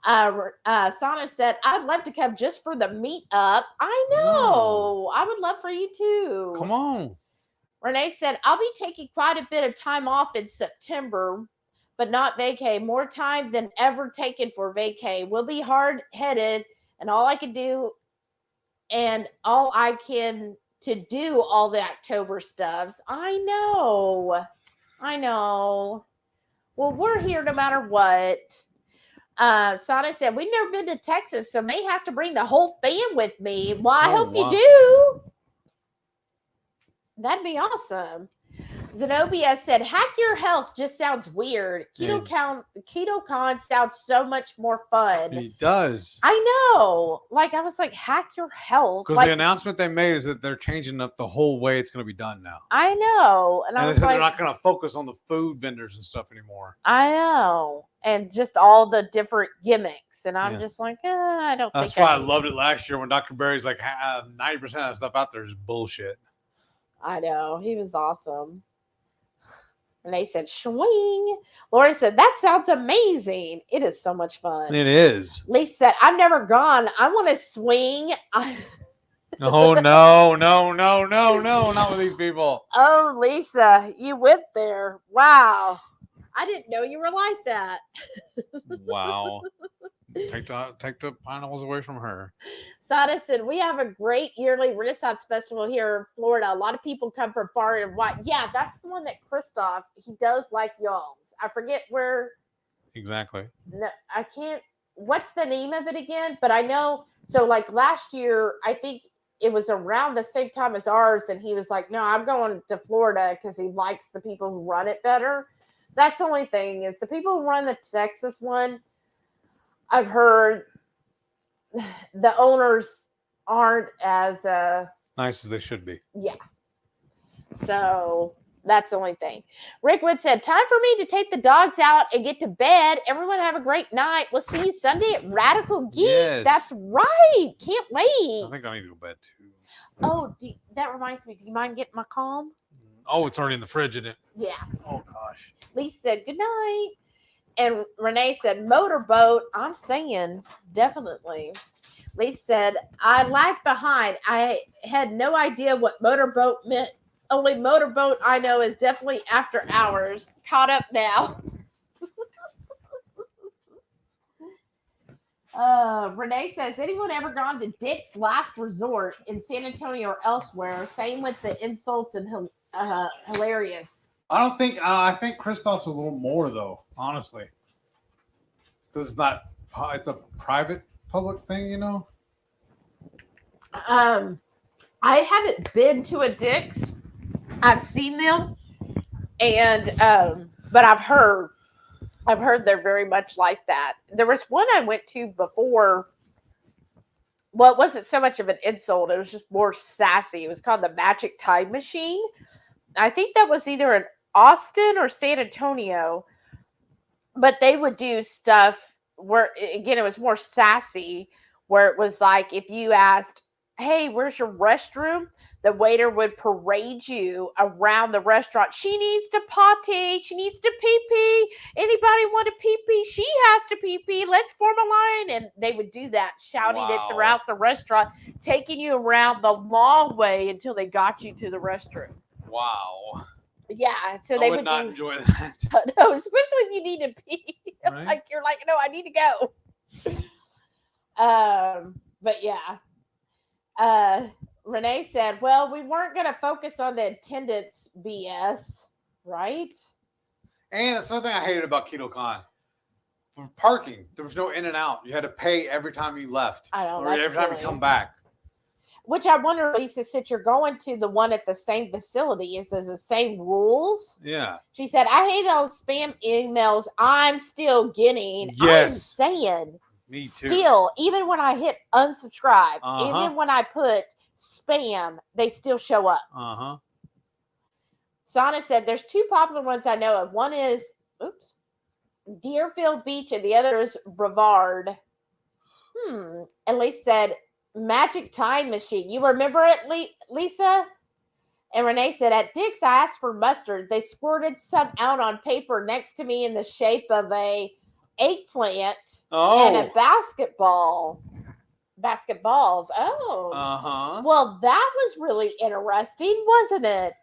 S1: Sana said, I'd love to come just for the meetup. I know. I would love for you too.
S2: Come on.
S1: Renee said, I'll be taking quite a bit of time off in September, but not vacay. More time than ever taken for vacay. We'll be hard-headed, and all I can do to do all the October stuffs. I know. Well, we're here no matter what. Sana said, we've never been to Texas, so may have to bring the whole fam with me. Well, I hope you do. That'd be awesome. Zenobia said, hack your health just sounds weird. KetoCon sounds so much more fun.
S2: It does.
S1: I know. Like, I was like, hack your health.
S2: Because the announcement they made is that they're changing up the whole way it's going to be done now.
S1: I know. And I was
S2: they said
S1: like,
S2: they're not going to focus on the food vendors and stuff anymore.
S1: I know. And just all the different gimmicks. And I'm just like, I don't think
S2: that's why I loved it last year when Dr. Berry's like, 90% of that stuff out there is bullshit.
S1: I know. He was awesome. And they said, swing. Laura said, that sounds amazing. It is so much fun.
S2: It is.
S1: Lisa said, I've never gone. I want to swing.
S2: Oh, no, not with these people.
S1: Oh, Lisa, you went there. Wow. I didn't know you were like that.
S2: Wow. Take the pineapples away from her.
S1: Sada said, we have a great yearly Renaissance Festival here in Florida. A lot of people come from far and wide. Yeah, that's the one that Christoph, he does like y'all's. I forget where.
S2: Exactly.
S1: No, I can't. What's the name of it again? But I know. So like last year, I think it was around the same time as ours. And he was like, no, I'm going to Florida because he likes the people who run it better. That's the only thing, is the people who run the Texas one, I've heard the owners aren't as
S2: nice as they should be.
S1: Yeah. So that's the only thing. Rick Wood said, time for me to take the dogs out and get to bed. Everyone have a great night. We'll see you Sunday at Radical Geek.
S2: Yes.
S1: That's right. Can't wait.
S2: I think I need to go to bed too.
S1: Oh, that reminds me. Do you mind getting my calm?
S2: Oh, it's already in the fridge, isn't it?
S1: Yeah.
S2: Oh, gosh.
S1: Lisa said, good night. And Renee said, motorboat. I'm saying, definitely. Lisa said, I lagged behind. I had no idea what motorboat meant. Only motorboat I know is definitely after hours. Caught up now. Renee says, anyone ever gone to Dick's Last Resort in San Antonio or elsewhere? Same with the insults and hilarious.
S3: I think Christoph's a little more though, honestly. Because it's a private public thing, you know?
S1: I haven't been to a Dick's. I've seen them, and but I've heard they're very much like that. There was one I went to before. Well, it wasn't so much of an insult. It was just more sassy. It was called the Magic Time Machine. I think that was either in Austin or San Antonio, but they would do stuff where, again, it was more sassy, where it was like, if you asked, hey, where's your restroom? the waiter would parade you around the restaurant. She needs to potty. She needs to pee-pee. Anybody want to pee-pee? She has to pee-pee. Let's form a line. And they would do that, shouting it throughout the restaurant, taking you around the long way until they got you to the restroom.
S2: Wow.
S1: Yeah, so
S2: I
S1: they
S2: would
S1: would
S2: not
S1: do,
S2: enjoy that.
S1: no, especially if you need to pee.
S2: Right?
S1: Like you're like, no, I need to go. But yeah. Renee said, well, we weren't going to focus on the attendance BS, right?
S2: And that's another thing I hated about KetoCon. For parking, there was no in and out. You had to pay every time you left.
S1: I know,
S2: Or
S1: that's
S2: every time you
S1: silly.
S2: come back.
S1: Which I wonder, Lisa, since you're going to the one at the same facility, is it the same rules?
S2: Yeah.
S1: She said, I hate all the spam emails I'm still getting. I'm
S2: Yes.
S1: saying,
S2: Me too.
S1: still, even when I hit unsubscribe,
S2: Uh-huh.
S1: even when I put spam, they still show up.
S2: Uh-huh.
S1: Sana said, there's two popular ones I know of. One is, Deerfield Beach, and the other is Brevard. And Lisa said, Magic Time Machine. You remember it, Lisa? And Renee said, at Dick's, I asked for mustard. They squirted some out on paper next to me in the shape of a eggplant and a basketball. Basketballs. Oh.
S2: Uh-huh.
S1: Well, that was really interesting, wasn't it?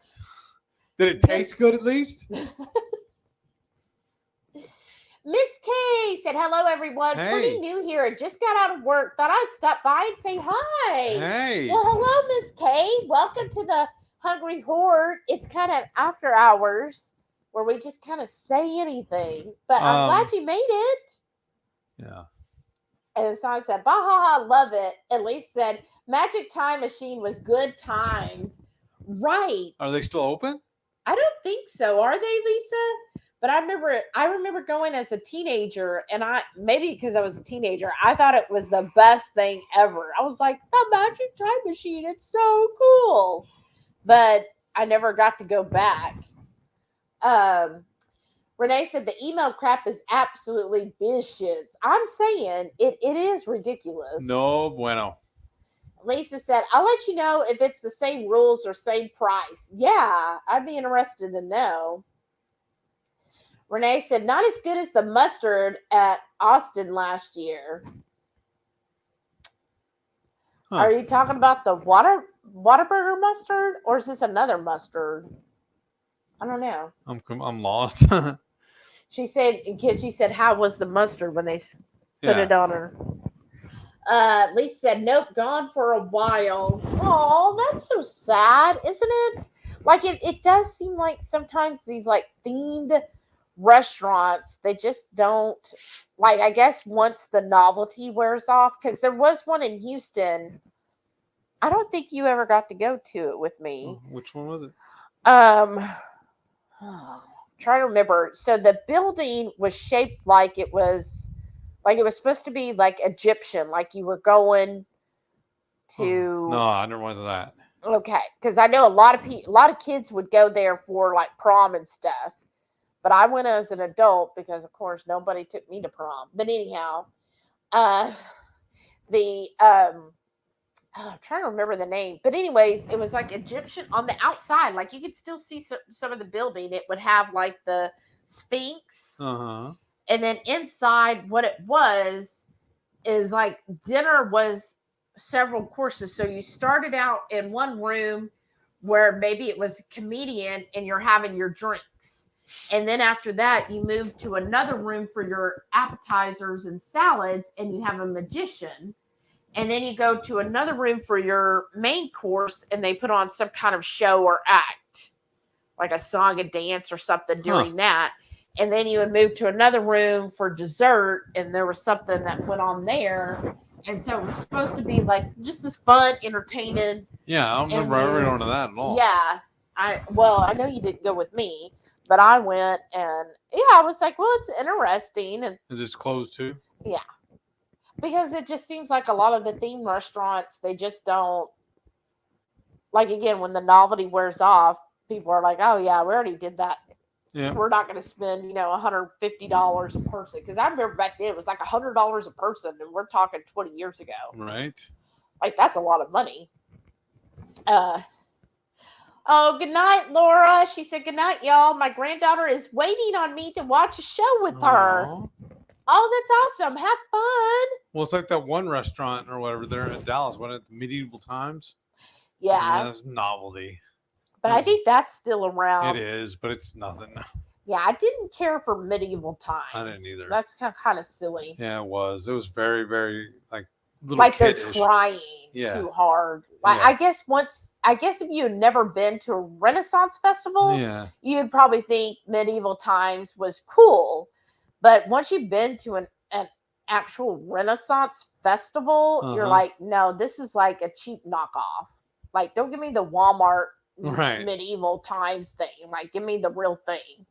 S2: Did it taste good at least?
S1: Miss K said, hello, everyone.
S2: Hey.
S1: Pretty new here. I just got out of work. Thought I'd stop by and say hi.
S2: Hey.
S1: Well, hello, Miss K. Welcome to the Hungry Horde. It's kind of after hours where we just kind of say anything. But I'm glad you made it.
S2: Yeah.
S1: And Son said, bah, ha, ha, love it. At least said, Magic Time Machine was good times. Right.
S2: Are they still open?
S1: I don't think so. Are they, Lisa? But I remember going as a teenager, and maybe because I was a teenager, I thought it was the best thing ever. I was like, the Magic Time Machine, it's so cool. But I never got to go back. Renee said the email crap is absolutely bullshit. I'm saying it is ridiculous.
S2: No bueno.
S1: Lisa said, I'll let you know if it's the same rules or same price. Yeah, I'd be interested to know. Renee said, not as good as the mustard at Austin last year.
S2: Huh.
S1: Are you talking about the Whataburger mustard, or is this another mustard? I don't know.
S2: I'm lost.
S1: She said, how was the mustard when they put it on her? Lisa said, nope, gone for a while. Oh, that's so sad, isn't it? Like, it does seem like sometimes these, like, themed restaurants, they just don't, like, I guess once the novelty wears off, because there was one in Houston. I don't think you ever got to go to it with me.
S2: Which one was it?
S1: Trying to remember. So the building was shaped like it was supposed to be like Egyptian, like you were going to.
S2: No, I never went to that.
S1: Okay, because I know a lot of kids would go there for like prom and stuff, but I went as an adult because, of course, nobody took me to prom. But anyhow, I'm trying to remember the name, but anyways, it was like Egyptian on the outside. Like you could still see some of the building. It would have like the Sphinx.
S2: Uh-huh.
S1: And then inside, what it was is like dinner was several courses. So you started out in one room where maybe it was a comedian and you're having your drinks. And then after that, you move to another room for your appetizers and salads, and you have a magician. And then you go to another room for your main course, and they put on some kind of show or act, like a song, a dance, or something during that. And then you would move to another room for dessert, and there was something that went on there. And so it was supposed to be like just this fun, entertaining.
S2: Yeah, I don't remember ever going to that at all.
S1: Yeah. I know you didn't go with me, but I went, and I was like, well, it's interesting. And
S2: is it closed too?
S1: Yeah. Because it just seems like a lot of the theme restaurants, they just don't, like, again, when the novelty wears off, people are like, oh, yeah, we already did that.
S2: Yeah.
S1: We're not going to spend, $150 a person. Because I remember back then it was like $100 a person, and we're talking 20 years ago.
S2: Right.
S1: Like, that's a lot of money. Oh, good night, Laura. She said, good night, y'all. My granddaughter is waiting on me to watch a show with her.
S2: Aw.
S1: Oh, that's awesome. Have fun.
S2: Well, it's like that one restaurant or whatever there in Dallas. What, at Medieval Times?
S1: Yeah,
S2: That's novelty.
S1: but I think that's still around.
S2: It is, but it's nothing.
S1: Yeah, I didn't care for Medieval Times.
S2: I didn't either.
S1: That's kind of silly.
S2: Yeah, it was. It was very, very like little
S1: Like they're
S2: kiddish.
S1: trying
S2: Yeah.
S1: too hard. Like
S2: Yeah.
S1: I guess if you had never been to a Renaissance festival,
S2: Yeah.
S1: you'd probably think Medieval Times was cool. But once you've been to an actual Renaissance festival, you're like, no, this is like a cheap knockoff. Like, don't give me the Walmart Medieval Times thing. Like, give me the real thing.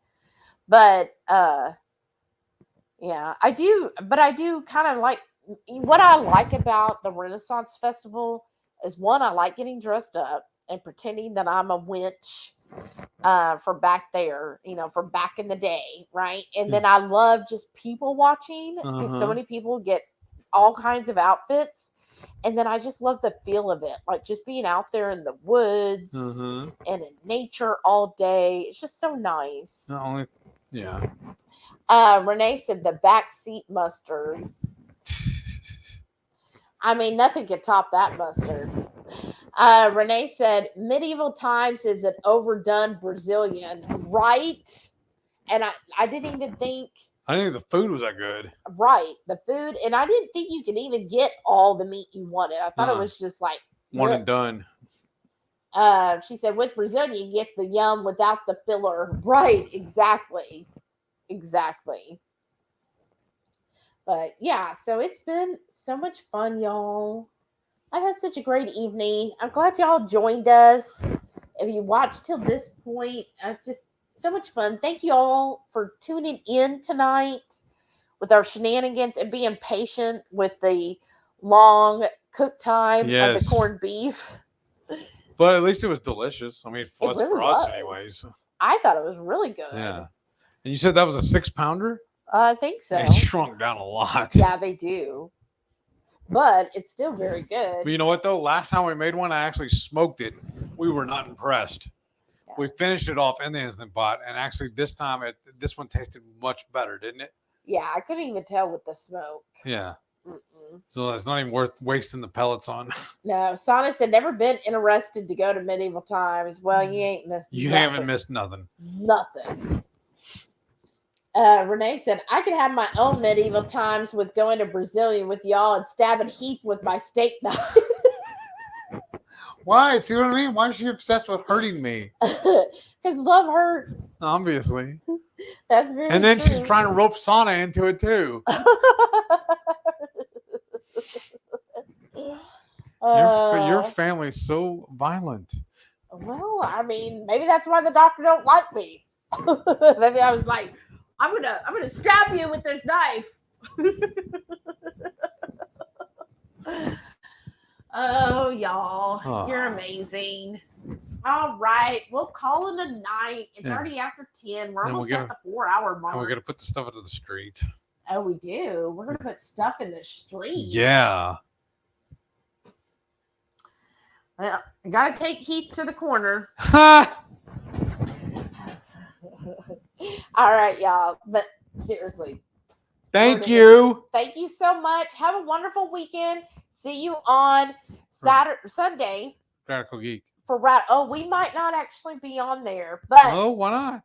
S1: But yeah, I do kind of like what I like about the Renaissance Festival is, one, I like getting dressed up and pretending that I'm a witch for back there, for back in the day, right? And then I love just people watching because so many people get all kinds of outfits. And then I just love the feel of it, like just being out there in the woods and in nature all day. It's just so nice.
S2: Not only, yeah.
S1: Renee said the backseat mustard. I mean, nothing can top that mustard. Renee said Medieval Times is an overdone Brazilian, right? And I didn't even think.
S2: I didn't think the food was that good.
S1: Right, the food, and I didn't think you could even get all the meat you wanted. I thought it was just like
S2: one and done.
S1: She said with Brazilian you get the yum without the filler. Right, exactly. But yeah, so it's been so much fun, y'all. I've had such a great evening. I'm glad y'all joined us. If you watched till this point, just so much fun. Thank you all for tuning in tonight with our shenanigans and being patient with the long cook time of the corned beef.
S2: But at least it was delicious. I mean, for us anyways.
S1: I thought it was really good.
S2: Yeah. And you said that was a 6-pounder?
S1: I think so.
S2: They shrunk down a lot.
S1: Yeah, they do. But it's still very good.
S2: But you know what, though? Last time we made one, I actually smoked it. We were not impressed. Yeah. We finished it off in the Instant Pot, and actually this time, this one tasted much better, didn't it?
S1: Yeah, I couldn't even tell with the smoke.
S2: Yeah. So it's not even worth wasting the pellets on.
S1: No, Sana said never been interested to go to Medieval Times. Well, you ain't missed.
S2: You haven't missed nothing.
S1: Nothing. Renee said I could have my own Medieval Times with going to Brazilian with y'all and stabbing Heath with my steak knife.
S2: Why? See what I mean? Why is she obsessed with hurting me?
S1: Because love hurts.
S2: Obviously.
S1: That's very
S2: And then
S1: true.
S2: she's trying to rope Sana into it too. Your family's so violent.
S1: Well, I mean, maybe that's why the doctor don't like me. Maybe I was like, I'm gonna stab you with this knife. Oh, y'all, you're amazing. All right, we'll call it a night. It's already after 10. We're almost at the 4-hour mark.
S2: And we're gonna put the stuff into the street.
S1: Oh, we do. We're gonna put stuff in the street.
S2: Yeah.
S1: Well, I gotta take Heath to the corner. All right, y'all. But seriously,
S2: thank you.
S1: Thank you so much. Have a wonderful weekend. See you on Sunday.
S2: Radical Geek.
S1: We might not actually be on there, but
S2: why not?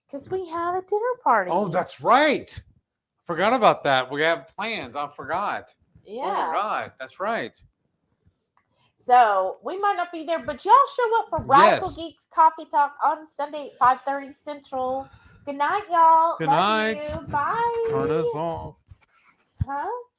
S1: Because we have a dinner party.
S2: Oh, that's right. Forgot about that. We have plans. I forgot.
S1: Yeah.
S2: Oh my God, that's right.
S1: So we might not be there, but y'all show up for Radical Geeks Coffee Talk on Sunday at 5:30 Central. Good night, y'all.
S2: Good
S1: Love
S2: night.
S1: You. Bye.
S2: Turn us off.
S1: Huh?